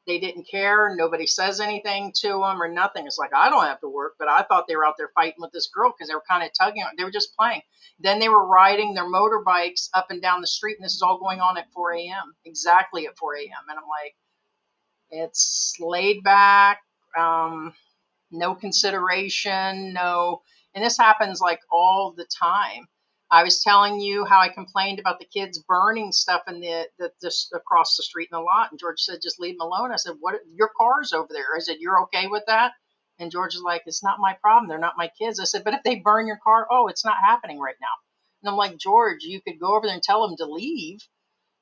Speaker 2: They didn't care. Nobody says anything to them or nothing. It's like, I don't have to work, but I thought they were out there fighting with this girl because they were kind of tugging on. They were just playing. Then they were riding their motorbikes up and down the street, and this is all going on at 4 a.m. Exactly at 4 a.m. And I'm like, it's laid back, no consideration, no. And this happens like all the time. I was telling you how I complained about the kids burning stuff in the across the street in the lot, and George said, "Just leave them alone." I said, "What? Your car's over there." I said, "You're okay with that?" And George is like, "It's not my problem. They're not my kids." I said, "But if they burn your car, oh, it's not happening right now." And I'm like, "George, you could go over there and tell them to leave."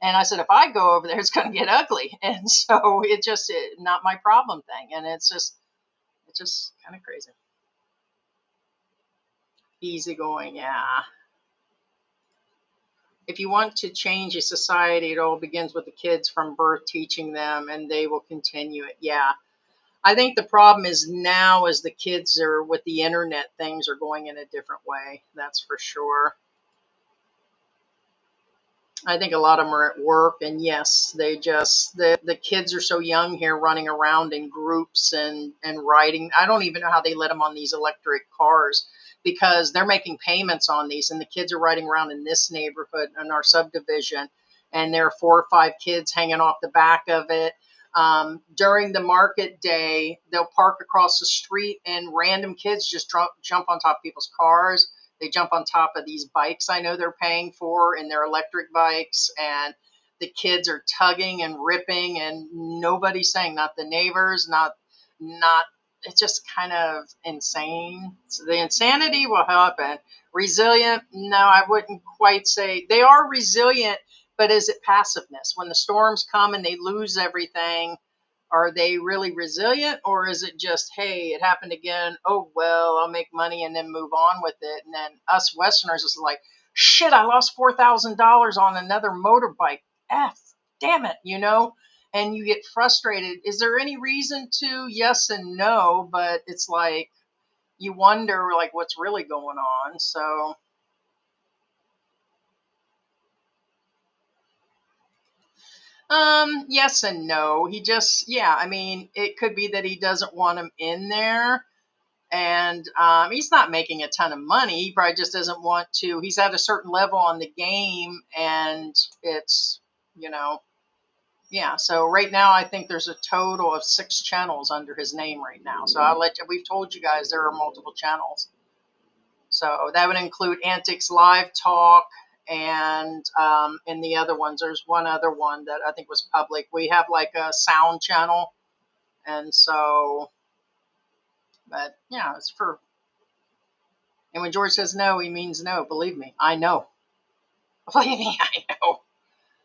Speaker 2: And I said, "If I go over there, it's going to get ugly." And so not my problem thing. And it's just kind of crazy. Easygoing, yeah. If you want to change a society, it all begins with the kids from birth, teaching them, and they will continue it. Yeah. I think the problem is now as the kids are with the internet, things are going in a different way. That's for sure. I think a lot of them are at work, and yes, the kids are so young here, running around in groups and riding. I don't even know how they let them on these electric cars, because they're making payments on these, and the kids are riding around in this neighborhood in our subdivision, and there are 4 or 5 kids hanging off the back of it. During the market day, they'll park across the street, and random kids just jump on top of people's cars. They jump on top of these bikes I know they're paying for, and they're electric bikes, and the kids are tugging and ripping, and nobody's saying, not the neighbors, not. It's just kind of insane. So the insanity will happen. Resilient? No, I wouldn't quite say. They are resilient, but is it passiveness? When the storms come and they lose everything, are they really resilient, or is it just, hey, it happened again? Oh, well, I'll make money and then move on with it. And then us Westerners is like, shit, I lost $4,000 on another motorbike. F, damn it, And you get frustrated. Is there any reason to? Yes and no, but it's like you wonder like what's really going on. So yes and no. He just, yeah, I mean, it could be that he doesn't want him in there, and he's not making a ton of money. He probably just doesn't want to. He's at a certain level on the game, and it's, you know, yeah. So right now, I think there's a total of 6 channels under his name right now. So we've told you guys there are multiple channels. So that would include Antics Live Talk, and in the other ones, there's one other one that I think was public. We have like a sound channel, and so, but yeah, it's for. And when George says no, he means no. Believe me, I know. Believe me, I know.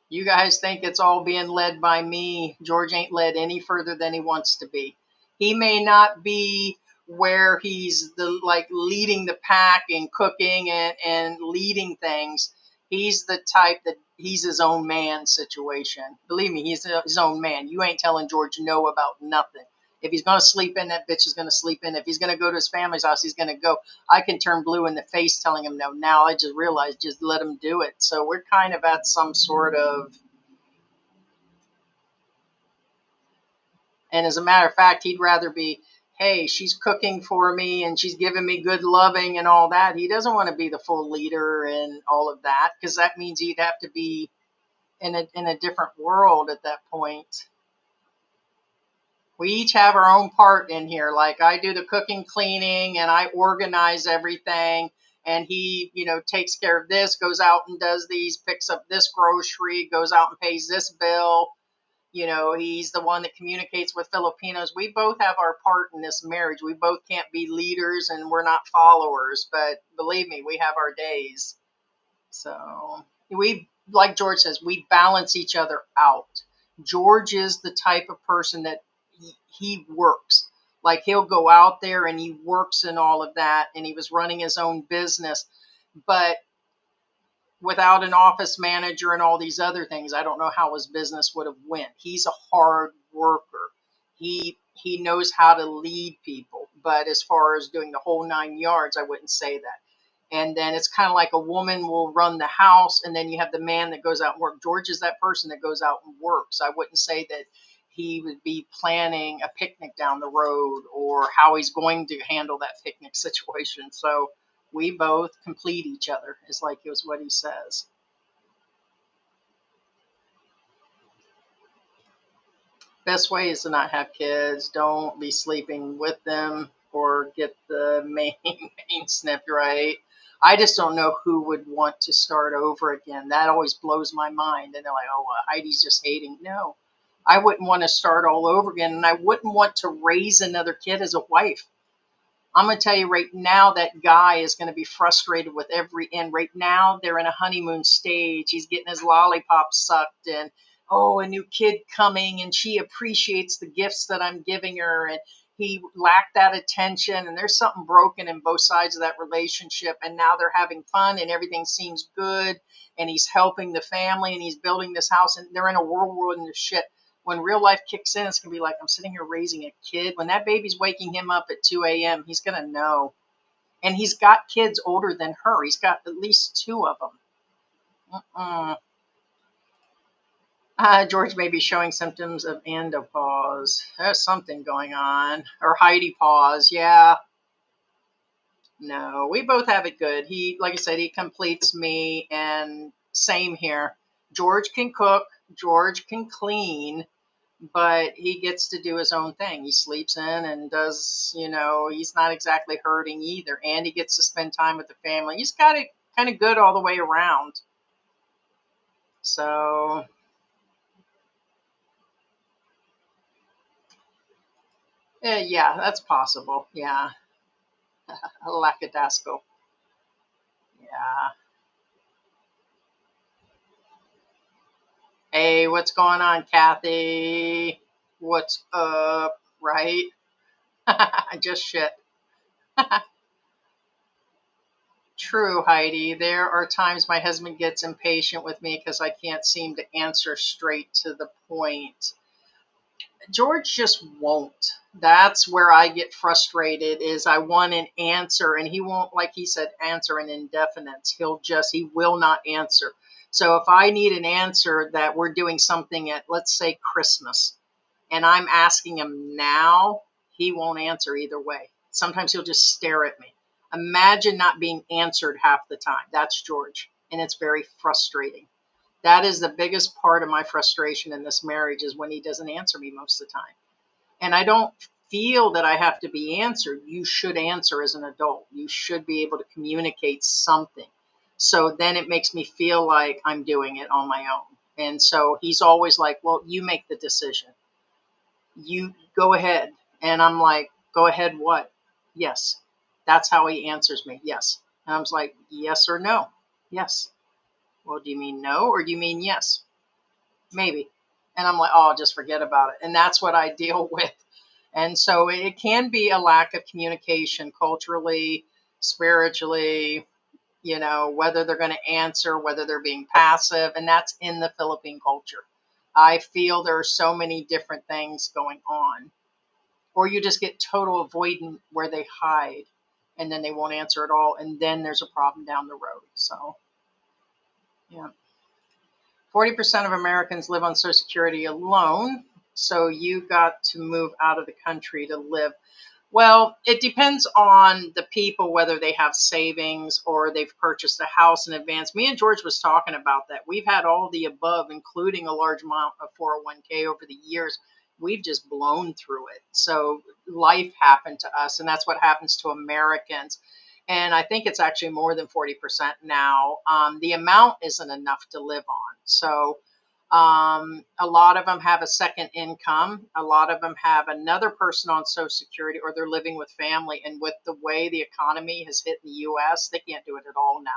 Speaker 2: You guys think it's all being led by me. George ain't led any further than he wants to be. He may not be where he's the like leading the pack and cooking and leading things. He's the type that he's his own man situation. Believe me, he's his own man. You ain't telling George no about nothing. If he's going to sleep in, that bitch is going to sleep in. If he's going to go to his family's house, he's going to go. I can turn blue in the face telling him no. Now I just realized, just let him do it. So we're kind of at some sort of, and as a matter of fact, he'd rather be, hey, she's cooking for me and she's giving me good loving and all that. He doesn't want to be the full leader and all of that, because that means he'd have to be in a different world at that point. We each have our own part in here. Like I do the cooking, cleaning, and I organize everything. And he, takes care of this, goes out and does these, picks up this grocery, goes out and pays this bill. He's the one that communicates with Filipinos. We both have our part in this marriage. We both can't be leaders and we're not followers, but believe me, we have our days. So like George says, we balance each other out. George is the type of person that he works. Like he'll go out there and he works and all of that, and he was running his own business, but without an office manager and all these other things, I don't know how his business would have went. He's a hard worker. He knows how to lead people, but as far as doing the whole 9 yards, I wouldn't say that. And then it's kind of like a woman will run the house, and then you have the man that goes out and work. George is that person that goes out and works. I wouldn't say that he would be planning a picnic down the road or how he's going to handle that picnic situation. So we both complete each other, is like it was what he says. Best way is to not have kids. Don't be sleeping with them or get the main snipped, right? I just don't know who would want to start over again. That always blows my mind. And they're like, oh, Heidi's just hating. No, I wouldn't want to start all over again. And I wouldn't want to raise another kid as a wife. I'm going to tell you right now, that guy is going to be frustrated with every end. Right now, they're in a honeymoon stage. He's getting his lollipop sucked, and oh, a new kid coming, and she appreciates the gifts that I'm giving her, and he lacked that attention, and there's something broken in both sides of that relationship, and now they're having fun, and everything seems good, and he's helping the family, and he's building this house, and they're in a whirlwind of shit. When real life kicks in, it's going to be like, I'm sitting here raising a kid. When that baby's waking him up at 2 a.m., he's going to know. And he's got kids older than her. He's got at least two of them. George may be showing symptoms of andropause. There's something going on. Or Heidi pause. Yeah. No, we both have it good. He, like I said, he completes me, and same here. George can cook. George can clean. But he gets to do his own thing. He sleeps in and does, he's not exactly hurting either. And he gets to spend time with the family. He's got it kind of good all the way around. So, yeah, that's possible. Yeah. Lackadaisical. Yeah. Hey, what's going on, Kathy? What's up, right? Just shit. True, Heidi. There are times my husband gets impatient with me because I can't seem to answer straight to the point. George just won't. That's where I get frustrated, is I want an answer, and he won't, like he said, answer in indefinite. He will not answer. So if I need an answer that we're doing something at, let's say, Christmas, and I'm asking him now, he won't answer either way. Sometimes he'll just stare at me. Imagine not being answered half the time. That's George, and it's very frustrating. That is the biggest part of my frustration in this marriage, is when he doesn't answer me most of the time. And I don't feel that I have to be answered. You should answer as an adult. You should be able to communicate something. So then it makes me feel like I'm doing it on my own. And so he's always like, well, you make the decision. You go ahead. And I'm like, go ahead what? Yes. That's how he answers me. Yes. And I was like, yes or no? Yes. Well, do you mean no or do you mean yes? Maybe. And I'm like, oh, just forget about it. And that's what I deal with. And so it can be a lack of communication culturally, spiritually, whether they're going to answer, whether they're being passive. And that's in the Philippine culture. I feel there are so many different things going on. Or you just get total avoidant where they hide and then they won't answer at all. And then there's a problem down the road. So, yeah. 40% of Americans live on Social Security alone, so you got to move out of the country to live. Well, it depends on the people, whether they have savings or they've purchased a house in advance. Me and George was talking about that. We've had all the above, including a large amount of 401k over the years. We've just blown through it. So life happened to us, and that's what happens to Americans. And I think it's actually more than 40% now. The amount isn't enough to live on. So a lot of them have a second income. A lot of them have another person on Social Security, or they're living with family. And with the way the economy has hit in the U.S., they can't do it at all now.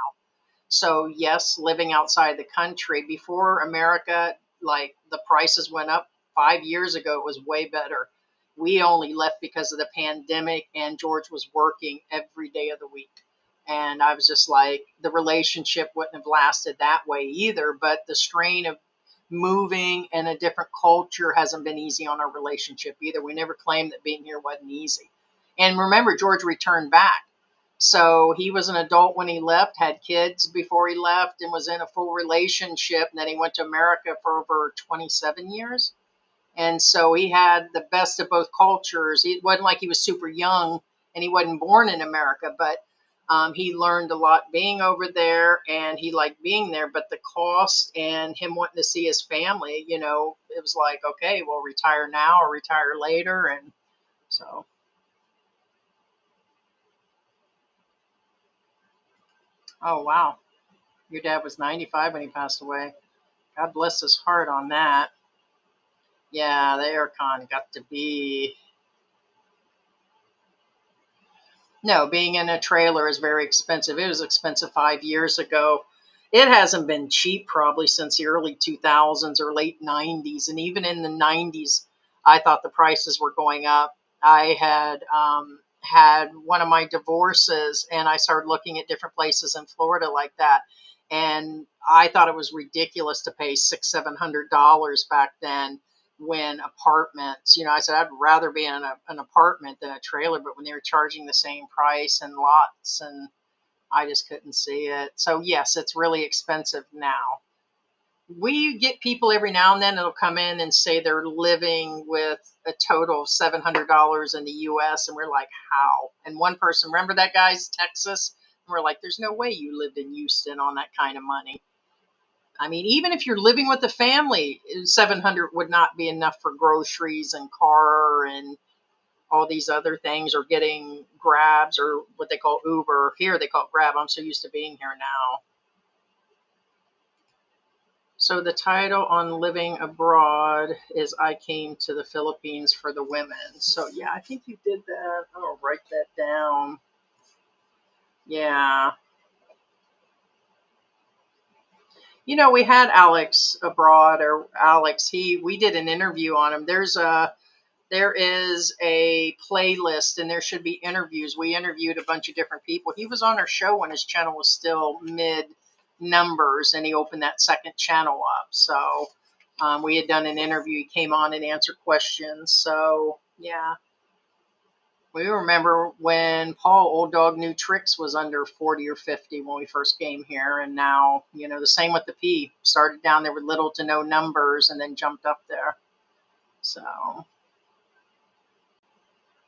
Speaker 2: So yes, living outside the country. Before America, like the prices went up 5 years ago, it was way better. We only left because of the pandemic, and George was working every day of the week. And I was just like, the relationship wouldn't have lasted that way either. But the strain of moving in a different culture hasn't been easy on our relationship either. We never claimed that being here wasn't easy. And remember, George returned back. So he was an adult when he left, had kids before he left, and was in a full relationship. And then he went to America for over 27 years. And so he had the best of both cultures. It wasn't like he was super young and he wasn't born in America, but he learned a lot being over there and he liked being there. But the cost and him wanting to see his family, it was like, okay, well, retire now or retire later. And so, oh, wow. Your dad was 95 when he passed away. God bless his heart on that. Yeah, the aircon got to be. No, being in a trailer is very expensive. It was expensive 5 years ago. It hasn't been cheap probably since the early 2000s or late 90s. And even in the 90s, I thought the prices were going up. I had one of my divorces and I started looking at different places in Florida like that. And I thought it was ridiculous to pay $600-700 back then when apartments, I said I'd rather be in an apartment than a trailer, but when they were charging the same price and lots, and I just couldn't see it. So yes, it's really expensive now. We get people every now and then that'll come in and say they're living with a total of $700 in the US, and we're like, how? And one person, remember that guy's Texas? And we're like, there's no way you lived in Houston on that kind of money. I mean, even if you're living with a family, 700 would not be enough for groceries and car and all these other things, or getting grabs or what they call Uber. Here they call it Grab. I'm so used to being here now. So the title on living abroad is I Came to the Philippines for the Women. So yeah, I think you did that. I'll write that down. Yeah. We had Alex abroad, or Alex, we did an interview on him. There is a playlist and there should be interviews. We interviewed a bunch of different people. He was on our show when his channel was still mid numbers and he opened that second channel up. So we had done an interview. He came on and answered questions. So yeah, we remember when Paul Old Dog New Tricks was under 40 or 50 when we first came here. And now, the same with the P. Started down there with little to no numbers and then jumped up there. So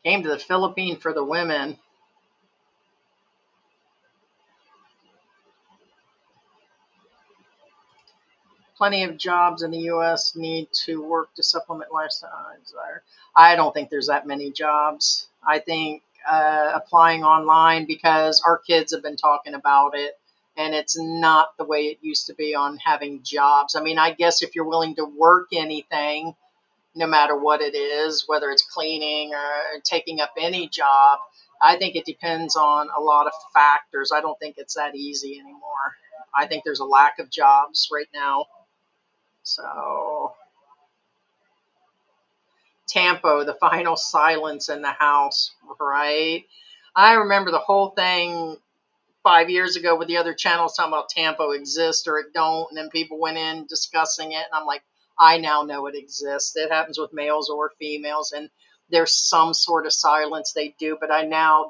Speaker 2: came to the Philippines for the women. Plenty of jobs in the U.S. need to work to supplement lifestyle desire. I don't think there's that many jobs. I think applying online, because our kids have been talking about it, and it's not the way it used to be on having jobs. I mean, I guess if you're willing to work anything, no matter what it is, whether it's cleaning or taking up any job, I think it depends on a lot of factors. I don't think it's that easy anymore. I think there's a lack of jobs right now. So, Tampo, the final silence in the house, right? I remember the whole thing 5 years ago with the other channels talking about Tampo exists or it don't, and then people went in discussing it, and I'm like, I now know it exists. It happens with males or females, and there's some sort of silence they do, but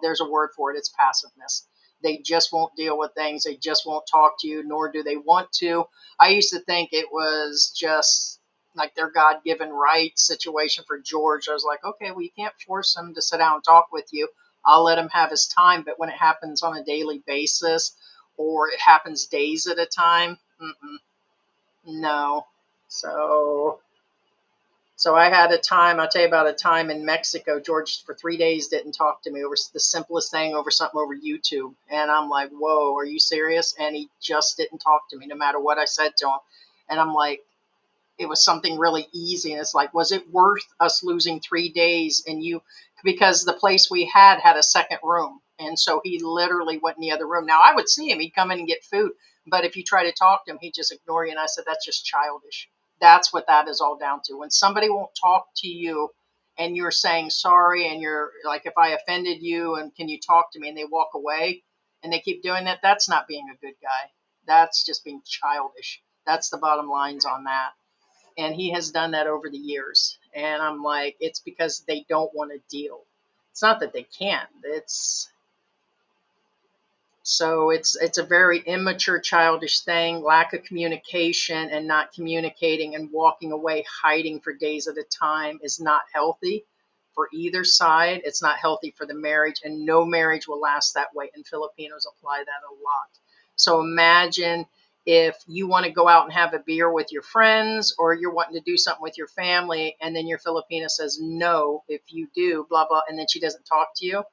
Speaker 2: there's a word for it. It's passiveness. They just won't deal with things. They just won't talk to you, nor do they want to. I used to think it was just like their God-given right situation for George. I was like, okay, well, you can't force him to sit down and talk with you. I'll let him have his time. But when it happens on a daily basis or it happens days at a time, no. So I had a time, I'll tell you about a time in Mexico. George for 3 days didn't talk to me over the simplest thing, over something over YouTube. And I'm like, whoa, are you serious? And he just didn't talk to me no matter what I said to him. And I'm like, it was something really easy. And it's like, was it worth us losing 3 days? Because the place we had a second room. And so he literally went in the other room. Now I would see him, he'd come in and get food. But if you try to talk to him, he'd just ignore you. And I said, that's just childish. That's what that is all down to. When somebody won't talk to you and you're saying sorry, and you're like, if I offended you and can you talk to me, and they walk away and they keep doing that, that's not being a good guy. That's just being childish. That's the bottom lines on that. And he has done that over the years. And I'm like, it's because they don't want to deal. It's not that they can't. So it's a very immature, childish thing, lack of communication and not communicating and walking away, hiding for days at a time is not healthy for either side. It's not healthy for the marriage, and no marriage will last that way. And Filipinos apply that a lot. So imagine if you want to go out and have a beer with your friends, or you're wanting to do something with your family, and then your Filipina says no if you do, blah, blah, and then she doesn't talk to you.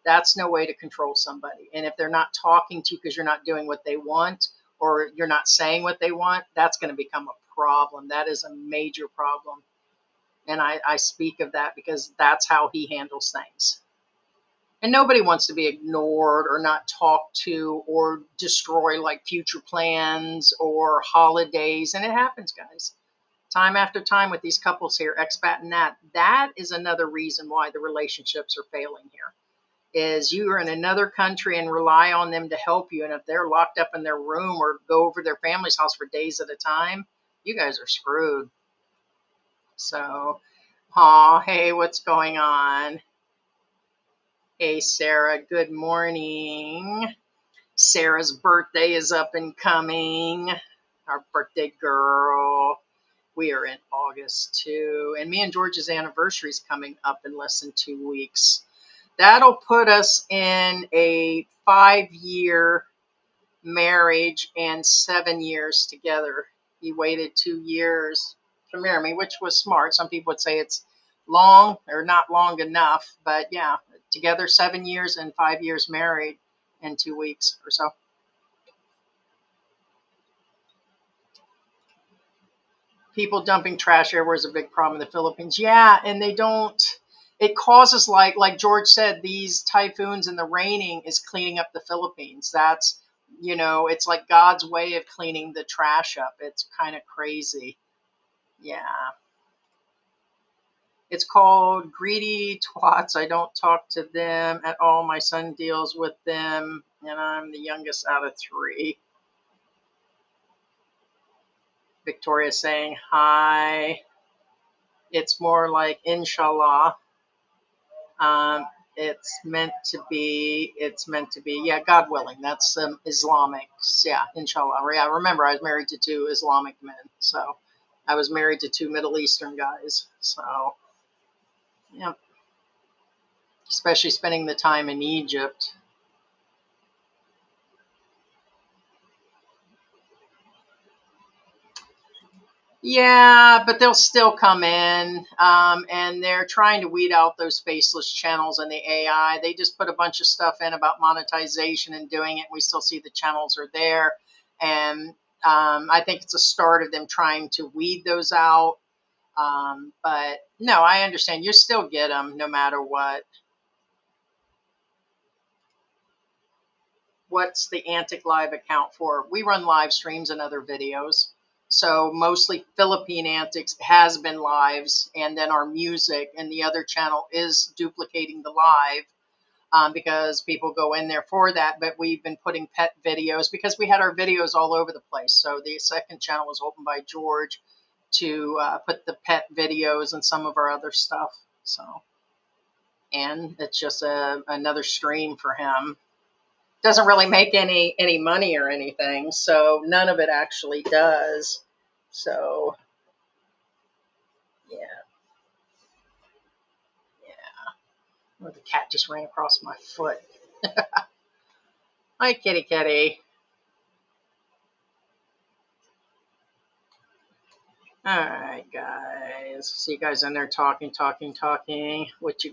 Speaker 2: That's no way to control somebody. And if they're not talking to you because you're not doing what they want, or you're not saying what they want, that's going to become a problem. That is a major problem. And I speak of that because that's how he handles things. And nobody wants to be ignored or not talked to or destroy like future plans or holidays. And it happens, guys. Time after time with these couples here, expat and that. That is another reason why the relationships are failing here. Is you are in another country and rely on them to help you. And if they're locked up in their room or go over to their family's house for days at a time, you guys are screwed. So, hey, what's going on? Hey, Sarah, good morning. Sarah's birthday is up and coming. Our birthday girl. We are in August too. And me and George's anniversary is coming up in less than 2 weeks. That'll put us in a 5-year marriage and 7 years together. He waited 2 years to marry me, which was smart. Some people would say it's long or not long enough, but yeah, together 7 years and 5 years married in 2 weeks or so. People dumping trash everywhere is a big problem in the Philippines. Yeah, and they don't. It causes like George said, these typhoons and the raining is cleaning up the Philippines. That's it's like God's way of cleaning the trash up. It's kind of crazy. Yeah. It's called greedy twats. I don't talk to them at all. My son deals with them, and I'm the youngest out of 3. Victoria saying hi. It's more like inshallah. It's meant to be. It's meant to be. Yeah, God willing. That's Islamic. Yeah, inshallah. Yeah, remember, I was married to 2 Islamic men. So I was married to 2 Middle Eastern guys. So, yeah. Especially spending the time in Egypt. Yeah, but they'll still come in, and they're trying to weed out those faceless channels and the AI. They just put a bunch of stuff in about monetization and doing it. We still see the channels are there, and I think it's a start of them trying to weed those out. But no, I understand. You still get them no matter what. What's the Antic Live account for? We run live streams and other videos. So mostly Philippine Antics has been lives, and then our music, and the other channel is duplicating the live because people go in there for that. But we've been putting pet videos because we had our videos all over the place. So the second channel was opened by George to put the pet videos and some of our other stuff. So, and it's just another stream for him. Doesn't really make any money or anything, so none of it actually does. So yeah. Oh, the cat just ran across my foot. Hi, kitty kitty. All right, guys. See you guys in there talking. What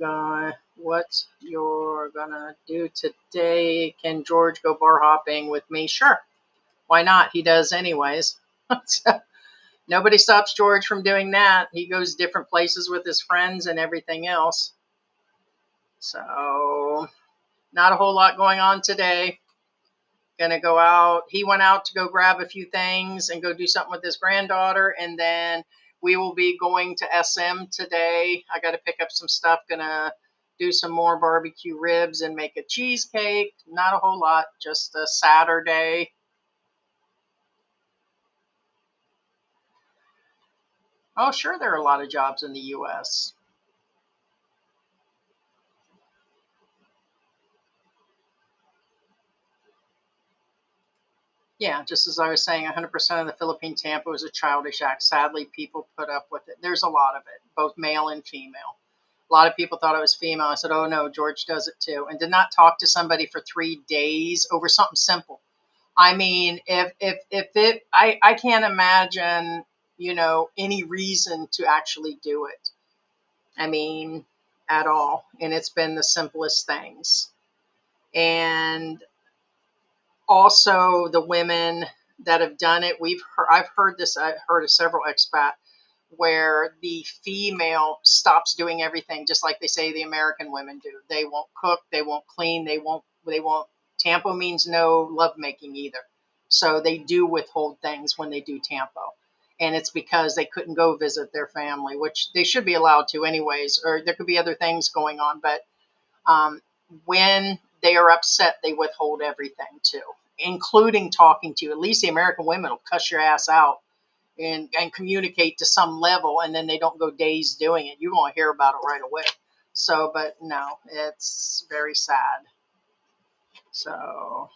Speaker 2: you're gonna do today? Can George go bar hopping with me? Sure. Why not? He does anyways. So, nobody stops George from doing that. He goes different places with his friends and everything else. So, not a whole lot going on today. Gonna go out. He went out to go grab a few things and go do something with his granddaughter. And then we will be going to SM today. I got to pick up some stuff. Gonna do some more barbecue ribs and make a cheesecake. Not a whole lot, just a Saturday. Oh, sure, there are a lot of jobs in the U.S. Yeah, just as I was saying, 100% of the Philippine Tampa was a childish act. Sadly, people put up with it. There's a lot of it, both male and female. A lot of people thought it was female. I said, oh no, George does it too. And did not talk to somebody for 3 days over something simple. I mean, if it, I can't imagine, any reason to actually do it. I mean, at all. And it's been the simplest things. And also the women that have done it, I've heard this, I've heard of several expat where the female stops doing everything just like they say the American women do. They won't cook, they won't clean, they won't tampo means no lovemaking either. So they do withhold things when they do tampo. And it's because they couldn't go visit their family, which they should be allowed to anyways, or there could be other things going on, but um, when they are upset, they withhold everything too, including talking to you. At least the American women will cuss your ass out and communicate to some level, and then they don't go days doing it. You won't hear about it right away. So, but no, it's very sad. So,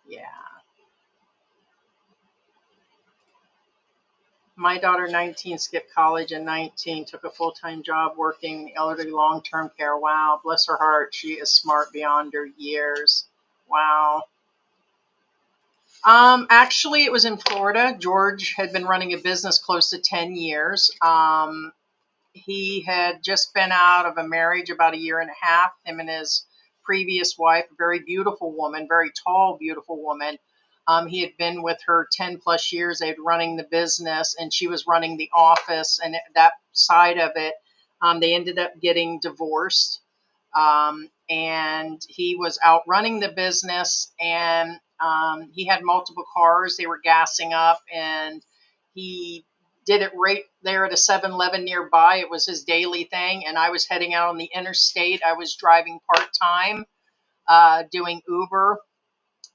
Speaker 2: yeah. My daughter, 19, skipped college and 19, took a full time job working in elderly long term care. Wow, bless her heart. She is smart beyond her years. Wow. Actually, it was in Florida. George had been running a business close to 10 years. He had just been out of a marriage about a year and a half. Him and his previous wife, a very beautiful woman, very tall, beautiful woman. He had been with her 10 plus years. They'd running the business, and she was running the office and that side of it. They ended up getting divorced. And he was out running the business, and he had multiple cars. They were gassing up, and he did it right there at a 7-Eleven nearby. It was his daily thing, and I was heading out on the interstate. I was driving part-time, doing Uber,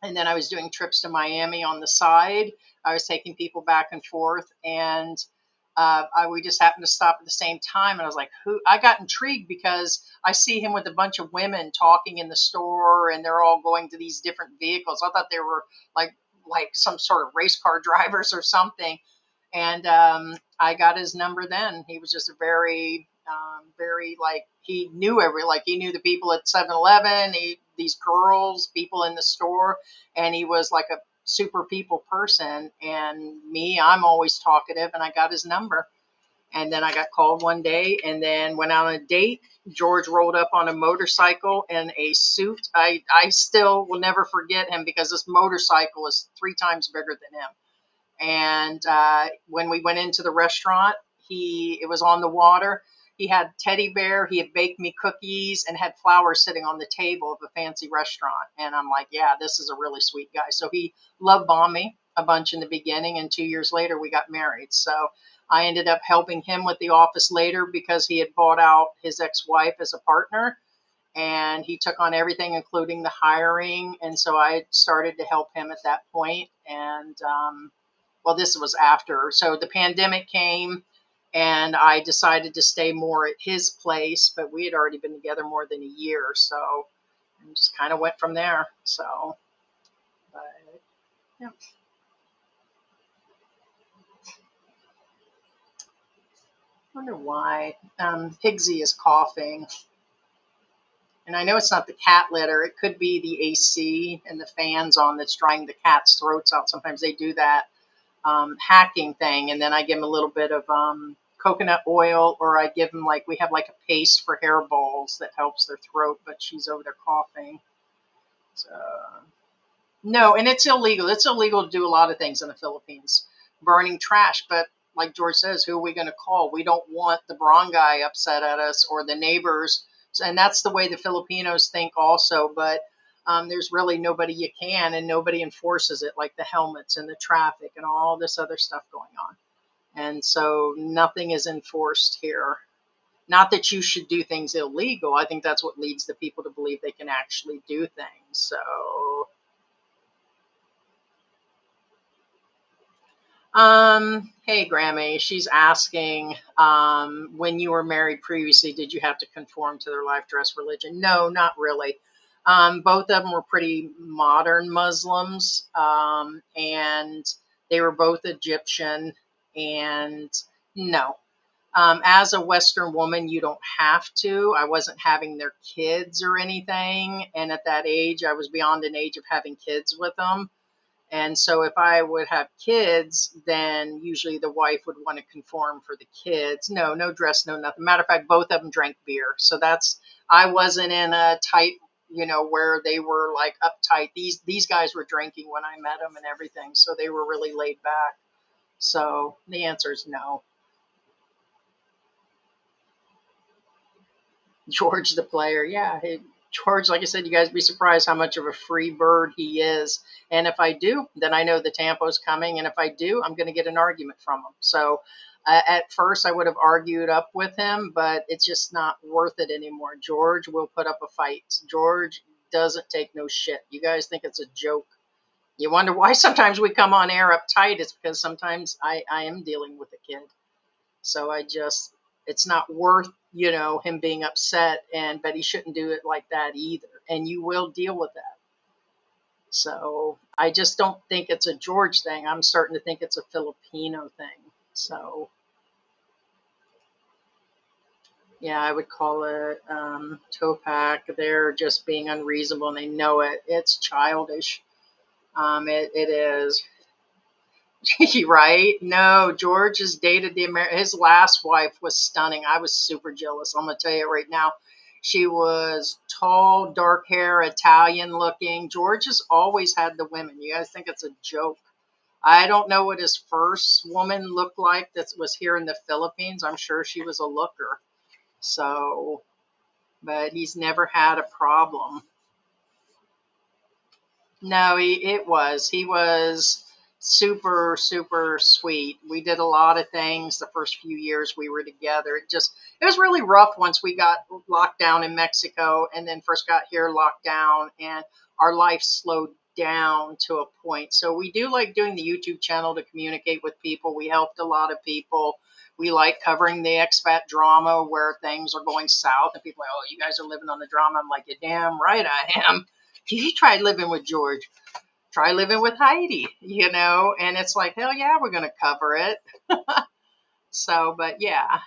Speaker 2: and then I was doing trips to Miami on the side. I was taking people back and forth, and we just happened to stop at the same time. And I was like, "Who?" I got intrigued because I see him with a bunch of women talking in the store, and they're all going to these different vehicles. I thought they were like some sort of race car drivers or something. And I got his number then. He was just a very like he knew he knew the people at 7-Eleven, these girls, people in the store, and he was like a super people person. And me, I'm always talkative, and I got his number. And then I got called one day, and then went out on a date. George rolled up on a motorcycle in a suit. I still will never forget him because this motorcycle is 3 times bigger than him. And when we went into the restaurant, it was on the water. He had teddy bear. He had baked me cookies and had flowers sitting on the table of a fancy restaurant. And I'm like, yeah, this is a really sweet guy. So he love bombed me a bunch in the beginning, and 2 years later we got married. So I ended up helping him with the office later because he had bought out his ex-wife as a partner, and he took on everything, including the hiring. And so I started to help him at that point. And well, this was after. So the pandemic came, and I decided to stay more at his place, but we had already been together more than a year. So and just kind of went from there. So, but yeah. Wonder why. Pigsy is coughing. And I know it's not the cat litter. It could be the AC and the fans on that's drying the cat's throats out. Sometimes they do that hacking thing, and then I give them a little bit of coconut oil, or I give them we have like a paste for hair balls that helps their throat. But she's over there coughing. So no, and it's illegal. It's illegal to do a lot of things in the Philippines, burning trash. But like George says, who are we going to call? We don't want the barangay upset at us or the neighbors. And that's the way the Filipinos think also. But there's really nobody you can, and nobody enforces it, like the helmets and the traffic and all this other stuff going on. And so nothing is enforced here. Not that you should do things illegal. I think that's what leads the people to believe they can actually do things. So hey, Grammy, she's asking, when you were married previously, did you have to conform to their life, dress, religion? No, not really. Both of them were pretty modern Muslims, and they were both Egyptian. And no, as a Western woman, you don't have to. I wasn't having their kids or anything. And at that age, I was beyond an age of having kids with them. And so if I would have kids, then usually the wife would want to conform for the kids. No, no dress, no nothing. Matter of fact, both of them drank beer. So I wasn't in a tight, where they were like uptight. These guys were drinking when I met them and everything. So they were really laid back. So the answer is no. George the player. Yeah, George, like I said, you guys be surprised how much of a free bird he is. And if I do, then I know the Tampo's coming. And if I do, I'm going to get an argument from him. So at first, I would have argued up with him, but it's just not worth it anymore. George will put up a fight. George doesn't take no shit. You guys think it's a joke. You wonder why sometimes we come on air uptight. It's because sometimes I am dealing with a kid. So it's not worth, him being upset, but he shouldn't do it like that either. And you will deal with that. So I just don't think it's a George thing. I'm starting to think it's a Filipino thing. So yeah, I would call it Topac. They're just being unreasonable and they know it. It's childish. It is. Right? No, George has dated his last wife was stunning. I was super jealous. I'm gonna tell you right now. She was tall, dark hair, Italian looking. George has always had the women. You guys think it's a joke. I don't know what his first woman looked like that was here in the Philippines. I'm sure she was a looker. So, but he's never had a problem. No, he was super, super sweet. We did a lot of things the first few years we were together. It was really rough once we got locked down in Mexico and then first got here locked down and our life slowed down to a point. So we do like doing the YouTube channel to communicate with people. We helped a lot of people. We like covering the expat drama where things are going south and people are like, oh, you guys are living on the drama. I'm like, you're damn right I am. You tried living with George. Try living with Heidi, and it's like, hell yeah, we're going to cover it. So, but yeah,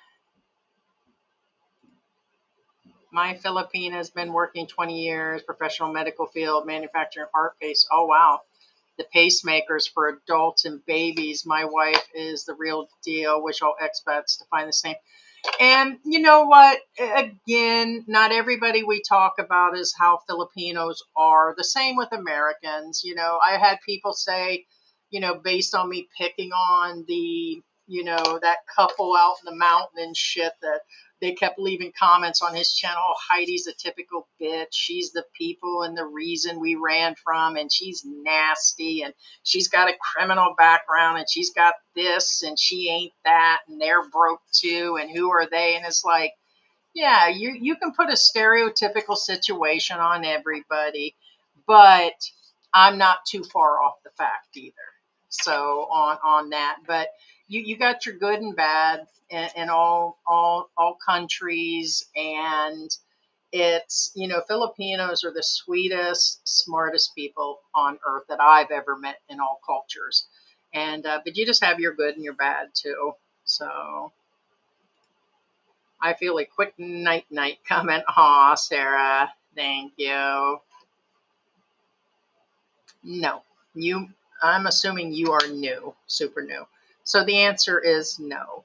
Speaker 2: my Filipina has been working 20 years, professional medical field, manufacturing heart pace. Oh, wow. The pacemakers for adults and babies. My wife is the real deal. Wish all expats to find the same. And you know what? Again, not everybody we talk about is how Filipinos are. The same with Americans. I had people say, based on me picking on that couple out in the mountain and shit, that they kept leaving comments on his channel. Oh, Heidi's a typical bitch. She's the people and the reason we ran from, and she's nasty, and she's got a criminal background, and she's got this, and she ain't that, and they're broke too, and who are they? And it's like, yeah, you can put a stereotypical situation on everybody, but I'm not too far off the fact either. So on that, but you got your good and bad in all countries, and it's Filipinos are the sweetest, smartest people on earth that I've ever met in all cultures, and but you just have your good and your bad too. So I feel a quick night comment. Aw, Sarah, thank you. No, I'm assuming you are new, super new. So the answer is no.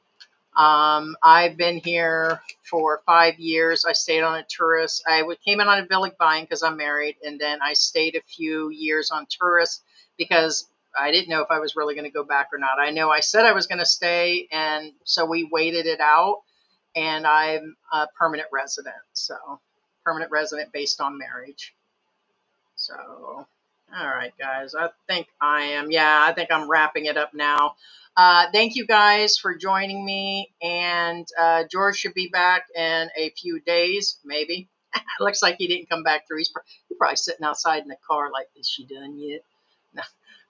Speaker 2: I've been here for 5 years. I stayed on a tourist. Came in on a village buying because I'm married, and then I stayed a few years on tourist because I didn't know if I was really going to go back or not. I know I said I was going to stay, and so we waited it out, and I'm a permanent resident. So permanent resident based on marriage. So all right, guys. I think I'm wrapping it up now. Thank you guys for joining me. And George should be back in a few days, maybe. Looks like he didn't come back through. He's probably sitting outside in the car like, is she done yet? No.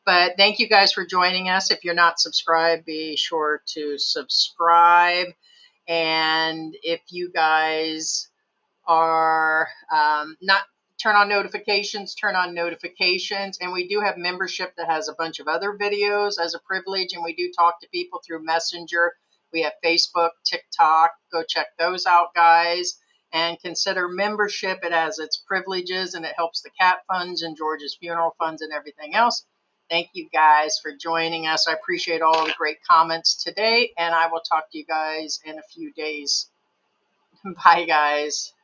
Speaker 2: But thank you guys for joining us. If you're not subscribed, be sure to subscribe. And if you guys are not turn on notifications, and we do have membership that has a bunch of other videos as a privilege, and we do talk to people through Messenger. We have Facebook, TikTok. Go check those out, guys, and consider membership. It has its privileges, and it helps the cat funds and George's funeral funds and everything else. Thank you guys for joining us. I appreciate all the great comments today, and I will talk to you guys in a few days. Bye, guys.